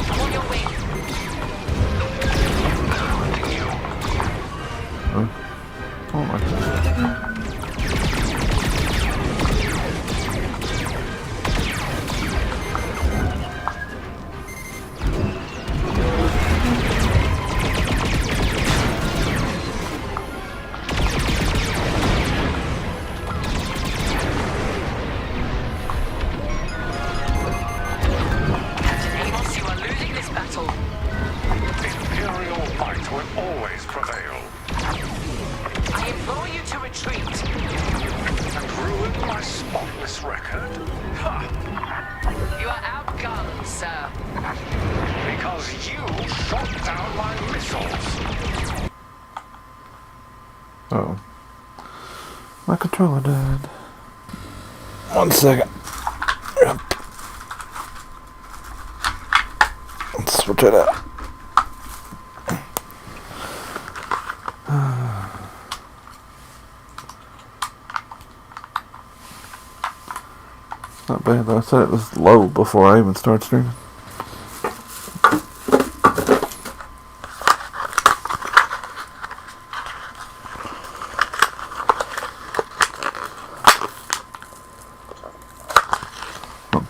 I'm on your wing. Oh my god. Oh. My controller died. 1 second. Yep. Let's switch it out. Not bad though. I said it was low before I even started streaming.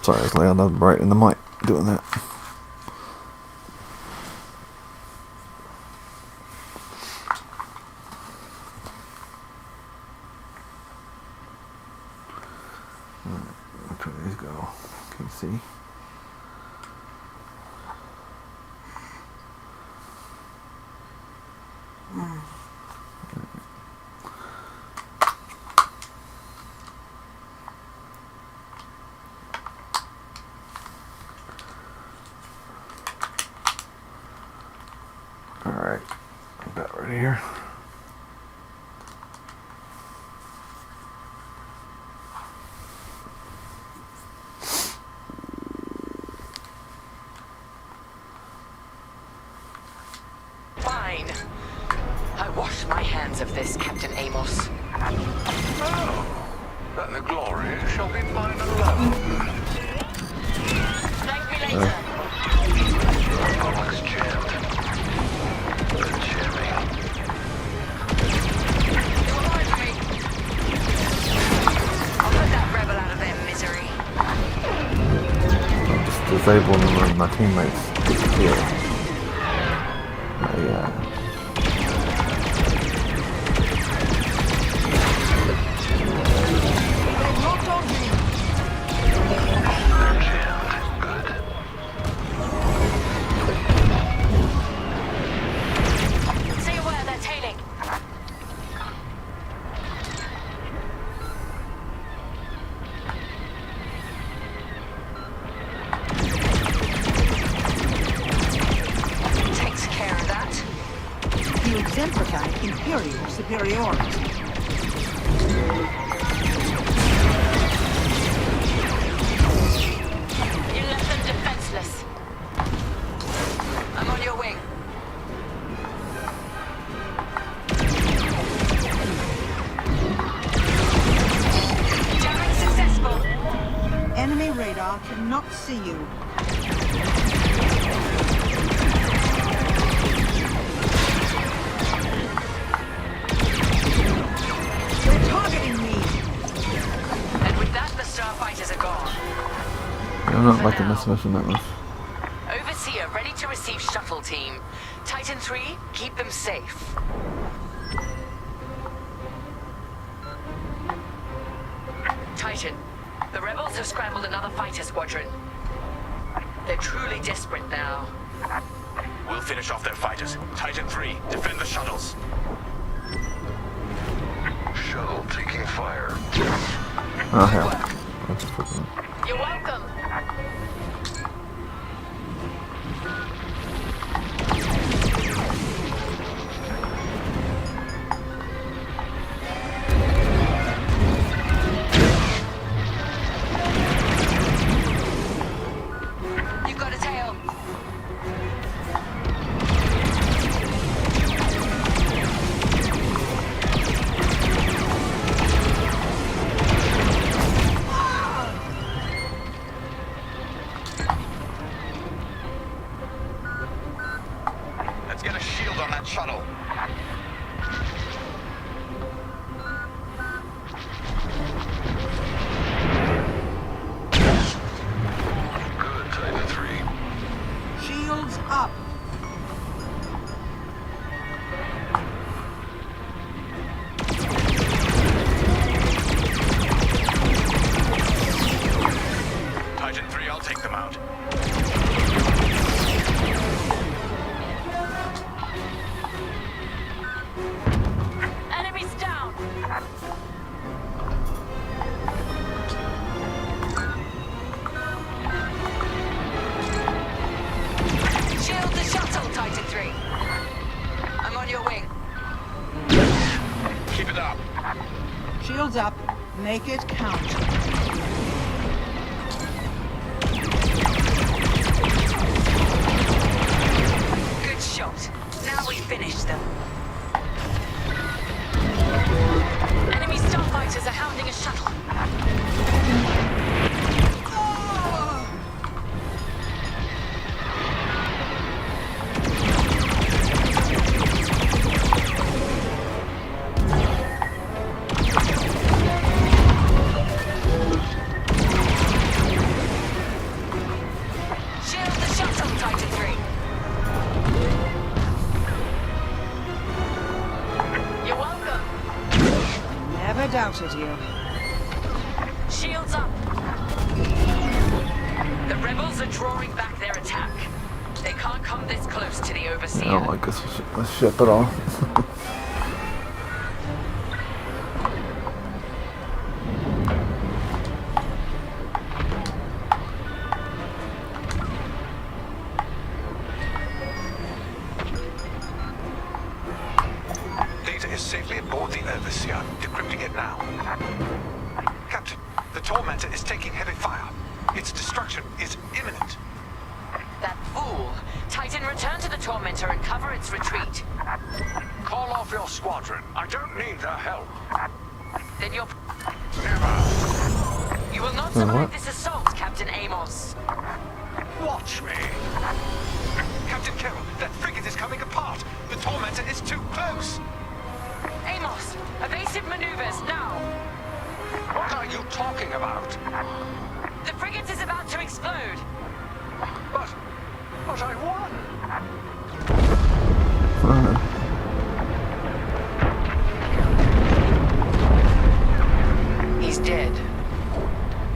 Sorry, it's loud and bright in the mic doing that. Alright, which way these go? Can you see? Alright, about right here. Fine. I wash my hands of this, Captain Amos. Oh, then the glory shall be mine alone. Thank me later. Republic's chant. The jamming. Revive me. I'll put that rebel out of their misery. I'm just disabling one of my teammates. Yeah. See where they're tailing. Takes care of that. You exemplified Imperial superiority. You left them defenseless. I'm on your wing. see you. They're targeting me. And with that, the starfighters are gone. I'm not liking this mission that much. Overseer, ready to receive shuttle team. Titan 3, keep them safe. Titan, the rebels have scrambled another fighter squadron. They're truly desperate now. We'll finish off their fighters. Titan 3, defend the shuttles. Shuttle taking fire. Oh hell. You're welcome. You've got a tail. Let's get a shield on that shuttle. Good, Titan 3. Shields up. Titan 3, I'll take them out. Enemies down. Shield the shuttle, Titan 3. I'm on your wing. Keep it up. Shields up. Make it count. Good shot. Now we finish them. Enemy starfighters are hounding a shuttle. Shield the shuttle, Titan 3. You're welcome. Never doubted you. Shields up. The rebels are drawing back their attack. They can't come this close to the I Overseer. don't like this ship at all. Data is safely aboard the Overseer. Decrypting it now. Captain, the Tormentor is taking heavy fire. Its destruction is imminent. That fool! Titan, return to the Tormentor and cover its retreat. Call off your squadron. I don't need their help. Then you're... Never. You will not Then survive what? this assault, Captain Amos. Watch me. Captain Carroll, that frigate is coming apart. The Tormentor is too close. Amos, evasive maneuvers, now! What are you talking about? The frigate is about to explode. But I won. He's dead.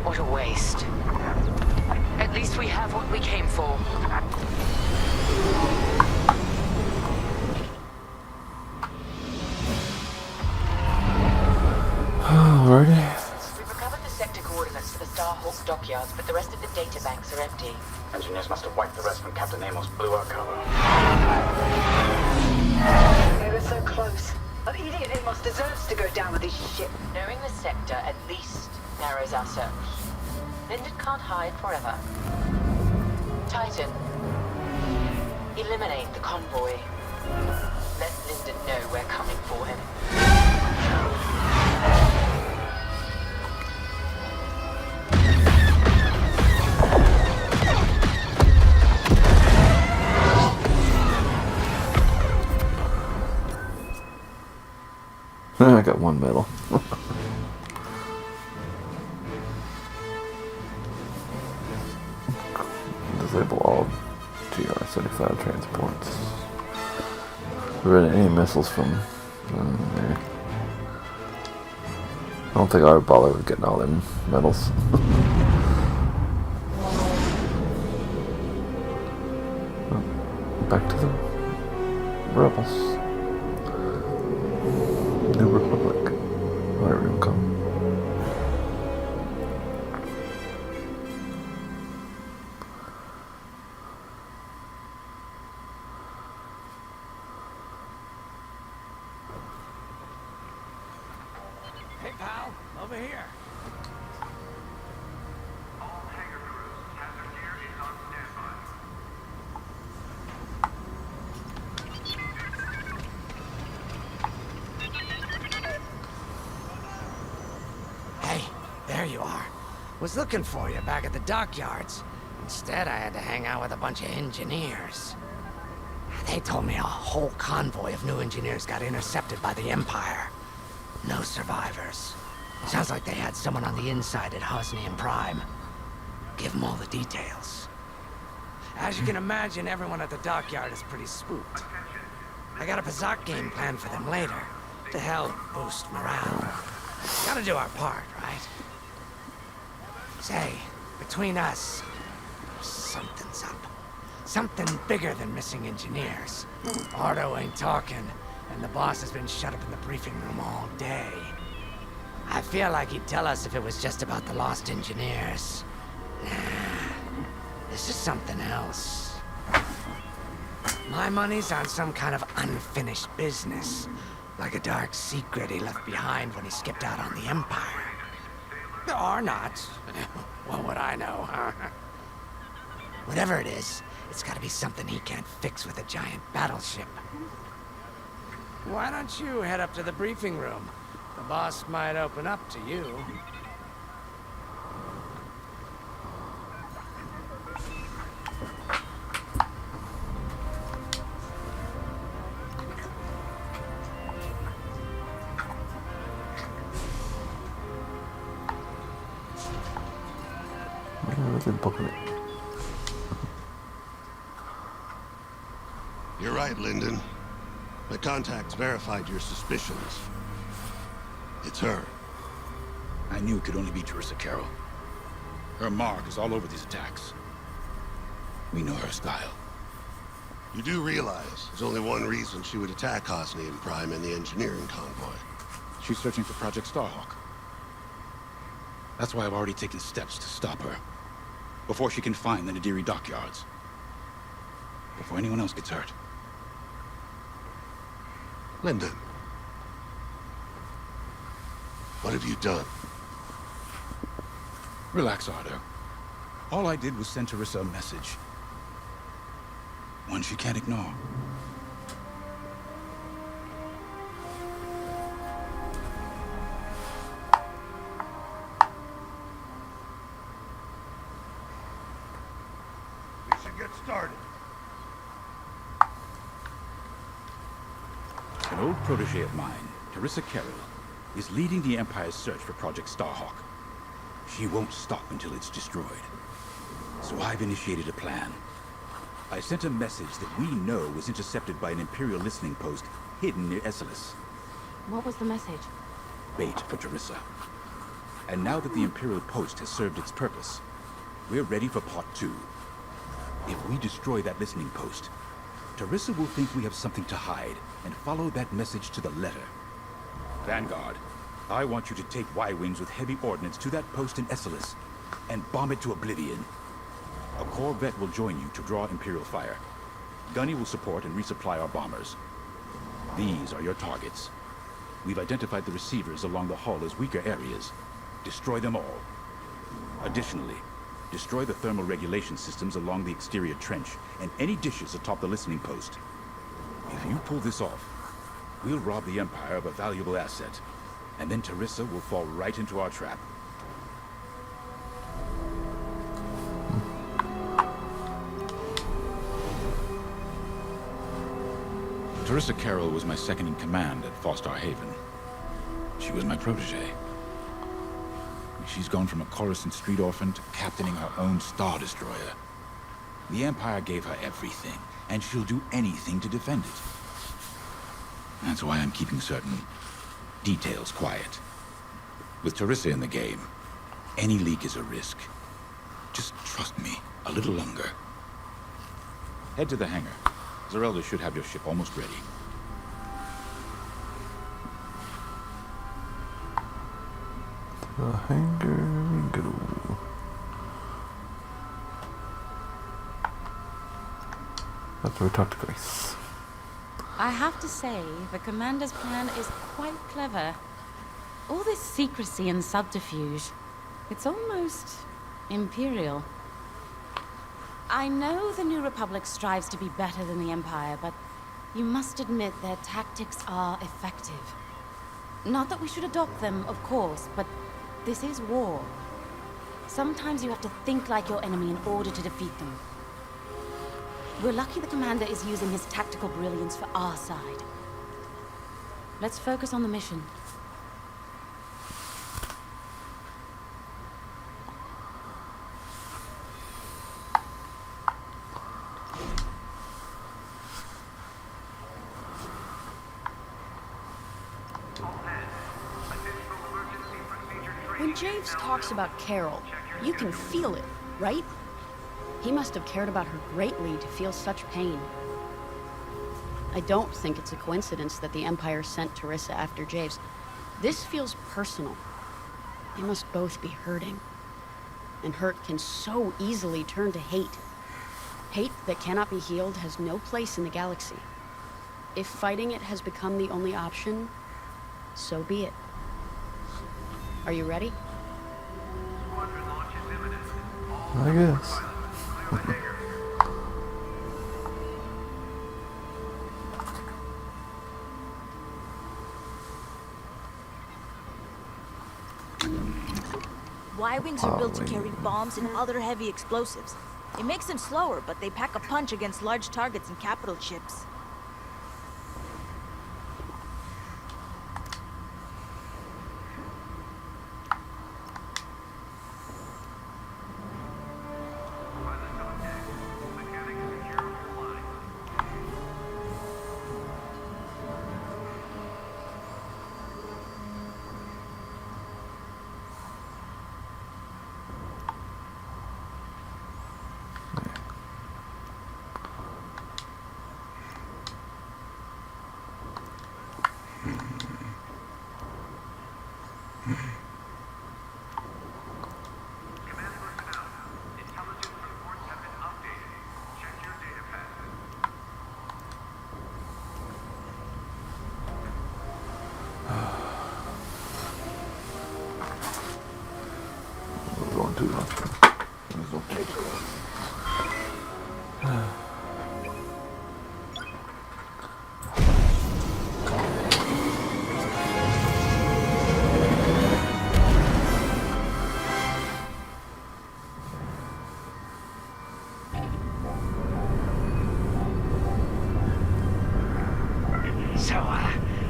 What a waste. At least we have what we came for. Alrighty. We've recovered the sector coordinates for the Starhawk dockyards, but the rest of the data banks are empty. Engineers must have wiped the rest when Captain Amos blew our cover. They were so close. That idiot Amos deserves to go down with his ship. Knowing the sector at least narrows our search. Linden can't hide forever. Titan, eliminate the convoy. Let Linden know we're coming for him. I got one medal. Disable all TR-75 transports. Prevent any missiles from there. I don't think I would bother with getting all them medals. Back to the rebels. New Republic. Whatever you call them. Hey, pal, over here. Hey, there you are. Was looking for you back at the dockyards. Instead, I had to hang out with a bunch of engineers. They told me a whole convoy of new engineers got intercepted by the Empire. No survivors. Sounds like they had someone on the inside at Hosni and Prime. Give them all the details. As you can imagine, everyone at the dockyard is pretty spooked. I got a Pazak game planned for them later, to help boost morale. Gotta do our part, right? Say, between us, something's up. Something bigger than missing engineers. Ardo ain't talking, and the boss has been shut up in the briefing room all day. I feel like he'd tell us if it was just about the lost engineers. Nah, this is something else. My money's on some kind of unfinished business. Like a dark secret he left behind when he skipped out on the Empire. Or not. What would I know, huh? Whatever it is, it's gotta be something he can't fix with a giant battleship. Why don't you head up to the briefing room? The boss might open up to you. You're right, Lyndon. My contacts verified your suspicions. It's her. I knew it could only be Teresa Carroll. Her mark is all over these attacks. We know her style. You do realize there's only one reason she would attack Hosni and Prime and the engineering convoy. She's searching for Project Starhawk. That's why I've already taken steps to stop her. Before she can find the Nadiri dockyards. Before anyone else gets hurt. Lyndon. What have you done? Relax, Ardo. All I did was send Teresa a message. One she can't ignore. We should get started. An old protege of mine, Teresa Carroll, is leading the Empire's search for Project Starhawk. She won't stop until it's destroyed. So I've initiated a plan. I sent a message that we know was intercepted by an Imperial listening post hidden near Esselis. What was the message? Bait for Teresa. And now that the Imperial post has served its purpose, we're ready for part 2. If we destroy that listening post, Teresa will think we have something to hide and follow that message to the letter. Vanguard, I want you to take Y-Wings with heavy ordnance to that post in Esselis and bomb it to oblivion. A corvette will join you to draw Imperial fire. Gunny will support and resupply our bombers. These are your targets. We've identified the receivers along the hull as weaker areas. Destroy them all. Additionally, destroy the thermal regulation systems along the exterior trench and any dishes atop the listening post. If you pull this off, we'll rob the Empire of a valuable asset, and then Teresa will fall right into our trap. Teresa Carroll was my second in command at Fostar Haven. She was my protege. She's gone from a Coruscant street orphan to captaining her own Star Destroyer. The Empire gave her everything, and she'll do anything to defend it. That's why I'm keeping certain details quiet. With Teresa in the game, any leak is a risk. Just trust me a little longer. Head to the hangar. Zerelda should have your ship almost ready. The hangar we go. That's where we talk to Grace. I have to say, the commander's plan is quite clever. All this secrecy and subterfuge, it's almost imperial. I know the New Republic strives to be better than the Empire, but you must admit their tactics are effective. Not that we should adopt them, of course, but this is war. Sometimes you have to think like your enemy in order to defeat them. We're lucky the commander is using his tactical brilliance for our side. Let's focus on the mission. When Javes talks about Carol, you can feel it, right? He must have cared about her greatly to feel such pain. I don't think it's a coincidence that the Empire sent Teresa after Javes. This feels personal. They must both be hurting. And hurt can so easily turn to hate. Hate that cannot be healed has no place in the galaxy. If fighting it has become the only option, so be it. Are you ready? I guess. Y-wings are built to carry bombs and other heavy explosives. It makes them slower, but they pack a punch against large targets and capital ships.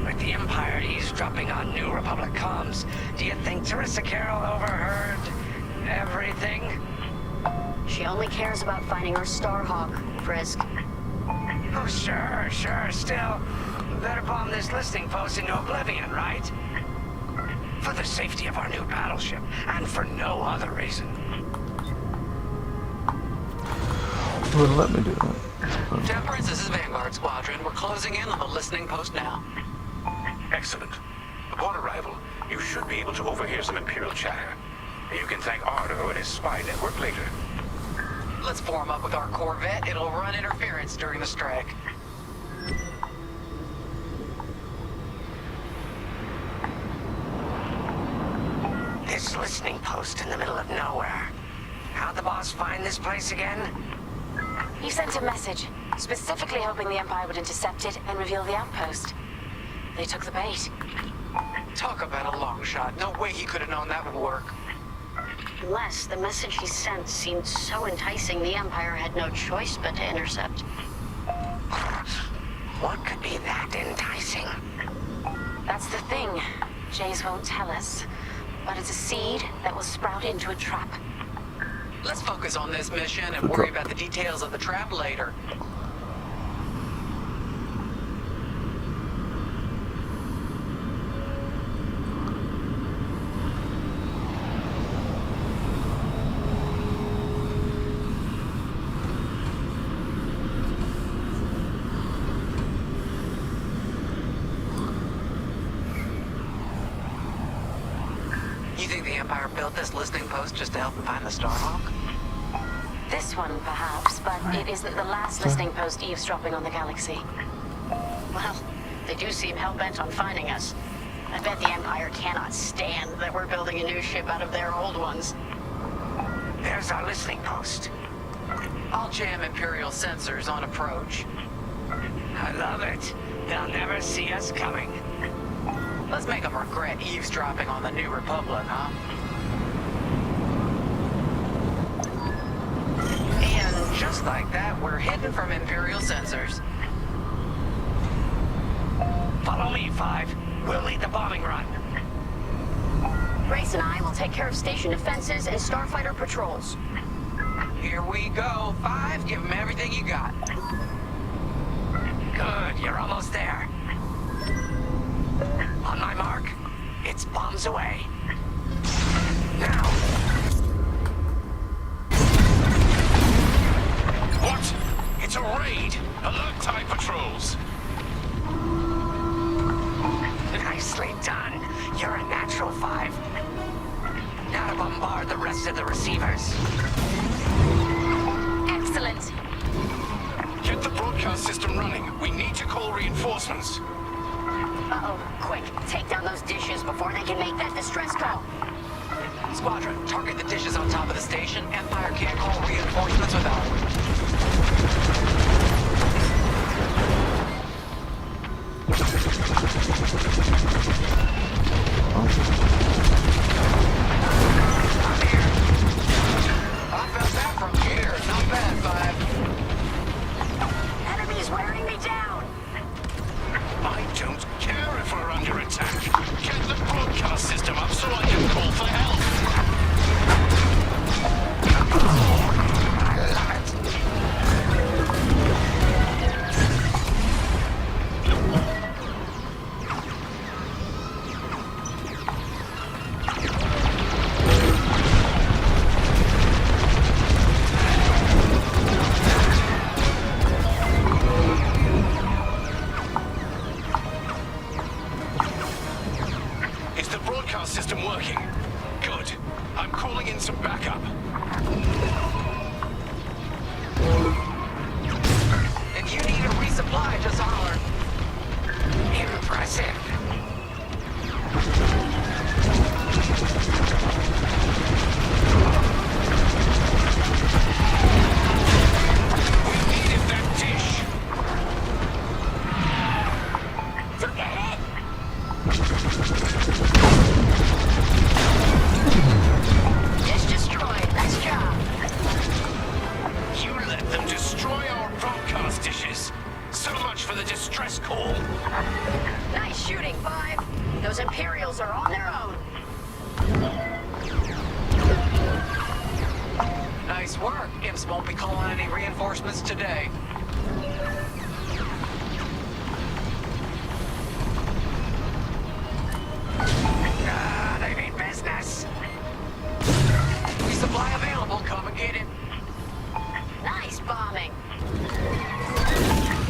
With the Empire eavesdropping on New Republic comms, do you think Teresa Carroll overheard everything? She only cares about finding her Starhawk, Frisk. Oh, sure. Still, better bomb this listening post into oblivion, right? For the safety of our new battleship, and for no other reason. You wouldn't let me do that. Temperance, this is Vanguard Squadron. We're closing in on the listening post now. Excellent. Upon arrival, you should be able to overhear some Imperial chatter. You can thank Ardo and his spy network later. Let's form up with our Corvette. It'll run interference during the strike. This listening post in the middle of nowhere. How'd the boss find this place again? He sent a message, specifically hoping the Empire would intercept it and reveal the outpost. They took the bait. Talk about a long shot. No way he could have known that would work. Unless the message he sent seemed so enticing the Empire had no choice but to intercept. What could be that enticing? That's the thing. Jays won't tell us, but it's a seed that will sprout into a trap. Let's focus on this mission and worry about the details of the trap later. You think the Empire built this listening post just to help them find the Starhawk? This one, perhaps, but it isn't the last listening post eavesdropping on the galaxy. Well, they do seem hell-bent on finding us. I bet the Empire cannot stand that we're building a new ship out of their old ones. There's our listening post. I'll jam Imperial sensors on approach. I love it. They'll never see us coming. Let's make them regret eavesdropping on the New Republic, huh? And just like that, we're hidden from Imperial sensors. Follow me, Five. We'll lead the bombing run. Grace and I will take care of station defenses and starfighter patrols. Here we go. Five, give them everything you got. Good, you're almost there. On my mark, it's bombs away. Now! What? It's a raid! Alert TIE patrols! Nicely done. You're a natural, Five. Now to bombard the rest of the receivers. Excellent. Get the broadcast system running. We need to call reinforcements. Uh-oh. Quick, take down those dishes before they can make that distress call. Squadron, target the dishes on top of the station. Empire can't call reinforcements without them. I felt that from here. Not bad, Five. Enemy's wearing me down. I don't care if we're under attack. Get the broadcast system up so I can call for help. Is the broadcast system working? Good. I'm calling in some backup. If you need a resupply, just holler. Impressive. We needed that dish. Forget it. Dish destroyed. Nice job. You let them destroy our broadcast dishes. So much for the distress call. Nice shooting, Five. Those Imperials are on their own. Nice work. Imps won't be calling any reinforcements today. They mean business. Resupply available. Come and get it. Nice bombing.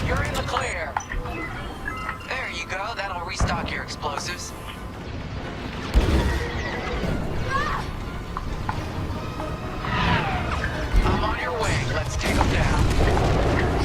You're in the clear. There you go. That'll restock your explosives. I'm on your way. Let's take them down.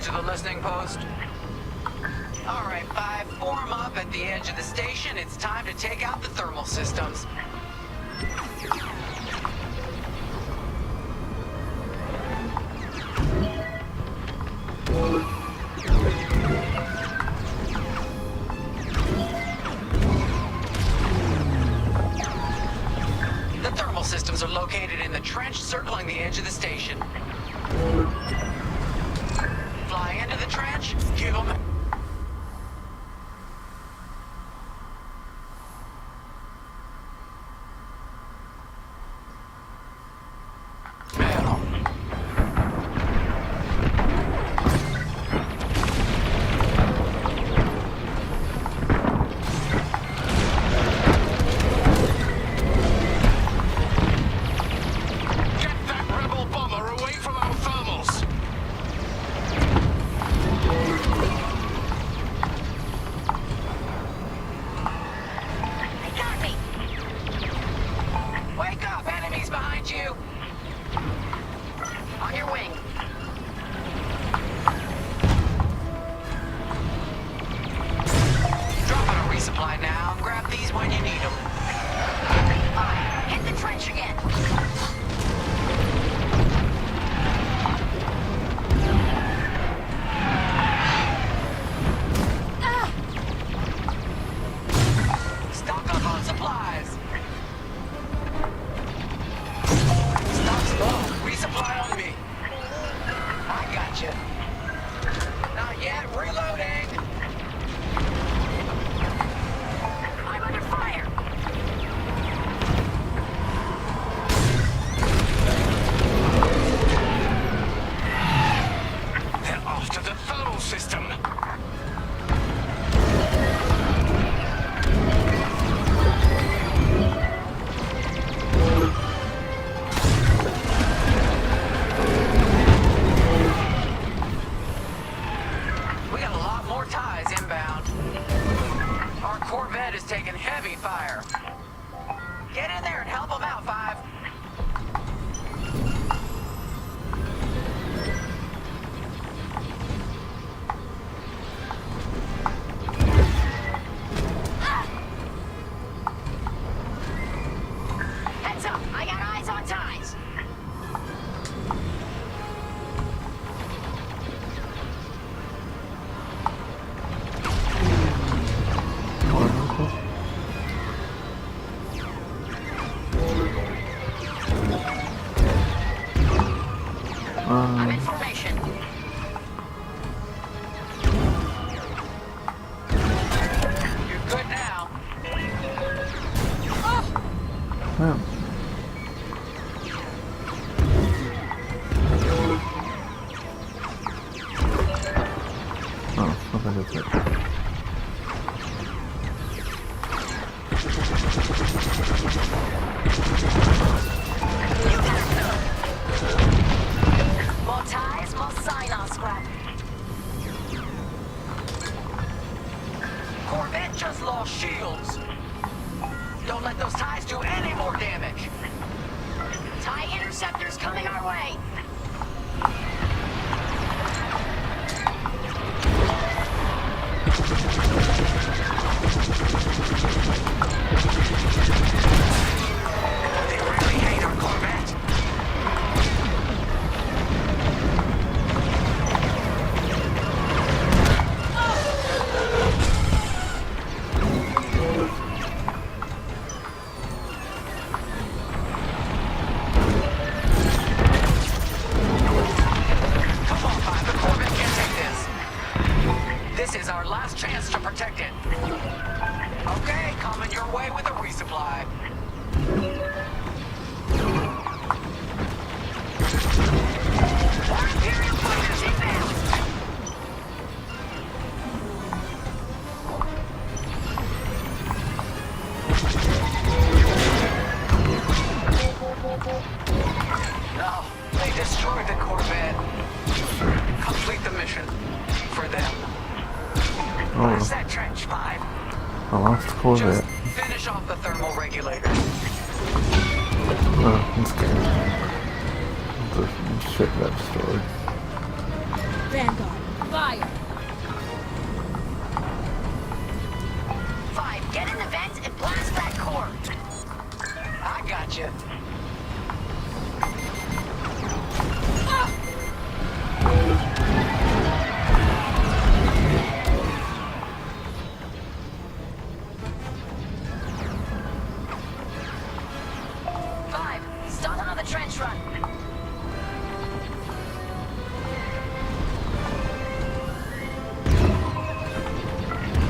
to the listening post? All right, 5, form up at the edge of the station. It's time to take out the thermal systems. The thermal systems are located in the trench circling the edge of the station. Fly into the trench, give them... I'm in formation. You're good now. Yeah. Oh, I think that's it. More ties, more sign-off scrap. Corvette just lost shields. Don't let those ties do any more damage. TIE interceptors coming our way. They really hate our Corvette. Come on, Five, the Corvette can't take this. This is our last chance to protect it. Okay, coming your way with a resupply. Our Imperial fighters inbound! No, they destroyed the Corvette. Complete the mission. For them. Blast that trench, Five. I lost the Corvette. Just finish off the thermal regulators. Oh, I'm scared. The ship got destroyed. Vanguard, Start another trench run.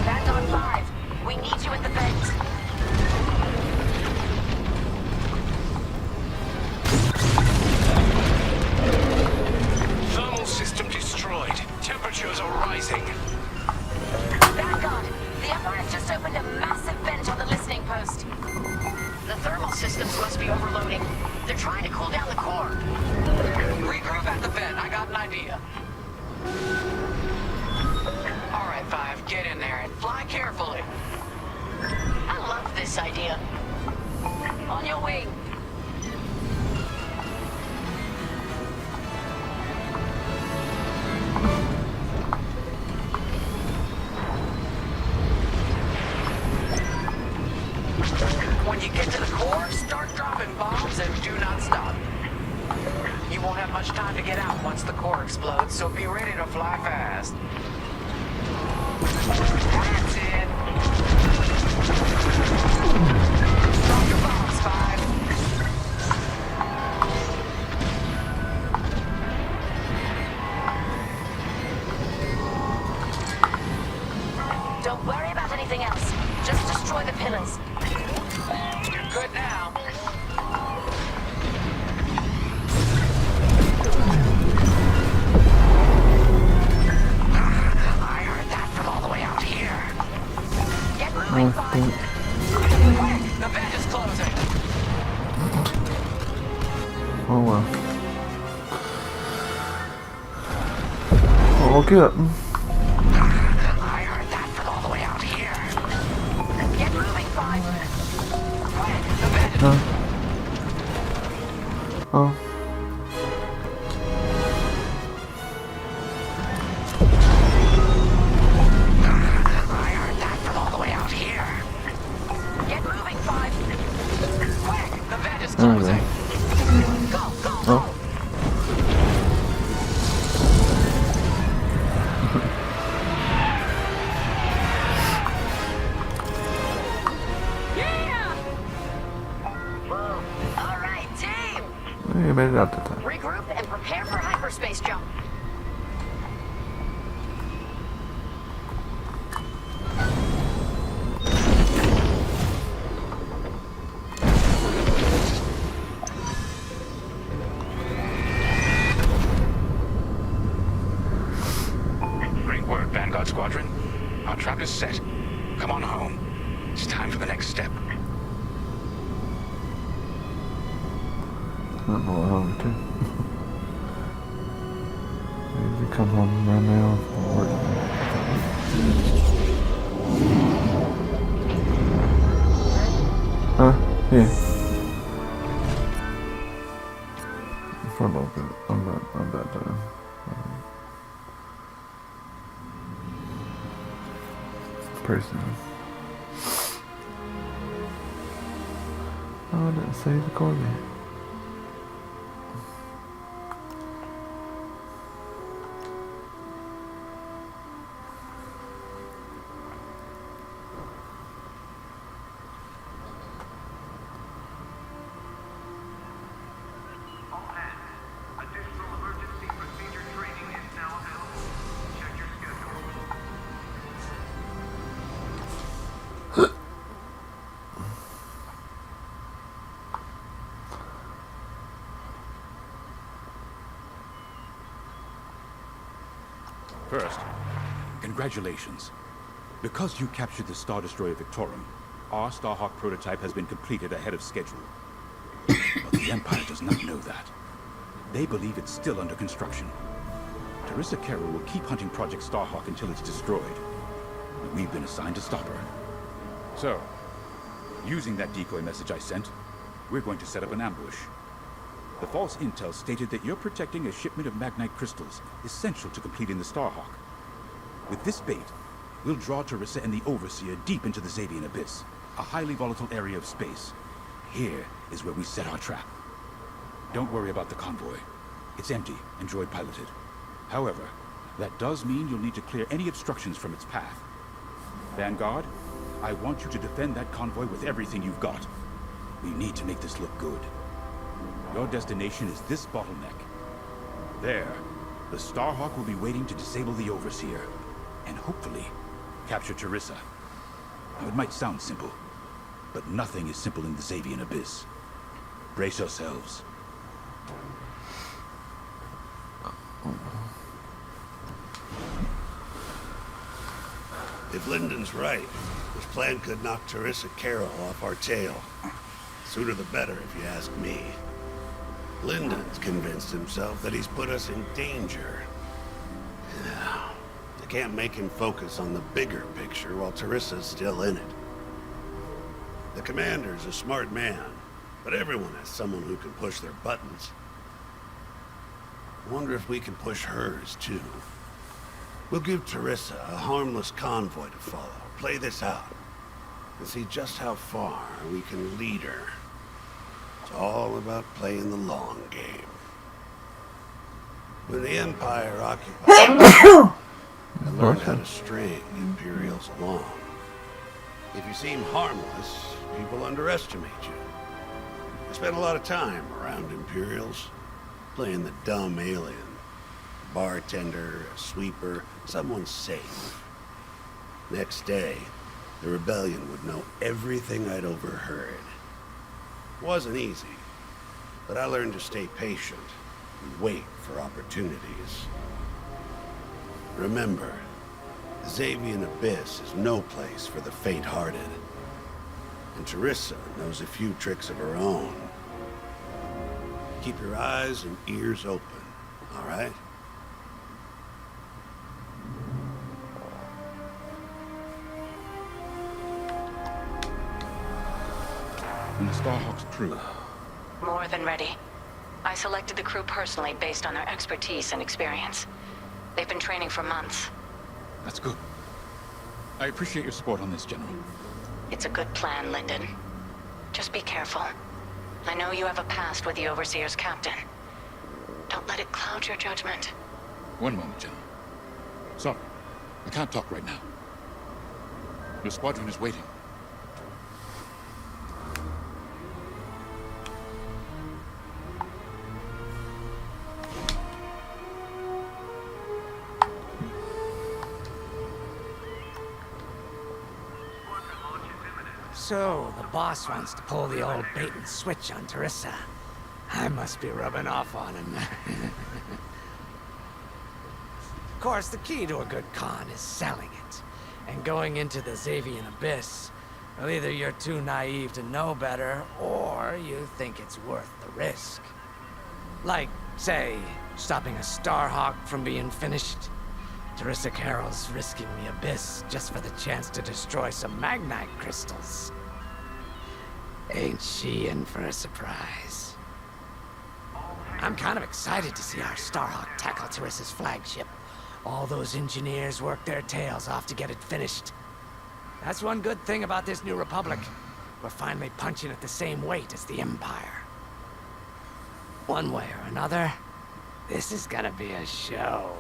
Vanguard 5, we need you at the base. Thermal system destroyed. Temperatures are rising. Vanguard, the Empire's just opened a massive vent on the listening post. The thermal systems must be overloading. They're trying to cool down the core. Regroup at the vent. I got an idea. All right, 5, get in there and fly carefully. I love this idea. On your wing. When you get to the core, start dropping bombs and do not stop. You won't have much time to get out once the core explodes, so be ready to fly fast. That's it. Drop your bombs, 5. Don't worry about anything else. Just destroy the pillars. You're good now. I heard that from all the way out here. Get moving, 5. Quick, the vent is closing. Oh well. I'll get up. I heard that from all the way out here. Get moving, 5. Quick, the vent is... Oh. I heard that from all the way out here. Get moving, 5. Quick, the vent is There we closing. go. Go, go, go. Oh. All right, team. You made it out that time. Regroup and prepare for hyperspace jump. Great work, Vanguard Squadron. Our trap is set. Come on home. It's time for the next step. I don't know what home to. Maybe come home right now from work. Huh? Yeah. For a little bit. I'm about done. Pretty soon. Oh, I didn't save the core yet. First, congratulations. Because you captured the Star Destroyer Victorum, our Starhawk prototype has been completed ahead of schedule. But the Empire does not know that. They believe it's still under construction. Teresa Carroll will keep hunting Project Starhawk until it's destroyed. And we've been assigned to stop her. So, using that decoy message I sent, we're going to set up an ambush. The false intel stated that you're protecting a shipment of Magnite crystals, essential to completing the Starhawk. With this bait, we'll draw Teresa and the Overseer deep into the Xavian Abyss, a highly volatile area of space. Here is where we set our trap. Don't worry about the convoy. It's empty and droid piloted. However, that does mean you'll need to clear any obstructions from its path. Vanguard, I want you to defend that convoy with everything you've got. We need to make this look good. Your destination is this bottleneck. There, the Starhawk will be waiting to disable the Overseer, and hopefully, capture Teresa. Now, it might sound simple, but nothing is simple in the Xavian Abyss. Brace yourselves. If Lyndon's right, this plan could knock Teresa Carroll off our tail. Sooner the better, if you ask me. Lyndon's convinced himself that he's put us in danger. Yeah, I can't make him focus on the bigger picture while Teresa's still in it. The commander's a smart man, but everyone has someone who can push their buttons. I wonder if we can push hers, too. We'll give Teresa a harmless convoy to follow, play this out, and see just how far we can lead her. It's all about playing the long game. When the Empire occupied, I learned how to string Imperials along. If you seem harmless, people underestimate you. I spent a lot of time around Imperials, playing the dumb alien. Bartender, a sweeper, someone safe. Next day, the rebellion would know everything I'd overheard. It wasn't easy, but I learned to stay patient and wait for opportunities. Remember, the Xavian Abyss is no place for the faint-hearted. And Teresa knows a few tricks of her own. Keep your eyes and ears open, all right? And the Starhawk's crew. More than ready. I selected the crew personally based on their expertise and experience. They've been training for months. That's good. I appreciate your support on this, General. It's a good plan, Lyndon. Just be careful. I know you have a past with the Overseer's captain. Don't let it cloud your judgment. One moment, General. Sorry, I can't talk right now. Your squadron is waiting. So, the boss wants to pull the old bait and switch on Teresa. I must be rubbing off on him. Of course, the key to a good con is selling it. And going into the Xavian Abyss, well, either you're too naive to know better, or you think it's worth the risk. Like, say, stopping a Starhawk from being finished. Teresa Carroll's risking the Abyss just for the chance to destroy some Magnite crystals. Ain't she in for a surprise? I'm kind of excited to see our Starhawk tackle Teresa's flagship. All those engineers work their tails off to get it finished. That's one good thing about this new Republic. We're finally punching at the same weight as the Empire. One way or another, this is gonna be a show.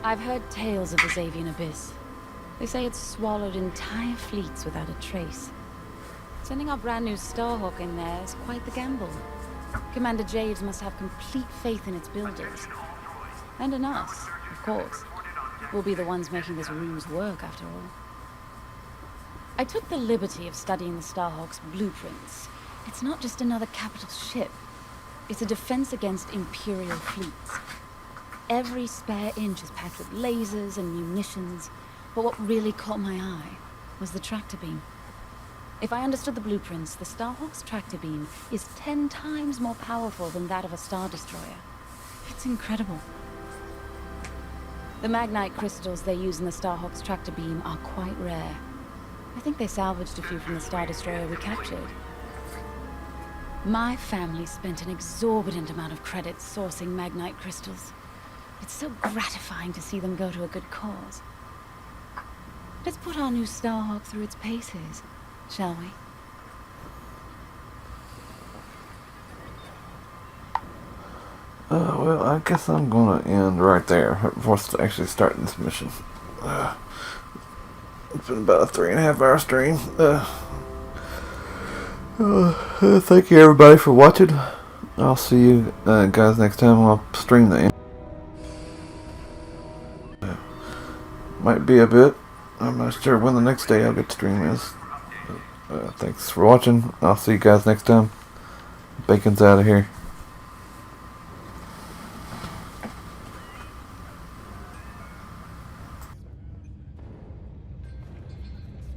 I've heard tales of the Xavian Abyss. They say it's swallowed entire fleets without a trace. Sending our brand new Starhawk in there is quite the gamble. Commander Jades must have complete faith in its builders. And in us, of course. We'll be the ones making this room's work, after all. I took the liberty of studying the Starhawk's blueprints. It's not just another capital ship. It's a defense against Imperial fleets. Every spare inch is packed with lasers and munitions, but what really caught my eye was the tractor beam. If I understood the blueprints, the Starhawk's tractor beam is 10 times more powerful than that of a Star Destroyer. It's incredible. The Magnite crystals they use in the Starhawk's tractor beam are quite rare. I think they salvaged a few from the Star Destroyer we captured. My family spent an exorbitant amount of credits sourcing Magnite crystals. It's so gratifying to see them go to a good cause. Let's put our new Starhawk through its paces, shall we? Well, I guess I'm gonna end right there before actually starting this mission. It's been about a 3.5 hour stream. Thank you everybody for watching. I'll see you guys next time I'll stream the end. Might be a bit. I'm not sure when the next day I'll get to stream is. Thanks for watching. I'll see you guys next time. Bacon's out of here.